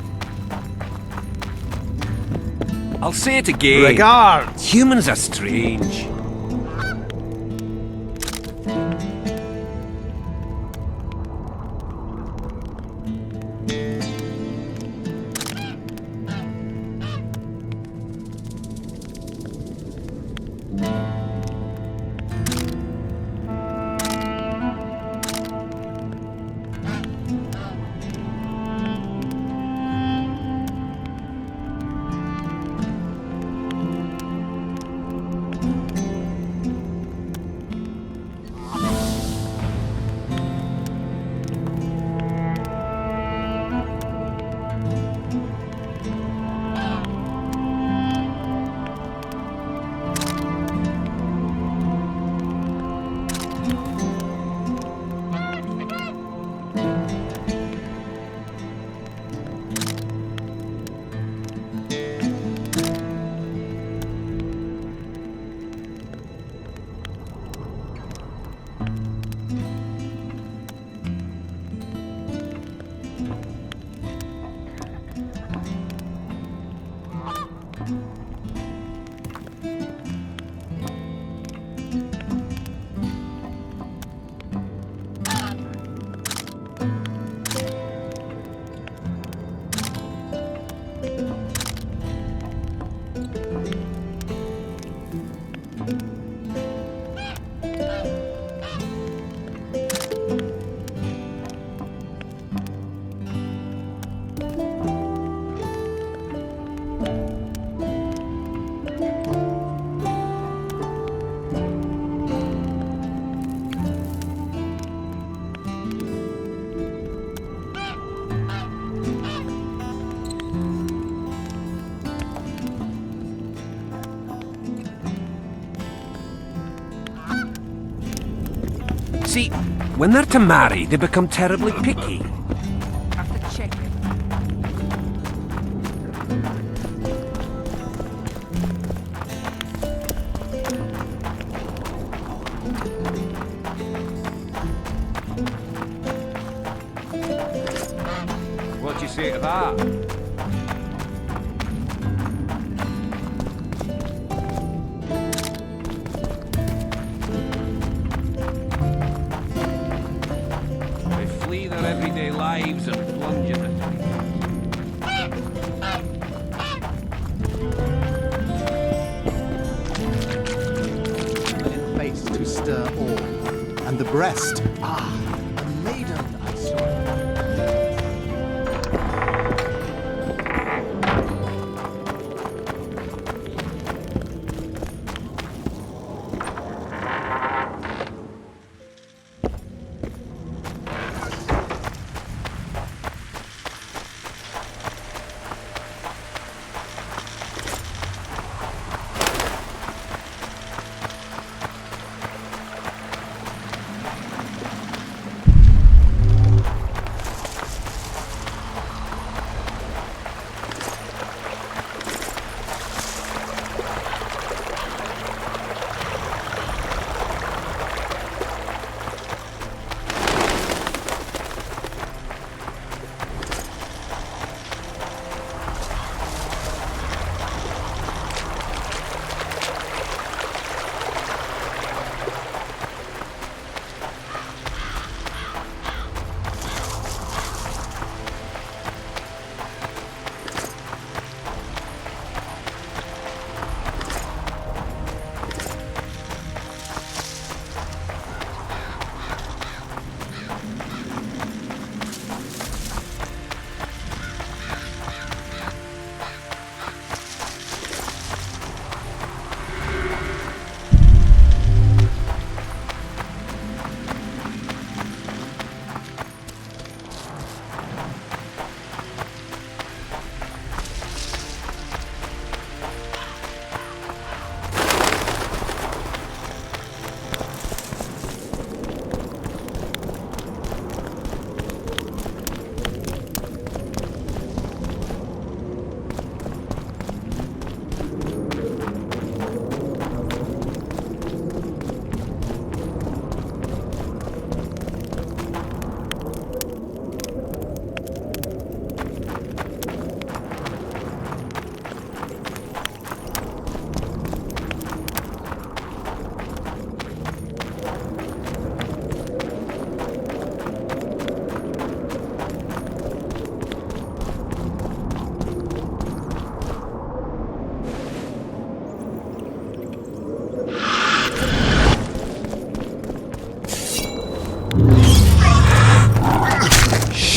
I'll say it again. Regards! Humans are strange. See, when they're to marry, they become terribly picky. Have to check it. What do you say to that? Everyday lives and plunge in it. In face to stir all, and the breast, a maiden I saw.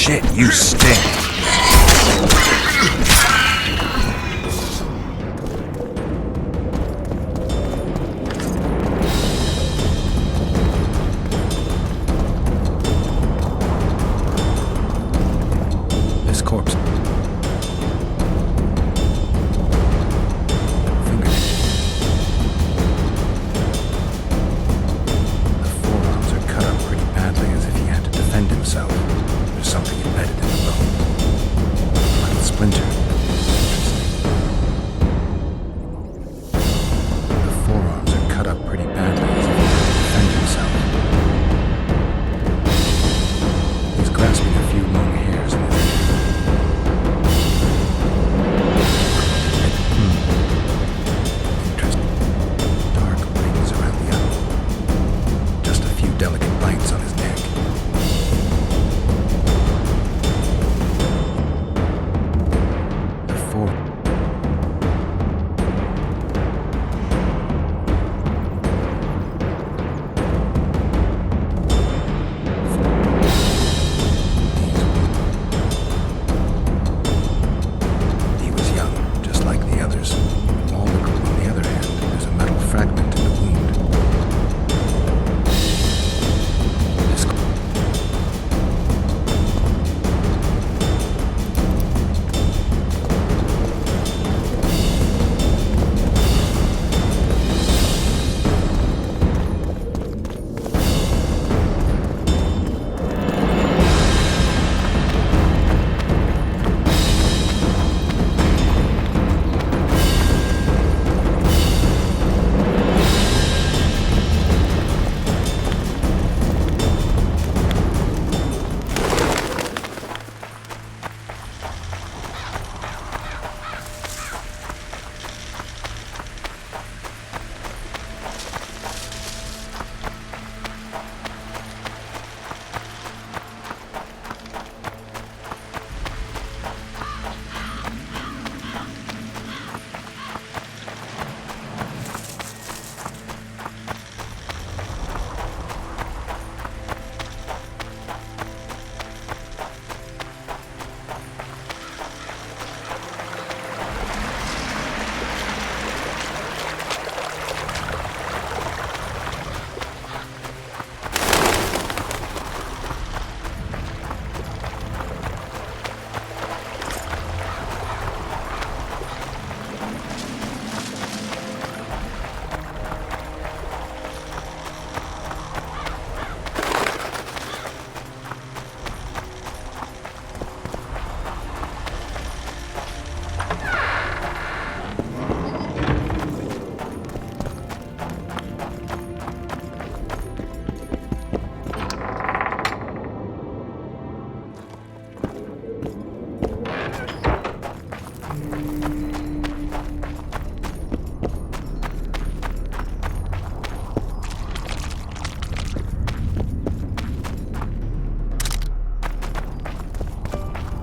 Shit, you stink. This corpse. Himself. There's something embedded in the bone. Like a splinter. The forearms are cut up pretty badly as if he had to defend himself. He's grasping a few long hairs in his Interesting. Dark rings around the elbow. Just a few delicate bites on his neck.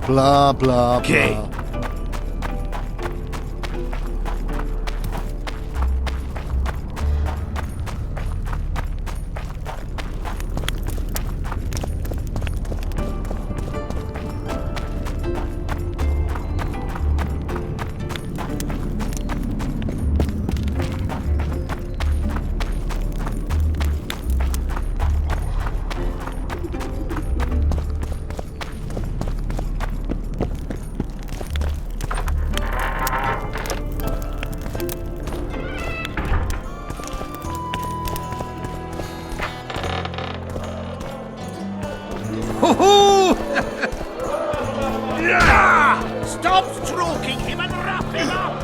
Blah, blah, Okay. blah. Stop stroking him and wrap him up!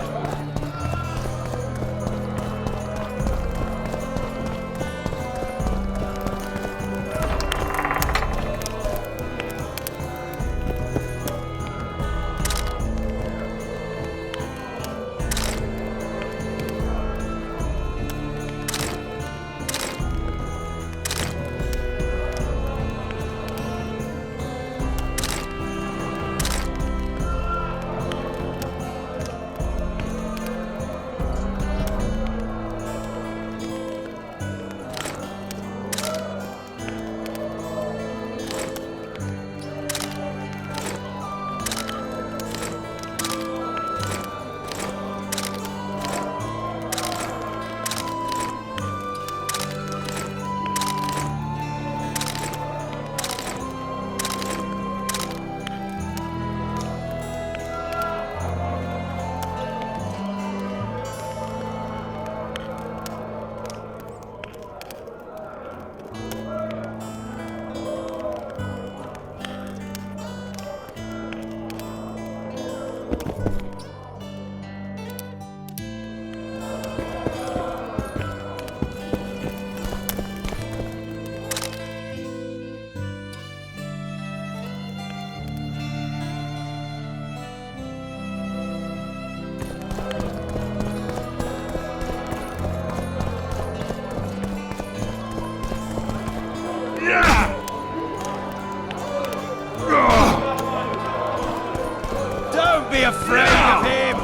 afraid of him!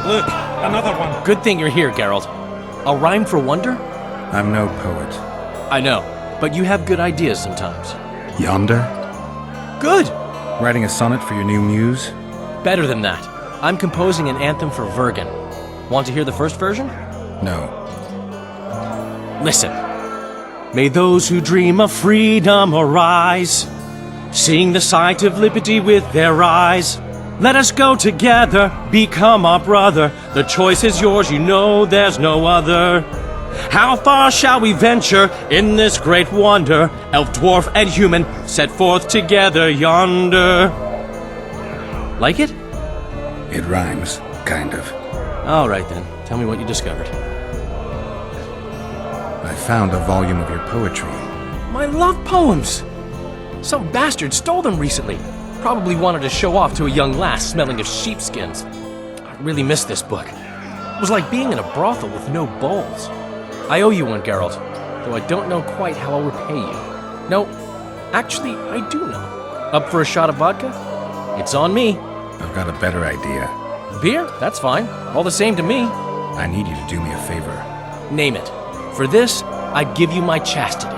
Look, another one. Good thing you're here, Geralt. A rhyme for wonder? I'm no poet. I know, but you have good ideas sometimes. Yonder? Good! Writing a sonnet for your new muse? Better than that. I'm composing an anthem for Vergen. Want to hear the first version? No. Listen. May those who dream of freedom arise, seeing the sight of liberty with their eyes. Let us go together, become our brother. The choice is yours, you know there's no other. How far shall we venture in this great wonder? Elf, dwarf, and human set forth together yonder. Like it? It rhymes, kind of. All right then, tell me what you discovered. I found a volume of your poetry. My love poems! Some bastard stole them recently. Probably wanted to show off to a young lass smelling of sheepskins. I really missed this book. It was like being in a brothel with no balls. I owe you one, Geralt, though I don't know quite how I'll repay you. No, actually, I do know. Up for a shot of vodka? It's on me. I've got a better idea. Beer? That's fine. All the same to me. I need you to do me a favor. Name it. For this, I'd give you my chastity.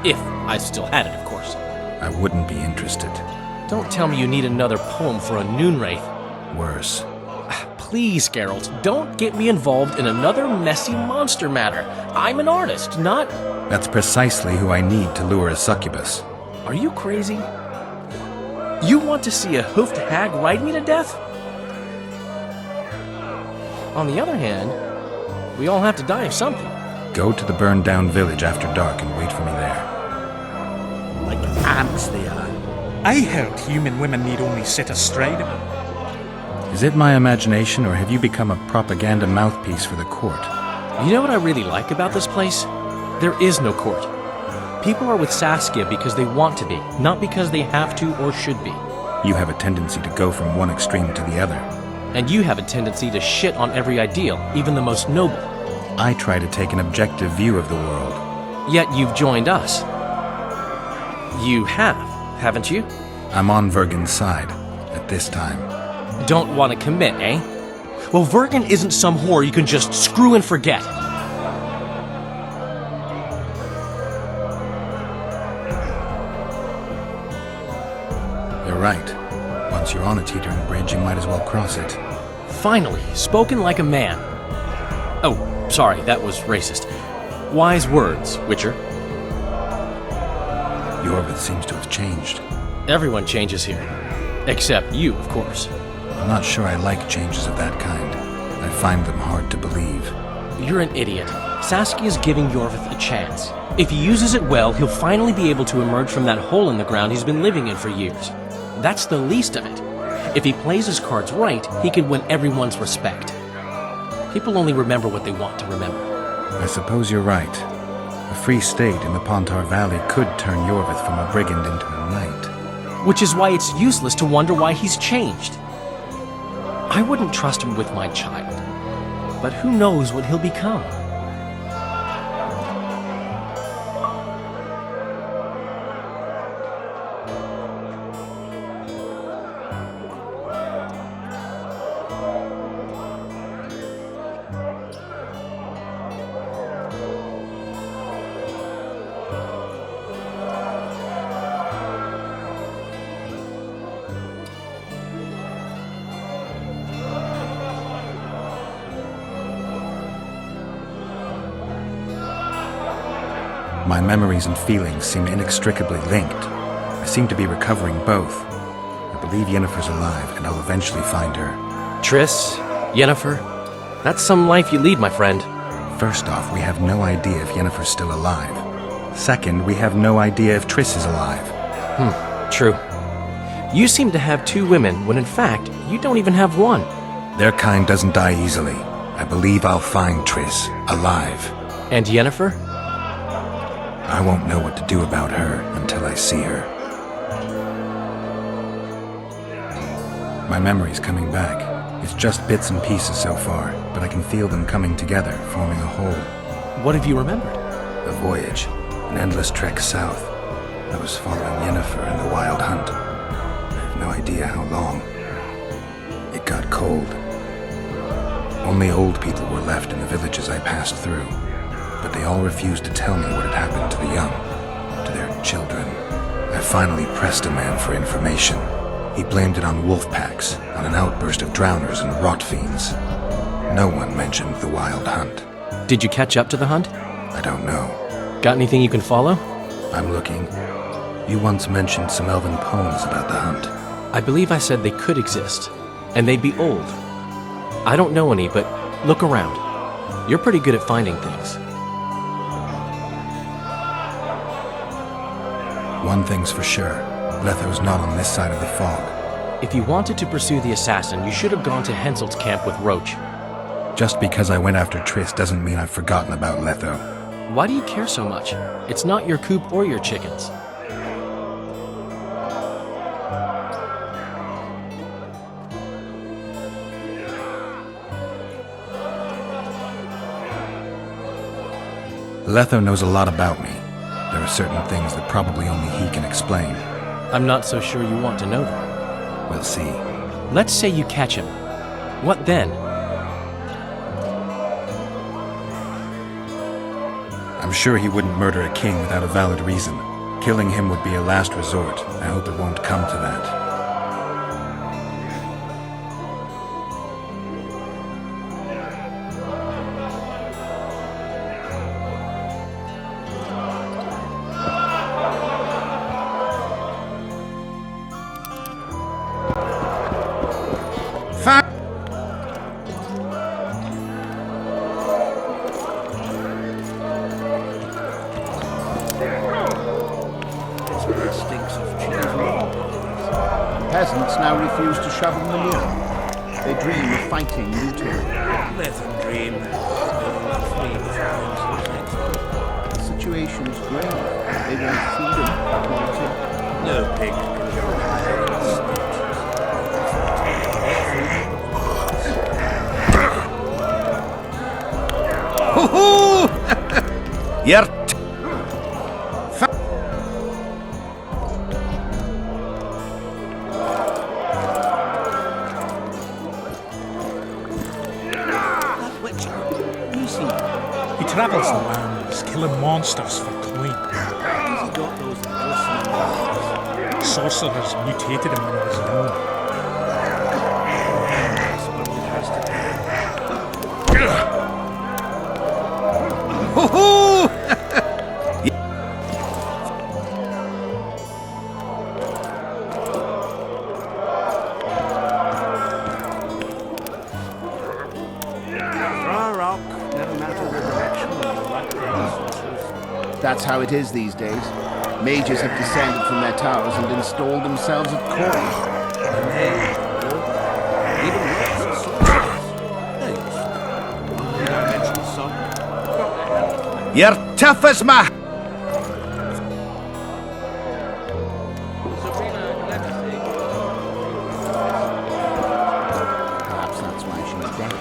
If I still had it, of course. I wouldn't be interested. Don't tell me you need another poem for a Noonwraith. Worse. Please, Geralt, don't get me involved in another messy monster matter. I'm an artist, not... That's precisely who I need to lure a succubus. Are you crazy? You want to see a hoofed hag ride me to death? On the other hand, we all have to die of something. Go to the burned-down village after dark and wait for me there. Like ants they are. I heard human women need only sit astride. Is it my imagination, or have you become a propaganda mouthpiece for the court? You know what I really like about this place? There is no court. People are with Saskia because they want to be, not because they have to or should be. You have a tendency to go from one extreme to the other. And you have a tendency to shit on every ideal, even the most noble. I try to take an objective view of the world. Yet you've joined us. You have, haven't you? I'm on Vergen's side, at this time. Don't want to commit, eh? Well, Vergen isn't some whore you can just screw and forget. You're right. Once you're on a teetering bridge, you might as well cross it. Finally, spoken like a man. Oh, sorry, that was racist. Wise words, Witcher. Yorvith seems to have changed. Everyone changes here. Except you, of course. I'm not sure I like changes of that kind. I find them hard to believe. You're an idiot. Saskia's giving Yorvith a chance. If he uses it well, he'll finally be able to emerge from that hole in the ground he's been living in for years. That's the least of it. If he plays his cards right, he could win everyone's respect. People only remember what they want to remember. I suppose you're right. A free state in the Pontar Valley could turn Yorvith from a brigand into a knight. Which is why it's useless to wonder why he's changed. I wouldn't trust him with my child. But who knows what he'll become? My memories and feelings seem inextricably linked. I seem to be recovering both. I believe Yennefer's alive, and I'll eventually find her. Triss, Yennefer, that's some life you lead, my friend. First off, we have no idea if Yennefer's still alive. Second, we have no idea if Triss is alive. True. You seem to have two women, when in fact, you don't even have one. Their kind doesn't die easily. I believe I'll find Triss, alive. And Yennefer? I won't know what to do about her until I see her. My memory's coming back. It's just bits and pieces so far, but I can feel them coming together, forming a whole. What have you remembered? The voyage, an endless trek south. I was following Yennefer in the wild hunt. I have no idea how long. It got cold. Only old people were left in the villages I passed through, but they all refused to tell me what had happened to the young, to their children. I finally pressed a man for information. He blamed it on wolf packs, on an outburst of drowners and rot fiends. No one mentioned the wild hunt. Did you catch up to the hunt? I don't know. Got anything you can follow? I'm looking. You once mentioned some elven poems about the hunt. I believe I said they could exist, and they'd be old. I don't know any, but look around. You're pretty good at finding things. One thing's for sure. Letho's not on this side of the fog. If you wanted to pursue the assassin, you should have gone to Henselt's camp with Roach. Just because I went after Triss doesn't mean I've forgotten about Letho. Why do you care so much? It's not your coop or your chickens. Letho knows a lot about me. There are certain things that probably only he can explain. I'm not so sure you want to know them. We'll see. Let's say you catch him. What then? I'm sure he wouldn't murder a king without a valid reason. Killing him would be a last resort. I hope it won't come to that. Peasants now refuse to shovel manure. They dream of fighting looting. Let them dream. The situation is grave. They want freedom, equality. No pig can go Ho-ho! You're He travels the lands, killing monsters for coin. Has he got those glistening eyes? Sorcerers mutated him when he was young. Ho-ho! That's how it is these days. Mages have descended from their towers and installed themselves at court. You're tough as my... Perhaps that's why she's dead.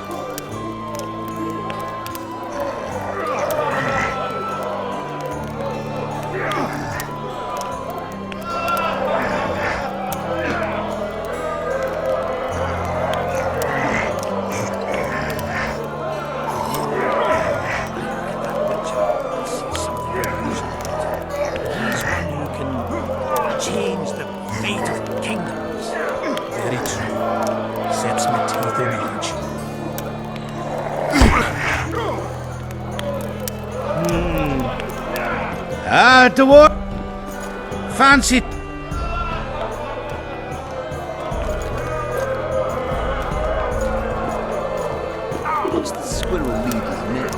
Change the fate of kingdoms. Very true. Sets my teeth in age. Ah, dwarf! Fancy... What's the squirrel leader's name?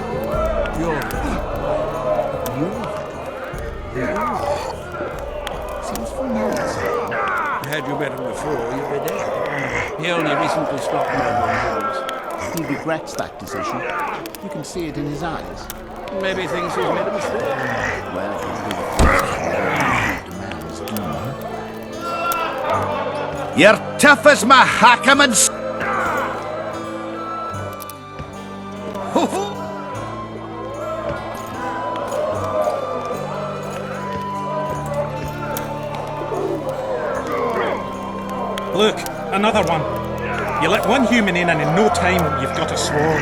Seems familiar. Had you met him before, you'd be dead. He only recently stopped murdering He regrets that decision. You can see it in his eyes. fools. Maybe thinks he's made a mistake. Well, he'll be the first to man's doom. You're tough as my hackamans. Ho-ho! Look, another one. You let one human in, and in no time you've got a swarm.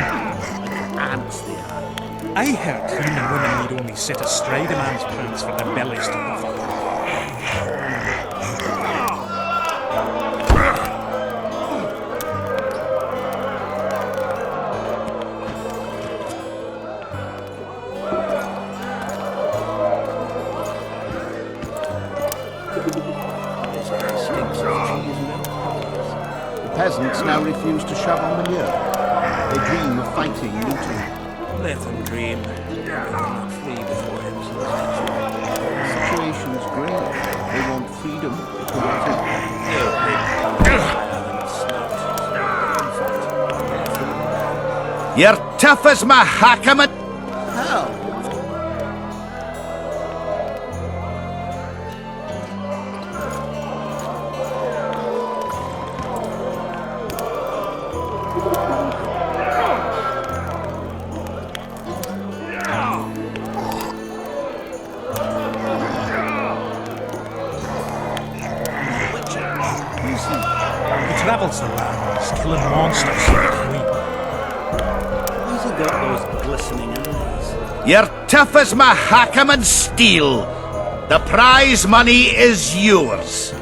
Ants they are. I heard human women need only sit astride a man's pants for their bellies to puff up. The peasants now refuse to shovel manure. They dream of fighting, looting. Let them dream. They're not free before him. The situation's grave. They want freedom. They want it. You're tough as my hackaman. How? He travels the lands, killing monsters for the queen. Why's he got those glistening eyes? You're tough as my hackaman steel. The prize money is yours.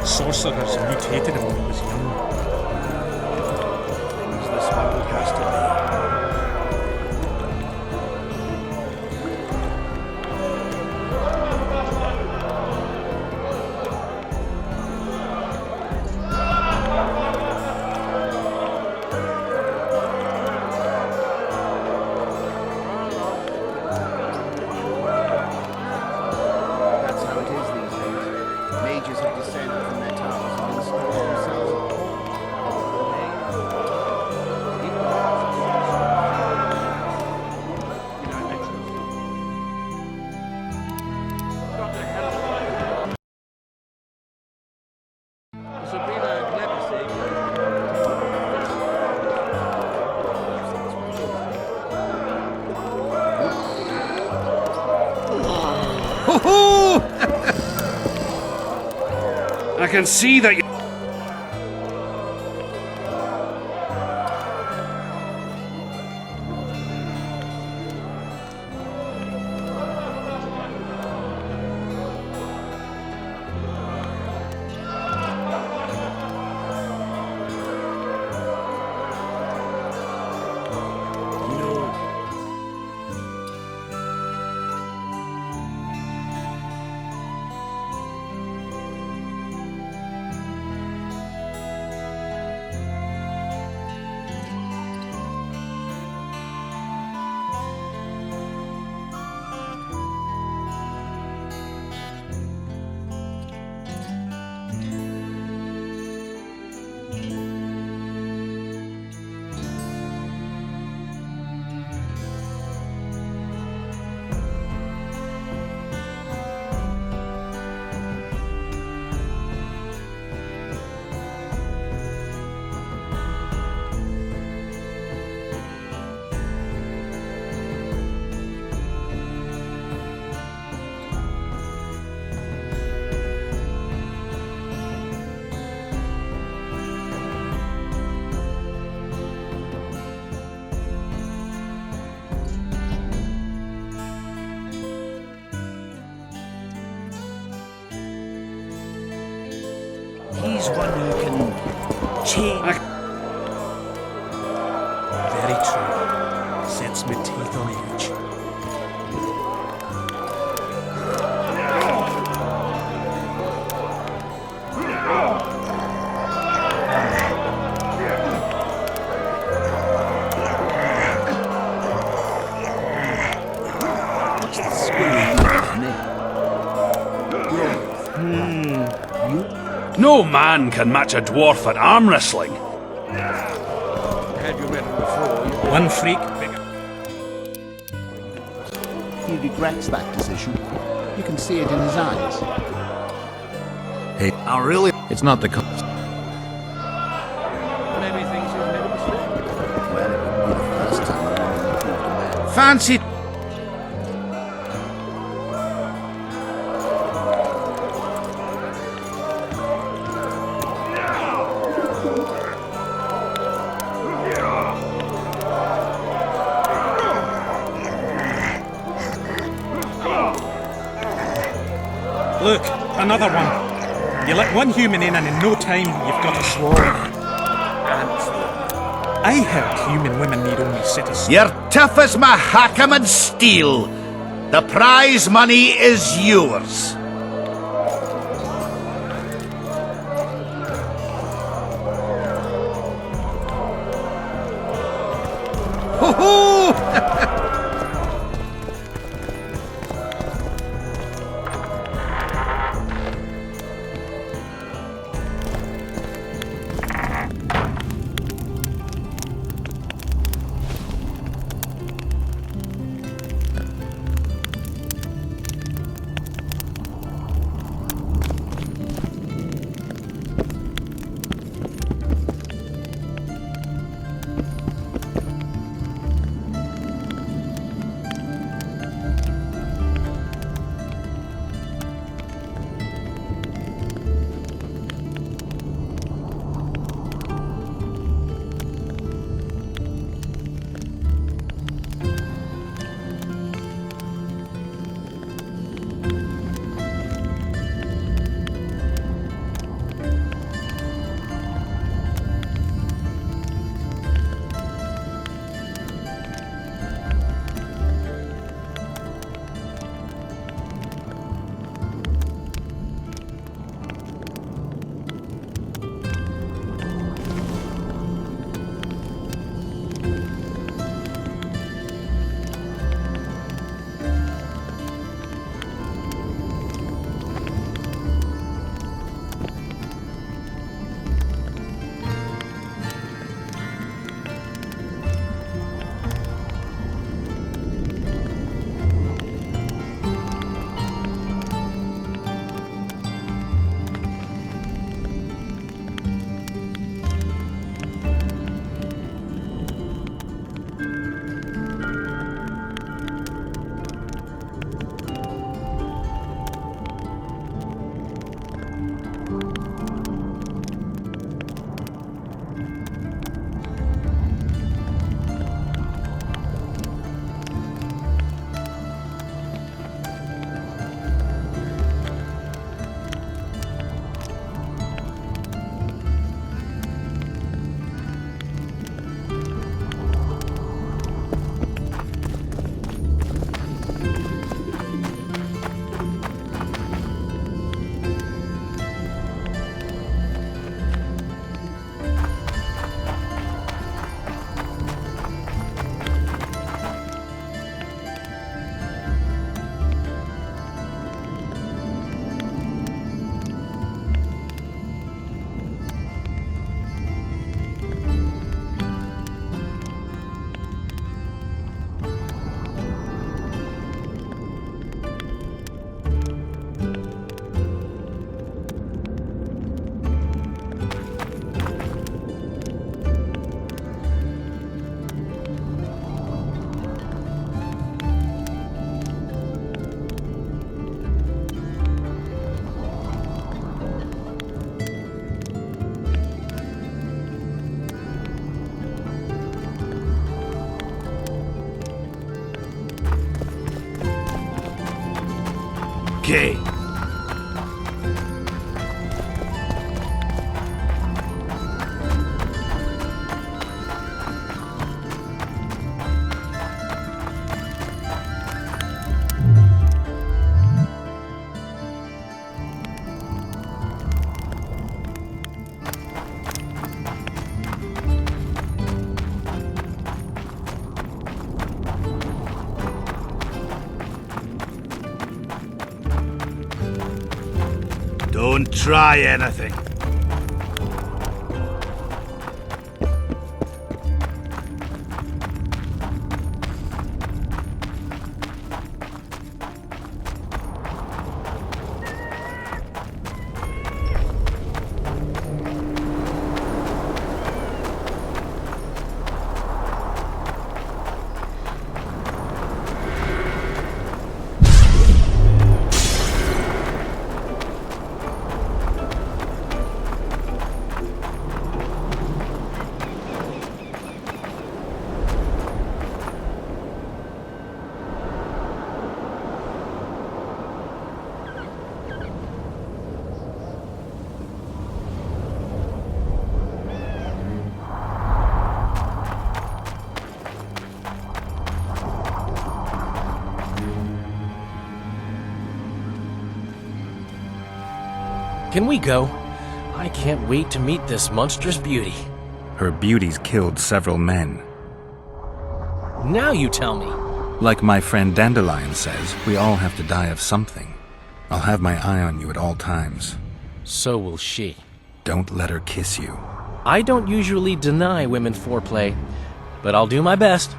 Sorcerers mutated him when he was young. Things this world has to That's how it is these days. Mages have descended from their towers and installed themselves I can see that you... He's one who can change. Very true. Sets my teeth on edge. No man can match a dwarf at arm wrestling. Had you met him before? One freak. He regrets that decision. You can see it in his eyes. Hey, really? It's not the... Maybe thinks he's made a mistake. Well, it wouldn't be the first time a woman improved a man. Fancy... another one. You let one human in and in no time you've got a swarm. I heard human women need only citizens. You're tough as Mahakam and steel. The prize money is yours. Ho-ho! Okay. Don't try anything. Can we go? I can't wait to meet this monstrous beauty. Her beauty's killed several men. Now you tell me. Like my friend Dandelion says, we all have to die of something. I'll have my eye on you at all times. So will she. Don't let her kiss you. I don't usually deny women foreplay, but I'll do my best.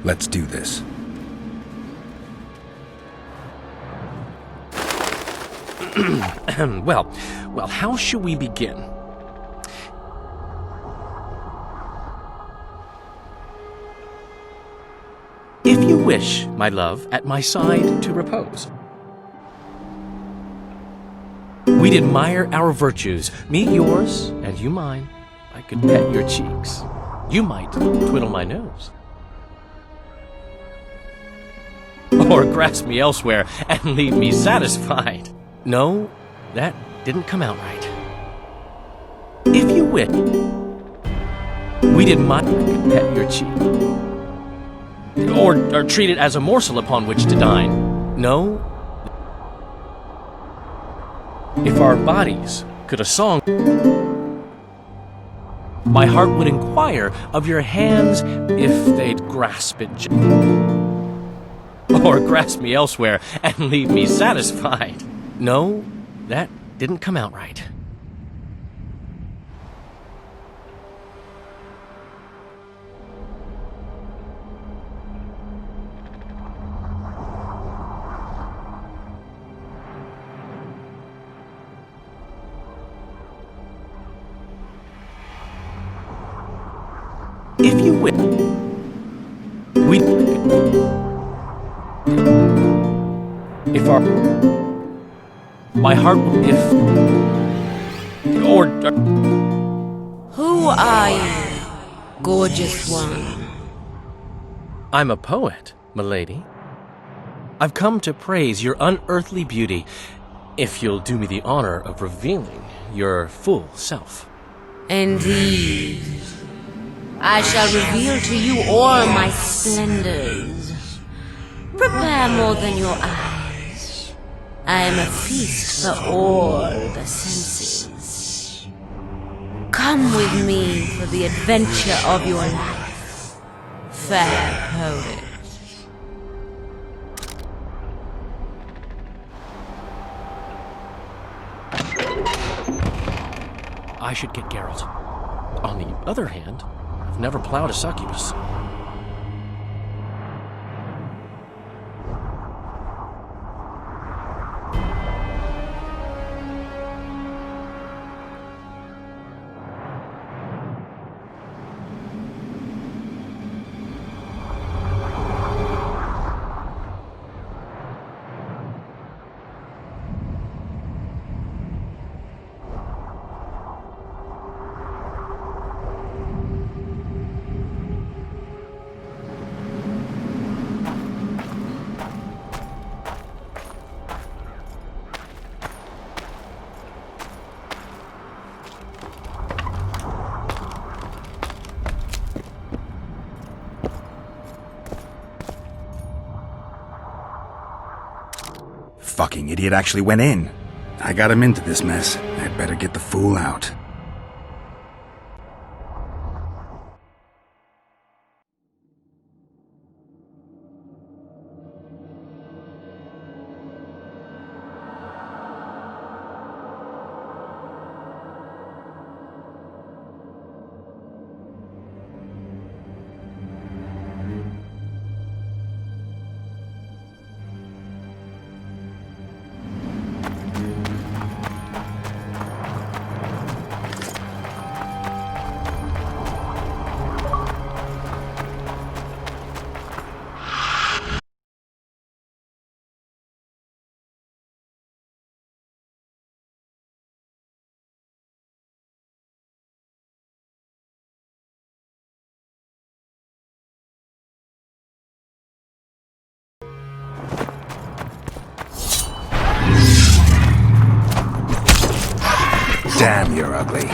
Let's do this. Well, how should we begin? If you wish, my love, at my side to repose. We'd admire our virtues, me yours, and you mine. I could pet your cheeks. You might twiddle my nose. Or grasp me elsewhere and leave me satisfied. No, that didn't come out right. If you wish, we'd admire, I could pet your cheek. Or treat it as a morsel upon which to dine. No. If our bodies could a song, my heart would inquire of your hands if they'd grasp it or grasp me elsewhere and leave me satisfied. No, that didn't come out right. If you will, if our, my heart, if, or, Who are you, gorgeous one? I'm a poet, milady. I've come to praise your unearthly beauty, if you'll do me the honor of revealing your full self. Indeed. I shall reveal to you all my splendors. Prepare more than your eyes. I am a feast for all the senses. Come with me for the adventure of your life, fair poet. I should get Geralt. On the other hand, I've never plowed a succubus. Fucking idiot actually went in. I got him into this mess. I'd better get the fool out. Damn, you're ugly.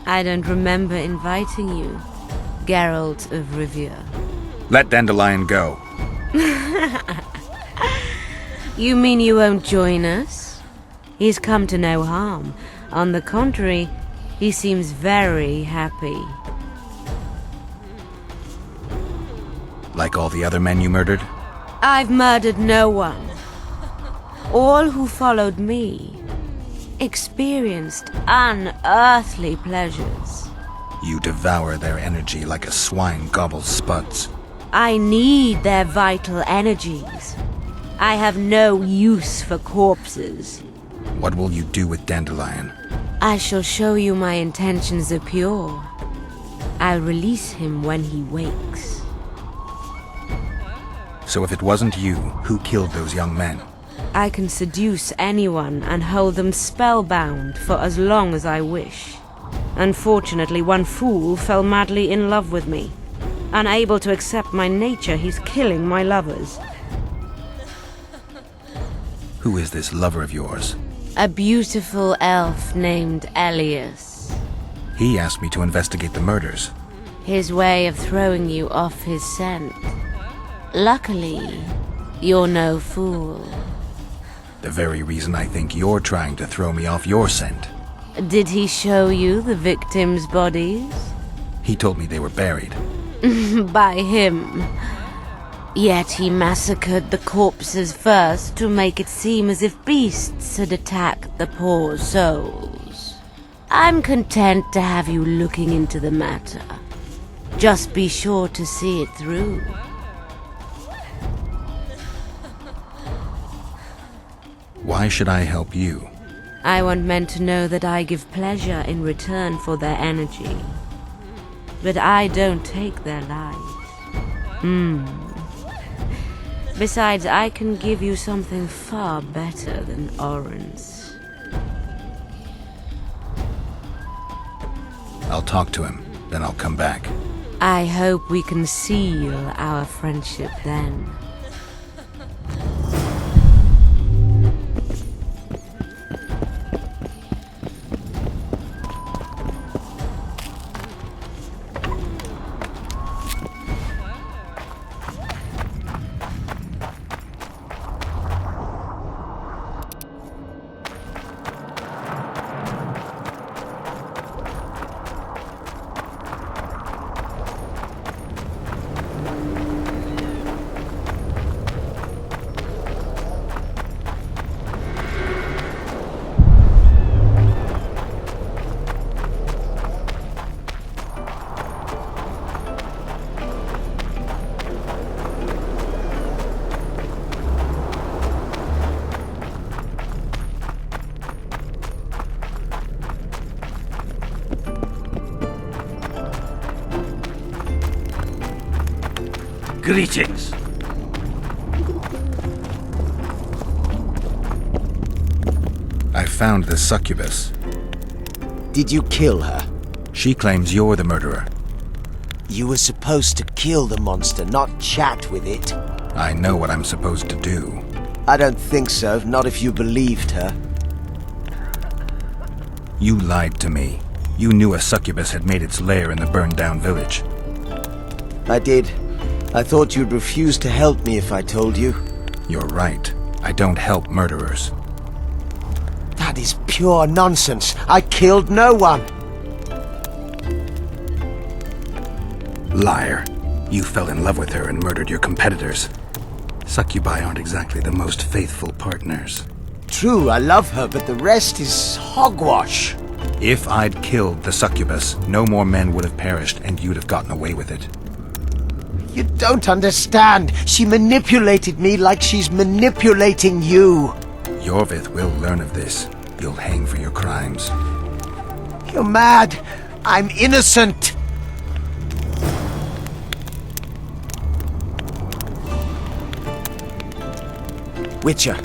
I don't remember inviting you, Geralt of Rivia. Let Dandelion go. You mean you won't join us? He's come to no harm. On the contrary, he seems very happy. Like all the other men you murdered? I've murdered no one. All who followed me experienced unearthly pleasures. You devour their energy like a swine gobbles spuds. I need their vital energies. I have no use for corpses. What will you do with Dandelion? I shall show you my intentions are pure. I'll release him when he wakes. So if it wasn't you, who killed those young men? I can seduce anyone and hold them spellbound for as long as I wish. Unfortunately, one fool fell madly in love with me. Unable to accept my nature, he's killing my lovers. Who is this lover of yours? A beautiful elf named Elias. He asked me to investigate the murders. His way of throwing you off his scent. Luckily, you're no fool. The very reason I think you're trying to throw me off your scent. Did he show you the victims' bodies? He told me they were buried. By him. Yet he massacred the corpses first to make it seem as if beasts had attacked the poor souls. I'm content to have you looking into the matter. Just be sure to see it through. Why should I help you? I want men to know that I give pleasure in return for their energy. But I don't take their lives. Besides, I can give you something far better than Orens. I'll talk to him, then I'll come back. I hope we can seal our friendship then. Greetings. I found the succubus. Did you kill her? She claims you're the murderer. You were supposed to kill the monster, not chat with it. I know what I'm supposed to do. I don't think so, not if you believed her. You lied to me. You knew a succubus had made its lair in the burned-down village. I did. I thought you'd refuse to help me if I told you. You're right. I don't help murderers. That is pure nonsense. I killed no one. Liar. You fell in love with her and murdered your competitors. Succubi aren't exactly the most faithful partners. True, I love her, but the rest is hogwash. If I'd killed the succubus, no more men would have perished and you'd have gotten away with it. You don't understand. She manipulated me like she's manipulating you. Yorvith will learn of this. You'll hang for your crimes. You're mad. I'm innocent. Witcher,